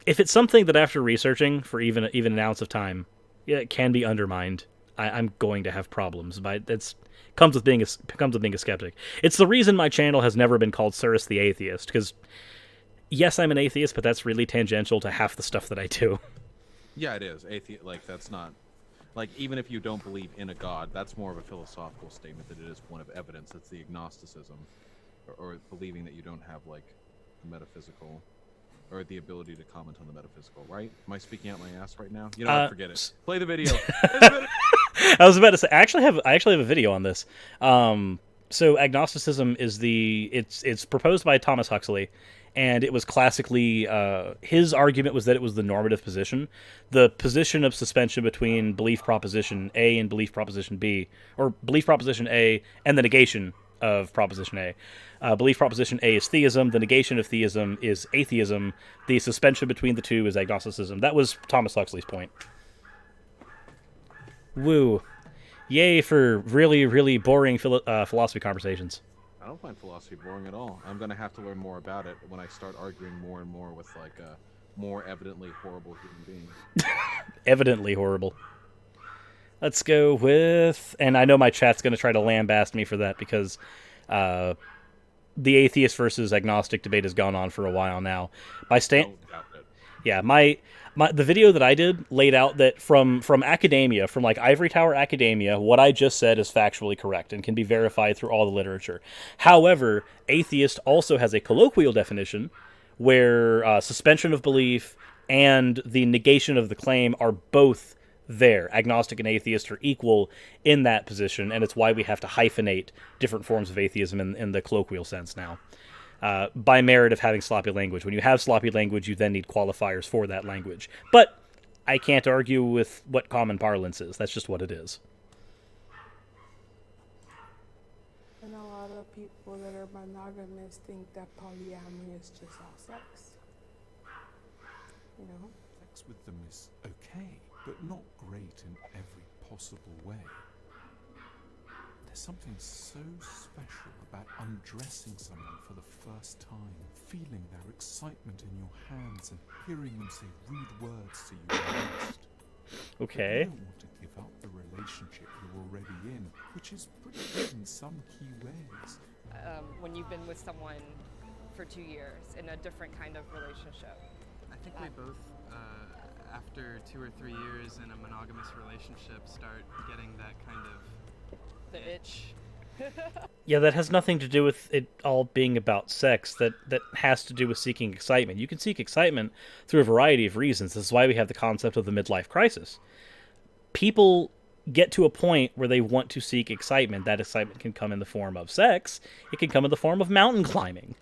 it's something that after researching for even an ounce of time, yeah, it can be undermined, I'm going to have problems. But it's comes with being a skeptic. It's the reason my channel has never been called Cyrus the Atheist, because yes, I'm an atheist, but that's really tangential to half the stuff that I do. Yeah, it is. Like, that's not... Like, even if you don't believe in a god, that's more of a philosophical statement than it is one of evidence. That's the agnosticism. Or believing that you don't have, like, the metaphysical... Or the ability to comment on the metaphysical, right? Am I speaking out my ass right now? You know what? Forget it. Play the video. I was about to say, I actually have a video on this. So agnosticism is it's proposed by Thomas Huxley, and it was classically his argument was that it was the normative position, the position of suspension between belief proposition A and belief proposition B, or belief proposition A and the negation of proposition A. Belief proposition A is theism. The negation of theism is atheism. The suspension between the two is agnosticism. That was Thomas Huxley's point. Woo. Yay for really, really boring philosophy conversations. I don't find philosophy boring at all. I'm going to have to learn more about it when I start arguing more and more with, like, more evidently horrible human beings. Evidently horrible. Let's go with... And I know my chat's going to try to lambaste me for that, because the atheist versus agnostic debate has gone on for a while now. The video that I did laid out that from academia, from like ivory tower academia, what I just said is factually correct and can be verified through all the literature. However, atheist also has a colloquial definition where suspension of belief and the negation of the claim are both there. Agnostic and atheist are equal in that position, and it's why we have to hyphenate different forms of atheism in the colloquial sense now. By merit of having sloppy language. When you have sloppy language, you then need qualifiers for that language. But I can't argue with what common parlance is. That's just what it is. And a lot of people that are monogamous think that polyamory is just all sex. You know? Sex with them is okay, but not great in every possible way. There's something so special about undressing someone for the first time, feeling their excitement in your hands and hearing them say rude words to you next. Okay. But you don't want to give up the relationship you're already in, which is pretty good in some key ways. When you've been with someone for 2 years in a different kind of relationship. I think we both, after 2 or 3 years in a monogamous relationship, start getting that kind of the itch. Yeah, that has nothing to do with it all being about sex. That has to do with seeking excitement. You can seek excitement through a variety of reasons. This is why we have the concept of the midlife crisis. People get to a point where they want to seek excitement. That excitement can come in the form of sex. It can come in the form of mountain climbing.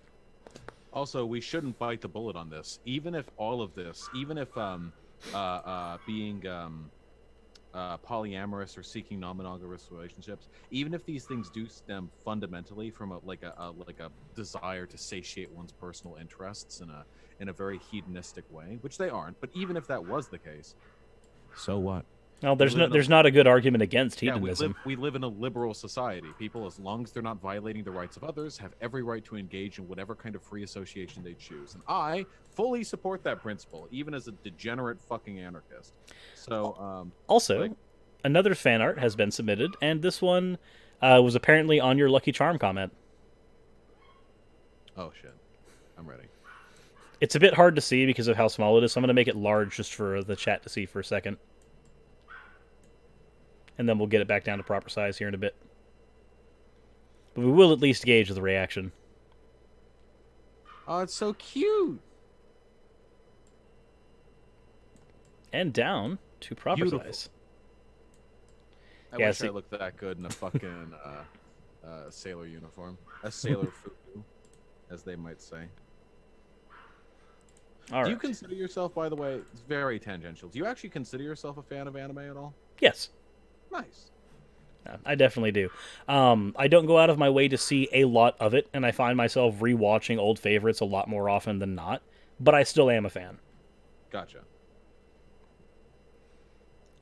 Also, we shouldn't bite the bullet on this. Even if all of this, even if being polyamorous or seeking non-monogamous relationships, even if these things do stem fundamentally from a desire to satiate one's personal interests in a very hedonistic way, which they aren't, but even if that was the case, so what? Well, there's not a good argument against hedonism. We live in a liberal society. People, as long as they're not violating the rights of others, have every right to engage in whatever kind of free association they choose. And I fully support that principle, even as a degenerate fucking anarchist. So, another fan art has been submitted, and this one was apparently on your Lucky Charm comment. Oh, shit. I'm ready. It's a bit hard to see because of how small it is, so I'm going to make it large just for the chat to see for a second. And then we'll get it back down to proper size here in a bit. But we will at least gauge the reaction. Oh, it's so cute! And down to proper size. I wish I looked that good in a fucking sailor uniform. A sailor fufu, as they might say. Do you consider yourself, by the way, it's very tangential, do you actually consider yourself a fan of anime at all? Yes. Nice. I definitely do. I don't go out of my way to see a lot of it, and I find myself rewatching old favorites a lot more often than not, but I still am a fan. Gotcha.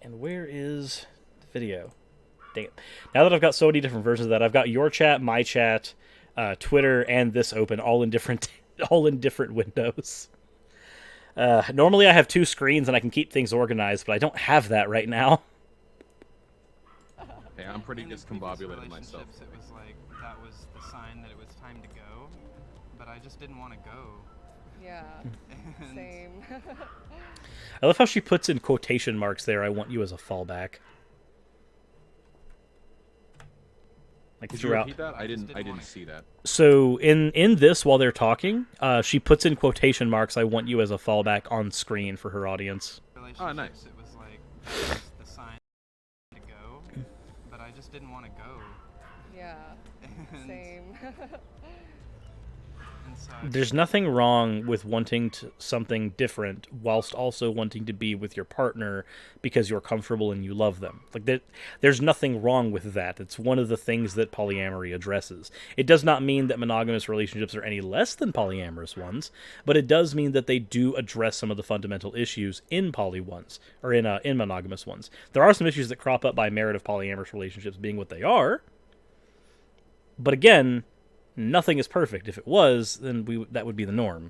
And where is the video? Dang it. Now that I've got so many different versions of that, I've got your chat, my chat, Twitter, and this open, all in different windows. Normally I have 2 screens and I can keep things organized, but I don't have that right now. Hey, I'm pretty in previous discombobulated myself. relationships, it was like that was the sign that it was time to go, but I just didn't want to go. Yeah. And Same. I love how she puts in quotation marks there. I want you as a fallback. Like Could you throughout. repeat that? I didn't see that. So in this, while they're talking, she puts in quotation marks. I want you as a fallback on screen for her audience. Oh, nice. It was like that was the sign to go, but I just didn't want to go. Yeah. And- Same. And so There's nothing wrong with wanting something different whilst also wanting to be with your partner because you're comfortable and you love them. Like there's nothing wrong with that. It's one of the things that polyamory addresses. It does not mean that monogamous relationships are any less than polyamorous ones, but it does mean that they do address some of the fundamental issues in poly ones or in monogamous ones. There are some issues that crop up by merit of polyamorous relationships being what they are. But again, nothing is perfect. If it was, then that would be the norm,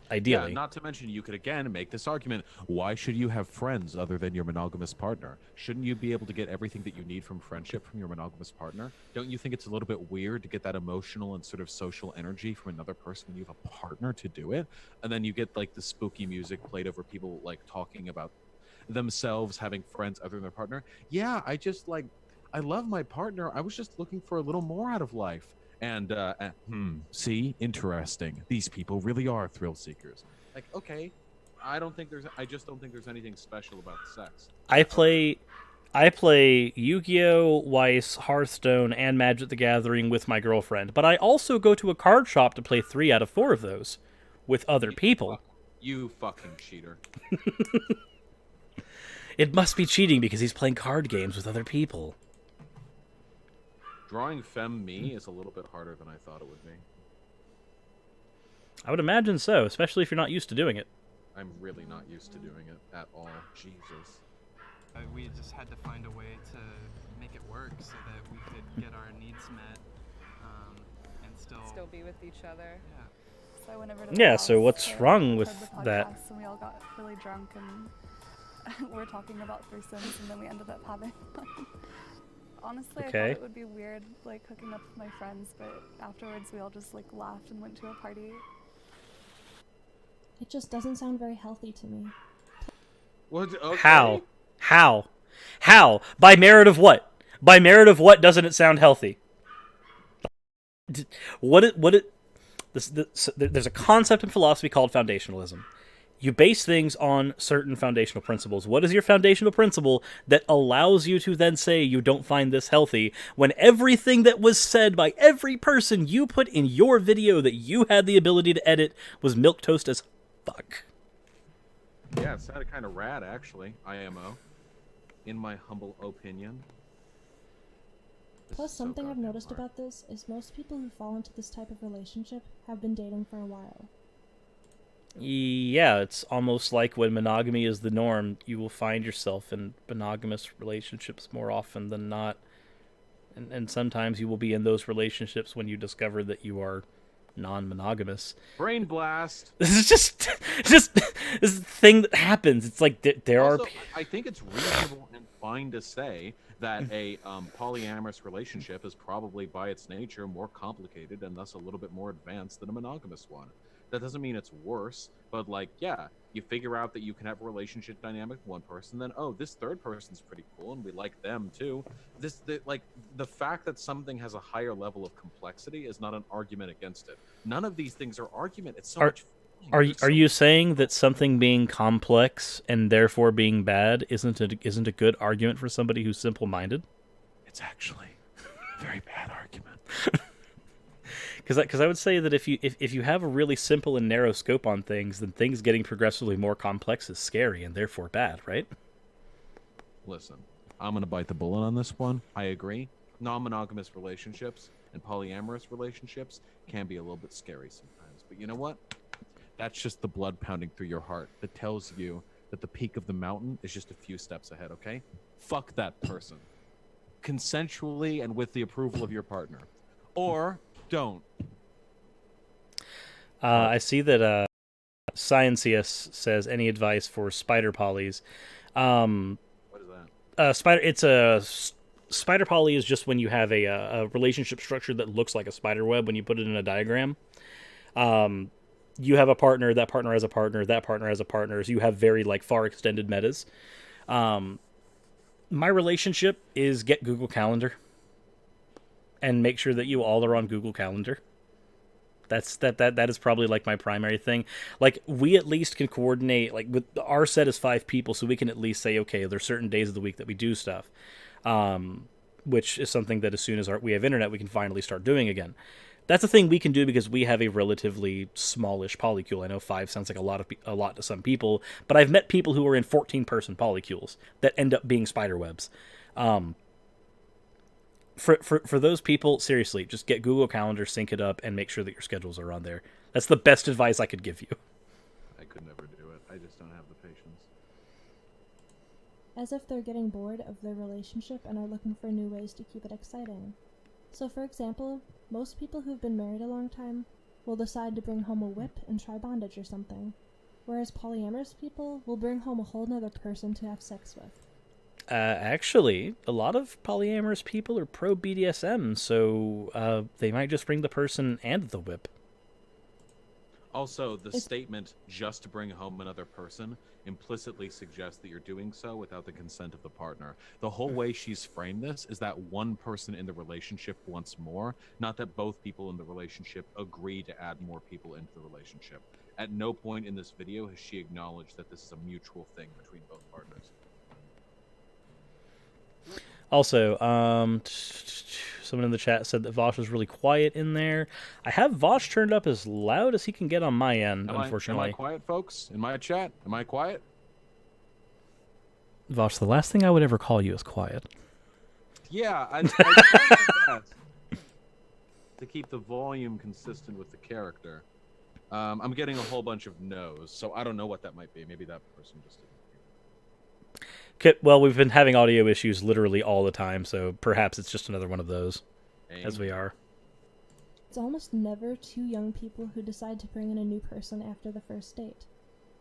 ideally. Yeah, not to mention, you could again make this argument: why should you have friends other than your monogamous partner? Shouldn't you be able to get everything that you need from friendship from your monogamous partner? Don't you think it's a little bit weird to get that emotional and sort of social energy from another person when you have a partner to do it? And then you get like the spooky music played over people like talking about themselves having friends other than their partner. Yeah, I love my partner. I was just looking for a little more out of life. And see, interesting. These people really are thrill seekers. Like, okay, I just don't think there's anything special about sex. I play Yu-Gi-Oh, Weiss, Hearthstone, and Magic the Gathering with my girlfriend, but I also go to a card shop to play 3 out of 4 of those with other people. You fucking cheater. It must be cheating because he's playing card games with other people. Drawing femme me is a little bit harder than I thought it would be. I would imagine so, especially if you're not used to doing it. I'm really not used to doing it at all. Jesus. we just had to find a way to make it work so that we could get our needs met and still be with each other. Yeah. So I went over to the Yeah, house so what's to wrong with record the that? podcast, and we all got really drunk and we're talking about threesomes, and then we ended up having one. Honestly, I Okay. thought it would be weird, like, hooking up with my friends, but afterwards we all just, like, laughed and went to a party. It just doesn't sound very healthy to me. What? Okay. How? How? By merit of what? By merit of what doesn't it sound healthy? There's a concept in philosophy called foundationalism. You base things on certain foundational principles. What is your foundational principle that allows you to then say you don't find this healthy when everything that was said by every person you put in your video that you had the ability to edit was milquetoast as fuck? Yeah, it sounded kind of rad, actually. IMO. In my humble opinion. Plus, something I've noticed about this is most people who fall into this type of relationship have been dating for a while. Yeah, it's almost like when monogamy is the norm, you will find yourself in monogamous relationships more often than not. And sometimes you will be in those relationships when you discover that you are non-monogamous. Brain blast. This is just this is the thing that happens. It's like there Also, are... I think it's reasonable and fine to say that a polyamorous relationship is probably by its nature more complicated and thus a little bit more advanced than a monogamous one. That doesn't mean it's worse, but like, yeah, you figure out that you can have a relationship dynamic with one person, then, oh, this third person's pretty cool and we like them too. The fact that something has a higher level of complexity is not an argument against it. None of these things are argument. It's so much fun. Are you saying that something being complex and therefore being bad isn't a good argument for somebody who's simple-minded? It's actually a very bad argument. Because I would say that if you have a really simple and narrow scope on things, then things getting progressively more complex is scary and therefore bad, right? Listen, I'm going to bite the bullet on this one. I agree. Non-monogamous relationships and polyamorous relationships can be a little bit scary sometimes. But you know what? That's just the blood pounding through your heart that tells you that the peak of the mountain is just a few steps ahead, okay? Fuck that person. Consensually and with the approval of your partner. Or don't. I see that Scienceus says, any advice for spider polys? What is that? Spider. It's a spider poly is just when you have a relationship structure that looks like a spider web when you put it in a diagram. You have a partner, that partner has a partner, that partner has a partner. So you have very like far extended metas. My relationship is get Google Calendar and make sure that you all are on Google Calendar. That is probably like my primary thing. Like, we at least can coordinate, like, with our set is 5 people, so we can at least say, okay, there's certain days of the week that we do stuff, which is something that as soon as we have internet, we can finally start doing again. That's a thing we can do because we have a relatively smallish polycule. I know 5 sounds like a lot to some people, but I've met people who are in 14-person polycules that end up being spider webs. For those people, seriously, just get Google Calendar, sync it up, and make sure that your schedules are on there. That's the best advice I could give you. I could never do it. I just don't have the patience. As if they're getting bored of their relationship and are looking for new ways to keep it exciting. So for example, most people who've been married a long time will decide to bring home a whip and try bondage or something, whereas polyamorous people will bring home a whole nother person to have sex with. Actually, a lot of polyamorous people are pro BDSM, so they might just bring the person and the whip. Also, the statement "just to bring home another person" implicitly suggests that you're doing so without the consent of the partner. The whole way she's framed this is that one person in the relationship wants more, not that both people in the relationship agree to add more people into the relationship. At no point in this video has she acknowledged that this is a mutual thing between both partners. Also, someone in the chat said that Vaush was really quiet in there. I have Vaush turned up as loud as he can get on my end, unfortunately. Am I quiet, folks? In my chat? Am I quiet? Vaush, the last thing I would ever call you is quiet. Yeah, I tried my best to keep the volume consistent with the character. I'm getting a whole bunch of no's, so I don't know what that might be. Maybe that person just didn't. Okay, well, we've been having audio issues literally all the time, so perhaps it's just another one of those, as we are. It's almost never 2 young people who decide to bring in a new person after the first date.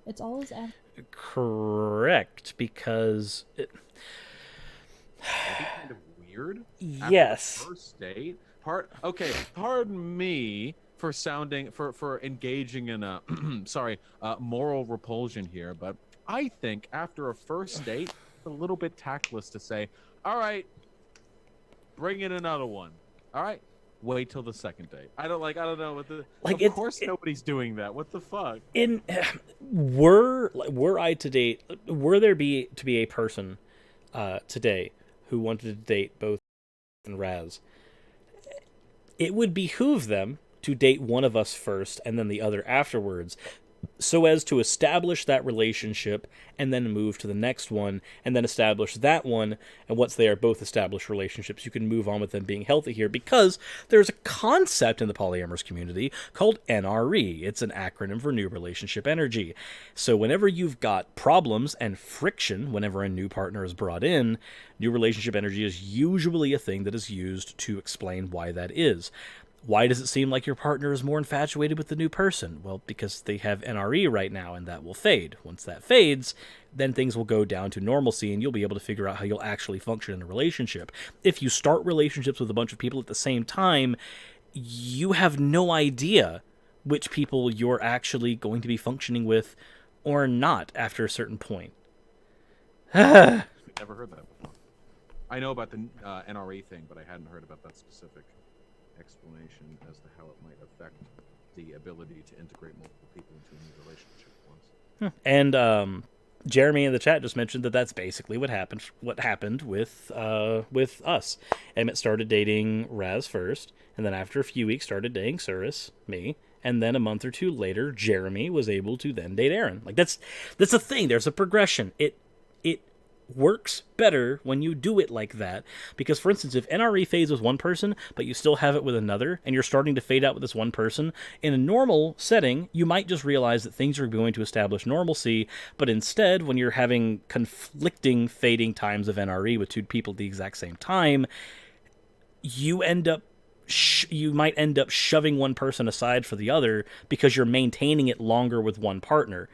It's always after... Correct, because... That'd be kind of weird. Yes. After the first date? Pardon me for sounding... For engaging in a... moral repulsion here, but I think after a first date, it's a little bit tactless to say, all right, bring in another one. All right, wait till the second date. I don't know what the... Of course nobody's doing that. What the fuck? Were there to be a person today who wanted to date both and Raz, it would behoove them to date one of us first and then the other afterwards, so as to establish that relationship and then move to the next one and then establish that one. And once they are both established relationships, you can move on with them being healthy here, because there's a concept in the polyamorous community called NRE. It's an acronym for New Relationship Energy. So whenever you've got problems and friction, whenever a new partner is brought in, New Relationship Energy is usually a thing that is used to explain why that is. Why does it seem like your partner is more infatuated with the new person? Well, because they have NRE right now, and that will fade. Once that fades, then things will go down to normalcy, and you'll be able to figure out how you'll actually function in a relationship. If you start relationships with a bunch of people at the same time, you have no idea which people you're actually going to be functioning with or not after a certain point. Never heard that before. I know about the NRE thing, but I hadn't heard about that specific explanation as to how it might affect the ability to integrate multiple people into a new relationship once. And Jeremy in the chat just mentioned that that's basically what happened with us. Emmett started dating Raz first, and then after a few weeks started dating Cirrus, me, and then a month or 2 later, Jeremy was able to then date Aaron. Like, that's a thing. There's a progression. It works better when you do it like that, because, for instance, if NRE fades with one person but you still have it with another, and you're starting to fade out with this one person, in a normal setting you might just realize that things are going to establish normalcy, but instead, when you're having conflicting fading times of NRE with 2 people at the exact same time, you might end up shoving one person aside for the other because you're maintaining it longer with one partner.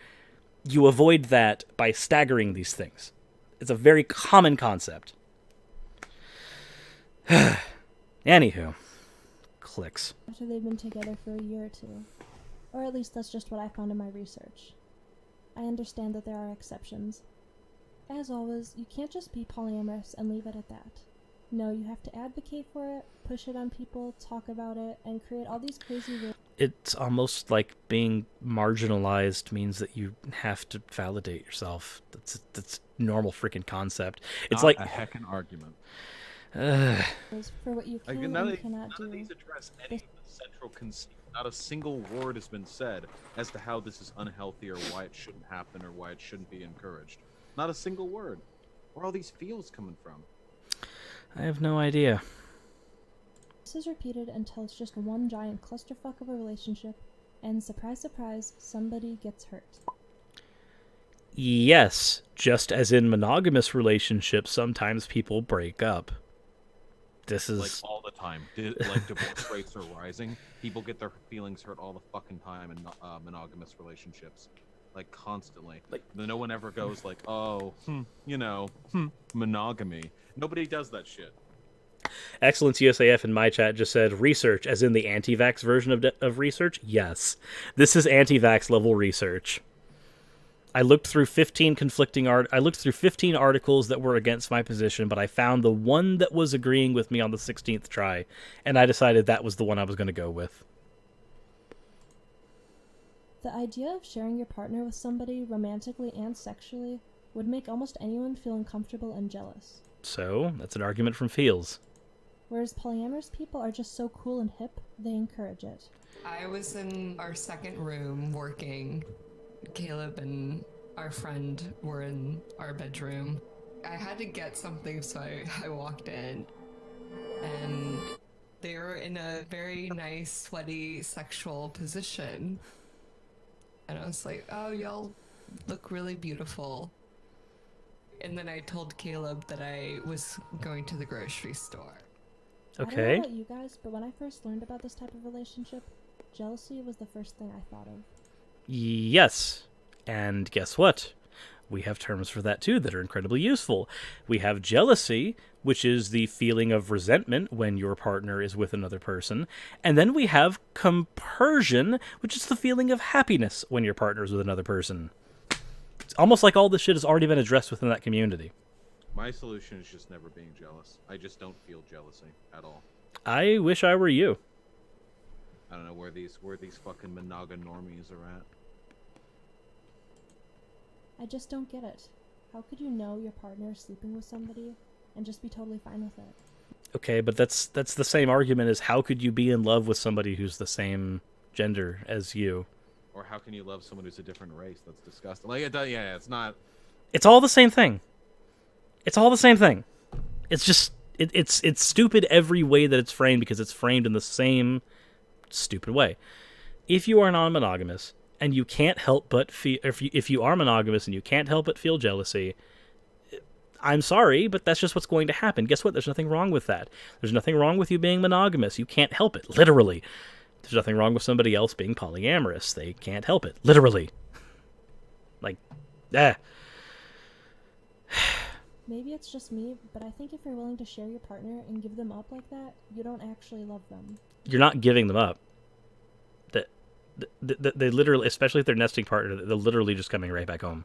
You avoid that by staggering these things. It's a very common concept. Anywho, clicks. After they've been together for a year or two. Or at least that's just what I found in my research. I understand that there are exceptions. As always, you can't just be polyamorous and leave it at that. No, you have to advocate for it, push it on people, talk about it, and create all these crazy rules. It's almost like being marginalized means that you have to validate yourself. That's normal freaking concept. It's Not like a heckin' argument. For what you can Like, and none you of cannot none of do. these address any of the central conceit. Not a single word has been said as to how this is unhealthy or why it shouldn't happen or why it shouldn't be encouraged. Not a single word. Where are all these feels coming from? I have no idea. This is repeated until it's just one giant clusterfuck of a relationship, and surprise, surprise, somebody gets hurt. Yes, just as in monogamous relationships, sometimes people break up. This is Like all the time. Like divorce rates are rising. People get their feelings hurt all the fucking time in monogamous relationships. Like constantly. Like no one ever goes like, oh, monogamy. Nobody does that shit. Excellence USAF in my chat just said research, as in the anti-vax version of research. Yes, this is anti-vax level research. I looked through 15 articles that were against my position, but I found the one that was agreeing with me on the 16th try, and I decided that was the one I was going to go with. The idea of sharing your partner with somebody romantically and sexually would make almost anyone feel uncomfortable and jealous. So, that's an argument from Feels. Whereas polyamorous people are just so cool and hip, they encourage it. I was in our second room working. Caleb and our friend were in our bedroom. I had to get something, so I walked in. And they were in a very nice, sweaty, sexual position. And I was like, oh, y'all look really beautiful. And then I told Caleb that I was going to the grocery store. Okay. I don't know about you guys, but when I first learned about this type of relationship, jealousy was the first thing I thought of. Yes. And guess what? We have terms for that too that are incredibly useful. We have jealousy, which is the feeling of resentment when your partner is with another person. And then we have compersion, which is the feeling of happiness when your partner is with another person. It's almost like all this shit has already been addressed within that community. My solution is just never being jealous. I just don't feel jealousy at all. I wish I were you. I don't know where these fucking monoganormies are at. I just don't get it. How could you know your partner is sleeping with somebody and just be totally fine with it? Okay, but that's the same argument as how could you be in love with somebody who's the same gender as you? Or how can you love someone who's a different race? That's disgusting. Like, it's not... It's all the same thing. It's all the same thing. It's just... It's stupid every way that it's framed because it's framed in the same stupid way. If you are non-monogamous and you can't help but feel... If you are monogamous and you can't help but feel jealousy, I'm sorry, but that's just what's going to happen. Guess what? There's nothing wrong with that. There's nothing wrong with you being monogamous. You can't help it. Literally. There's nothing wrong with somebody else being polyamorous. They can't help it. Literally. Like, Maybe it's just me, but I think if you're willing to share your partner and give them up like that, you don't actually love them. You're not giving them up. They literally, especially if they're nesting partner, they're literally just coming right back home.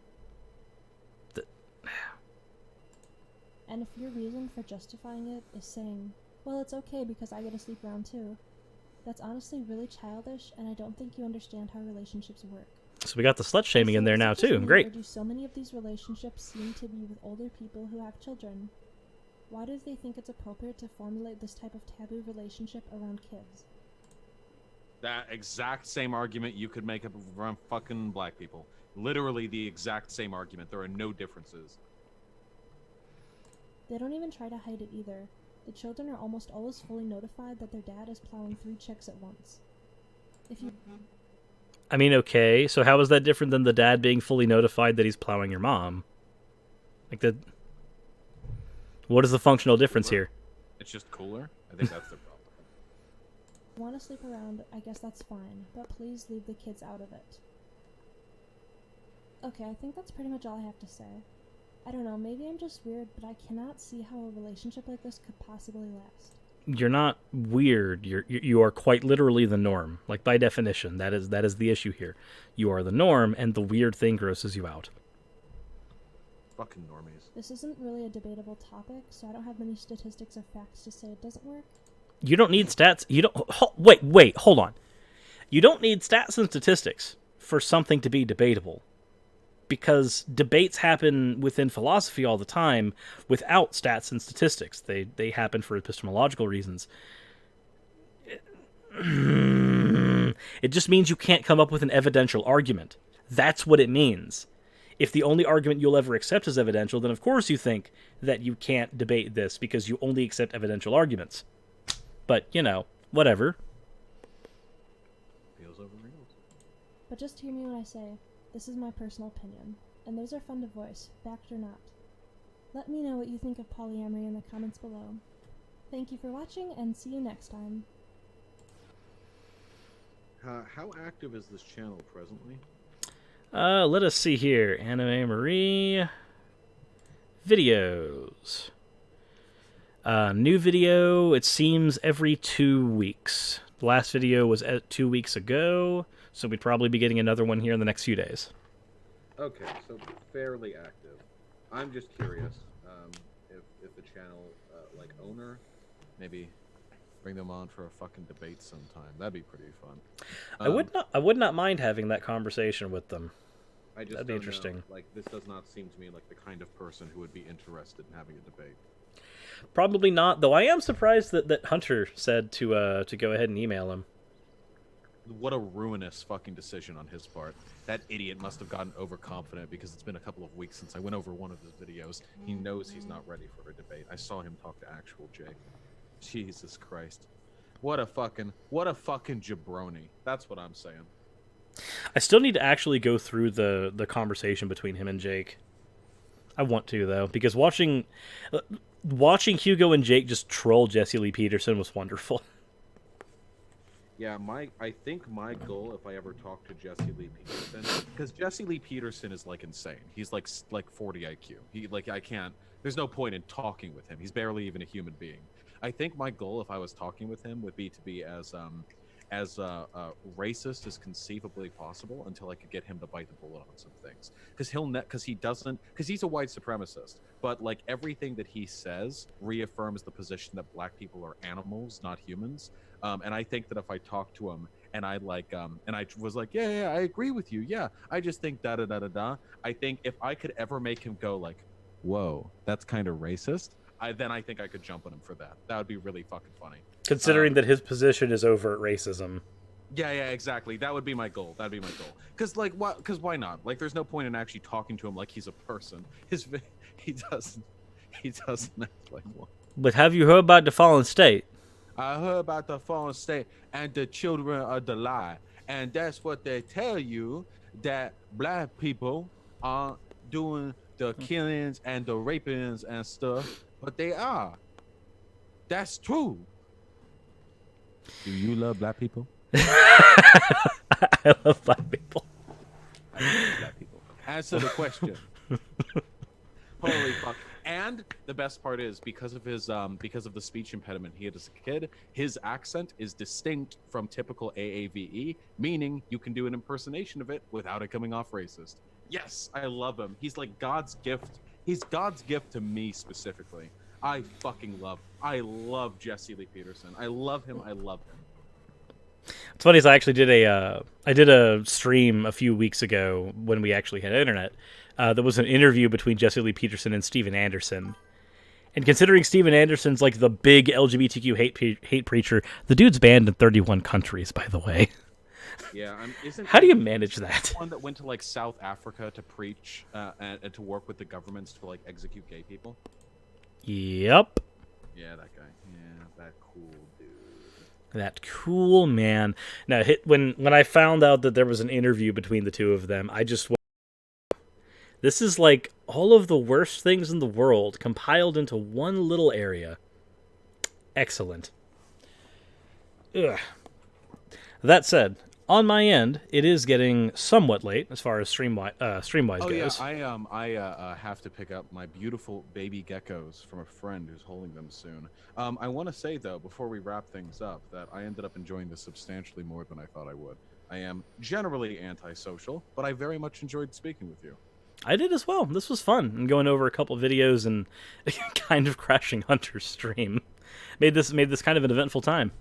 And if your reason for justifying it is saying, well, it's okay because I get to sleep around too, that's honestly really childish, and I don't think you understand how relationships work. So we got the slut shaming in there now too. Great. Or do so many of these relationships seem to be with older people who have children? Why do they think it's appropriate to formulate this type of taboo relationship around kids? That exact same argument you could make up around fucking black people. Literally the exact same argument. There are no differences. They don't even try to hide it either. The children are almost always fully notified that their dad is plowing 3 chicks at once. If you... I mean, okay, so how is that different than the dad being fully notified that he's plowing your mom? Like, what is the functional difference here? It's just cooler? I think that's the problem. If you want to sleep around, I guess that's fine, but please leave the kids out of it. Okay, I think that's pretty much all I have to say. I don't know, maybe I'm just weird, but I cannot see how a relationship like this could possibly last. You're not weird. You are quite literally the norm. Like, by definition, that is the issue here. You are the norm, and the weird thing grosses you out. Fucking normies. This isn't really a debatable topic, so I don't have many statistics or facts to say it doesn't work. You don't need stats. You don't. Wait. Hold on. You don't need stats and statistics for something to be debatable, because debates happen within philosophy all the time without stats and statistics. They happen for epistemological reasons. It just means you can't come up with an evidential argument. That's what it means. If the only argument you'll ever accept is evidential, then of course you think that you can't debate this because you only accept evidential arguments. But, whatever. Feels over reals. But just hear me when I say, this is my personal opinion, and those are fun to voice, backed or not. Let me know what you think of polyamory in the comments below. Thank you for watching, and see you next time. How active is this channel presently? Let us see here. Annemae Marie. Videos. New video, it seems, every 2 weeks. The last video was 2 weeks ago, so we'd probably be getting another one here in the next few days. Okay, so fairly active. I'm just curious if the channel, owner, maybe bring them on for a fucking debate sometime. That'd be pretty fun. I would not mind having that conversation with them. That'd be interesting. Know. Like, this does not seem to me like the kind of person who would be interested in having a debate. Probably not, though I am surprised that Hunter said to go ahead and email him. What a ruinous fucking decision on his part. That idiot must have gotten overconfident because it's been a couple of weeks since I went over one of his videos. He knows he's not ready for a debate. I saw him talk to actual Jake. Jesus Christ. What a fucking jabroni. That's what I'm saying. I still need to actually go through the conversation between him and Jake. I want to, though, because watching Hugo and Jake just troll Jesse Lee Peterson was wonderful. Yeah, I think my goal, if I ever talk to Jesse Lee Peterson, because Jesse Lee Peterson is insane. He's like 40 IQ. I can't. There's no point in talking with him. He's barely even a human being. I think my goal, if I was talking with him, would be to be as racist as conceivably possible until I could get him to bite the bullet on some things. Because he's a white supremacist, but everything that he says reaffirms the position that black people are animals, not humans. And I think that if I talk to him and I was like, yeah, I agree with you. Yeah, I just think da-da-da-da-da. I think if I could ever make him go whoa, that's kind of racist, then I think I could jump on him for that. That would be really fucking funny. Considering that his position is overt racism. Yeah, exactly. That would be my goal. That'd be my goal. Because why not? There's no point in actually talking to him like he's a person. He doesn't act like one. But have you heard about the fallen state? I heard about the fallen state and the children of the lie. And that's what they tell you, that black people aren't doing the killings and the rapings and stuff, but they are. That's true. Do you love black people? I love black people. I love black people. Answer the question. Holy fuck. And the best part is, because of the speech impediment he had as a kid, his accent is distinct from typical AAVE, meaning you can do an impersonation of it without it coming off racist. Yes, I love him. He's like God's gift. He's God's gift to me specifically. I love Jesse Lee Peterson. I love him. It's funny, I actually did a stream a few weeks ago when we actually had internet. There was an interview between Jesse Lee Peterson and Steven Anderson. And considering Steven Anderson's the big LGBTQ hate preacher, the dude's banned in 31 countries, by the way. Yeah, how do you manage that? One that went to South Africa to preach and to work with the governments to execute gay people. Yep. Yeah, that guy. Yeah, that cool dude. That cool man. Now, when I found out that there was an interview between the two of them, I just went, this is all of the worst things in the world compiled into one little area. Excellent. Ugh. That said, on my end, it is getting somewhat late as far as stream-wise Oh goes. yeah, I have to pick up my beautiful baby geckos from a friend who's holding them soon. I want to say though, before we wrap things up, that I ended up enjoying this substantially more than I thought I would. I am generally antisocial, but I very much enjoyed speaking with you. I did as well. This was fun, and going over a couple videos and kind of crashing Hunter's stream made this kind of an eventful time.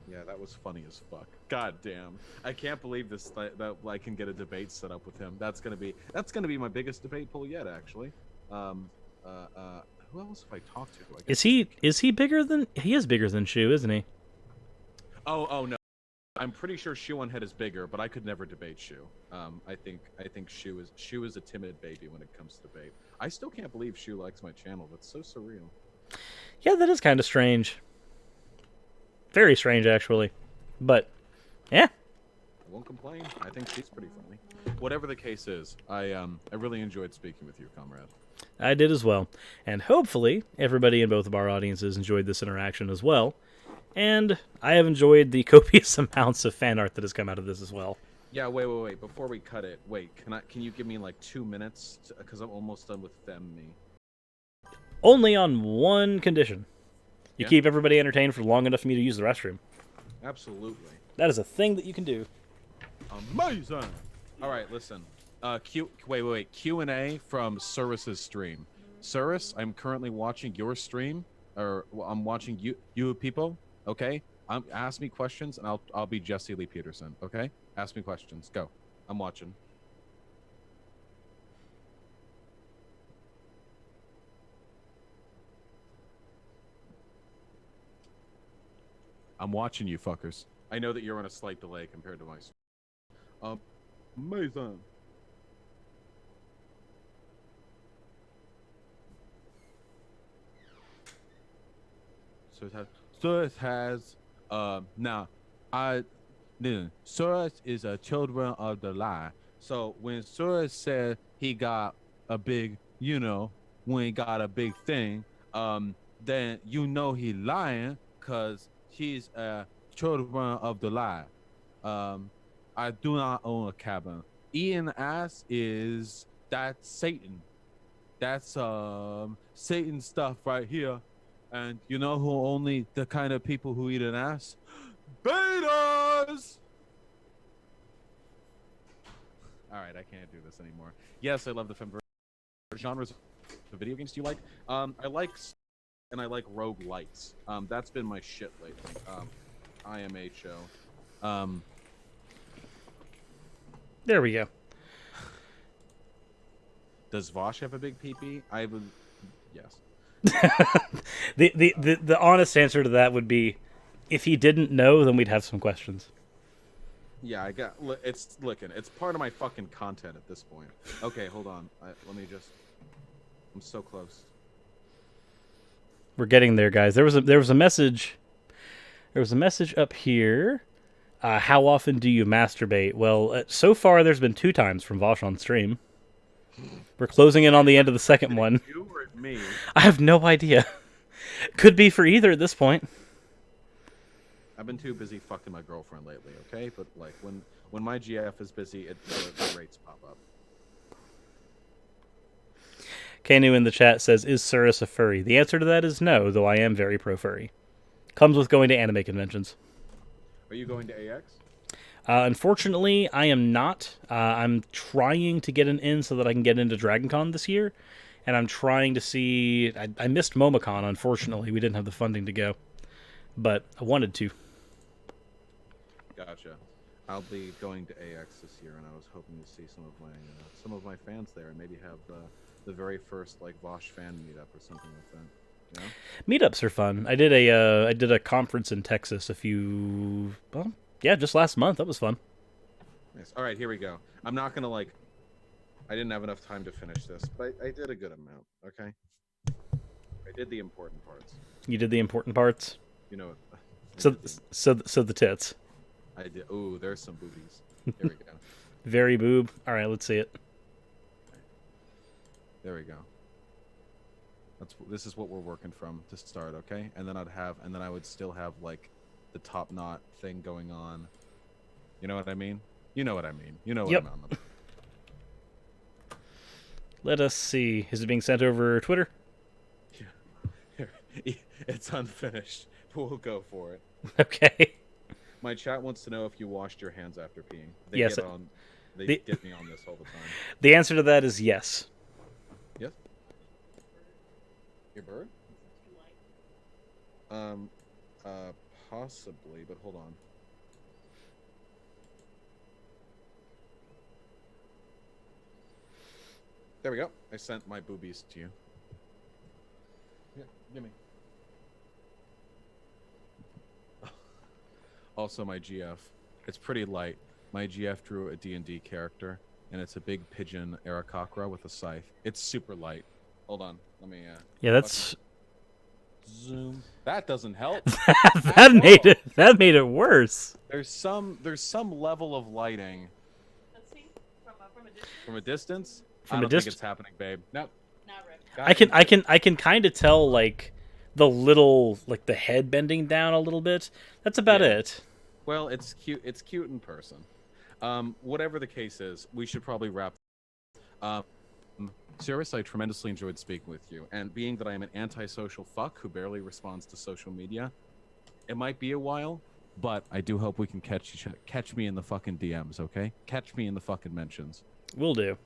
Yeah, that was funny as fuck. God damn, I can't believe this that I can get a debate set up with him. That's gonna be my biggest debate poll yet, actually. Who else have I talked to? Is he bigger than he is bigger than Shu, isn't he? Oh no, I'm pretty sure Shu on head is bigger, but I could never debate Shu. I think Shu is a timid baby when it comes to debate. I still can't believe Shu likes my channel. That's so surreal. Yeah, that is kind of strange. Very strange, actually. But, yeah. I won't complain. I think she's pretty funny. Whatever the case is, I really enjoyed speaking with you, comrade. I did as well. And hopefully, everybody in both of our audiences enjoyed this interaction as well. And I have enjoyed the copious amounts of fan art that has come out of this as well. Yeah, wait. Before we cut it, can you give me like 2 minutes? Because I'm almost done with me. Only on one condition. You Yeah? keep everybody entertained for long enough for me to use the restroom. Absolutely. That is a thing that you can do. Amazing. All right, listen. Q&A from Surus's stream. Surus, I'm currently watching your stream, or I'm watching you people. Okay, ask me questions, and I'll be Jesse Lee Peterson. Okay, ask me questions. Go. I'm watching. I'm watching you fuckers. I know that you're on a slight delay compared to my. Amazing. Surus has now Surus is a children of the lie. So when Surus said he got a big, when he got a big thing, then he lying, cause he's a children of the lie. I do not own a cabin. Eating ass that's Satan. That's Satan stuff right here. And you know who only the kind of people who eat an ass? Betas! Alright, I can't do this anymore. Yes, I love the film genres of video games do you like? I like roguelites. That's been my shit lately. IMHO. There we go. Does Vaush have a big peepee? I would, yes. The honest answer to that would be, if he didn't know, then we'd have some questions. Yeah, it's part of my fucking content at this point. Okay, hold on. I'm so close. We're getting there, guys. There was a message. There was a message up here. How often do you masturbate? Well, so far there's been 2 times from Vaush on stream. We're closing in on the end of the second one. You or me? I have no idea. Could be for either at this point. I've been too busy fucking my girlfriend lately, okay? But like when my GF is busy, the rates pop up. Kanu in the chat says, "Is Surus a furry?" The answer to that is no, though I am very pro furry. Comes with going to anime conventions. Are you going to AX? Unfortunately, I am not. I'm trying to get an in so that I can get into Dragon Con this year. And I'm trying to see... I missed MomoCon, unfortunately. We didn't have the funding to go. But I wanted to. Gotcha. I'll be going to AX this year, and I was hoping to see some of my fans there, and maybe have the very first Vaush fan meetup or something like that. You know? Meetups are fun. I did a conference in Texas just last month. That was fun. Nice. All right, here we go. I'm not gonna I didn't have enough time to finish this, but I did a good amount. Okay. I did the important parts. You did the important parts. You know. So the tits. I did. Ooh, there's some boobies. Here we go. Very boob. All right, let's see it. There we go. This is what we're working from to start, okay? And then I would still have the top knot thing going on. You know what I mean? You know what I mean. You know what Yep. I'm on about. Let us see. Is it being sent over Twitter? Here, it's unfinished. We'll go for it. Okay. My chat wants to know if you washed your hands after peeing. They Yes. get me on this all the time. The answer to that is yes. Yes. Your bird? Possibly, but hold on. There we go. I sent my boobies to you. Yeah, give me. Also, my GF. It's pretty light. My GF drew a D&D character, and it's a big pigeon Aarakocra with a scythe. It's super light. Hold on. Let me... Yeah, that's... Zoom. That doesn't help. that made it worse. There's some level of lighting. Let's see. From a distance? From I a don't dist- think it's happening, babe. Nope. Not right. I can kind of tell like the little like the head bending down a little bit. That's about it. Well, it's cute. It's cute in person. Whatever the case is, we should probably wrap. Cyrus, I tremendously enjoyed speaking with you, and being that I am an antisocial fuck who barely responds to social media, it might be a while, but I do hope we can catch me in the fucking DMs, okay? Catch me in the fucking mentions. Will do.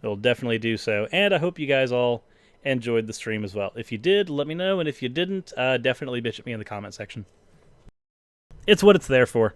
We'll definitely do so, and I hope you guys all enjoyed the stream as well. If you did, let me know, and if you didn't, definitely bitch at me in the comment section. It's what it's there for.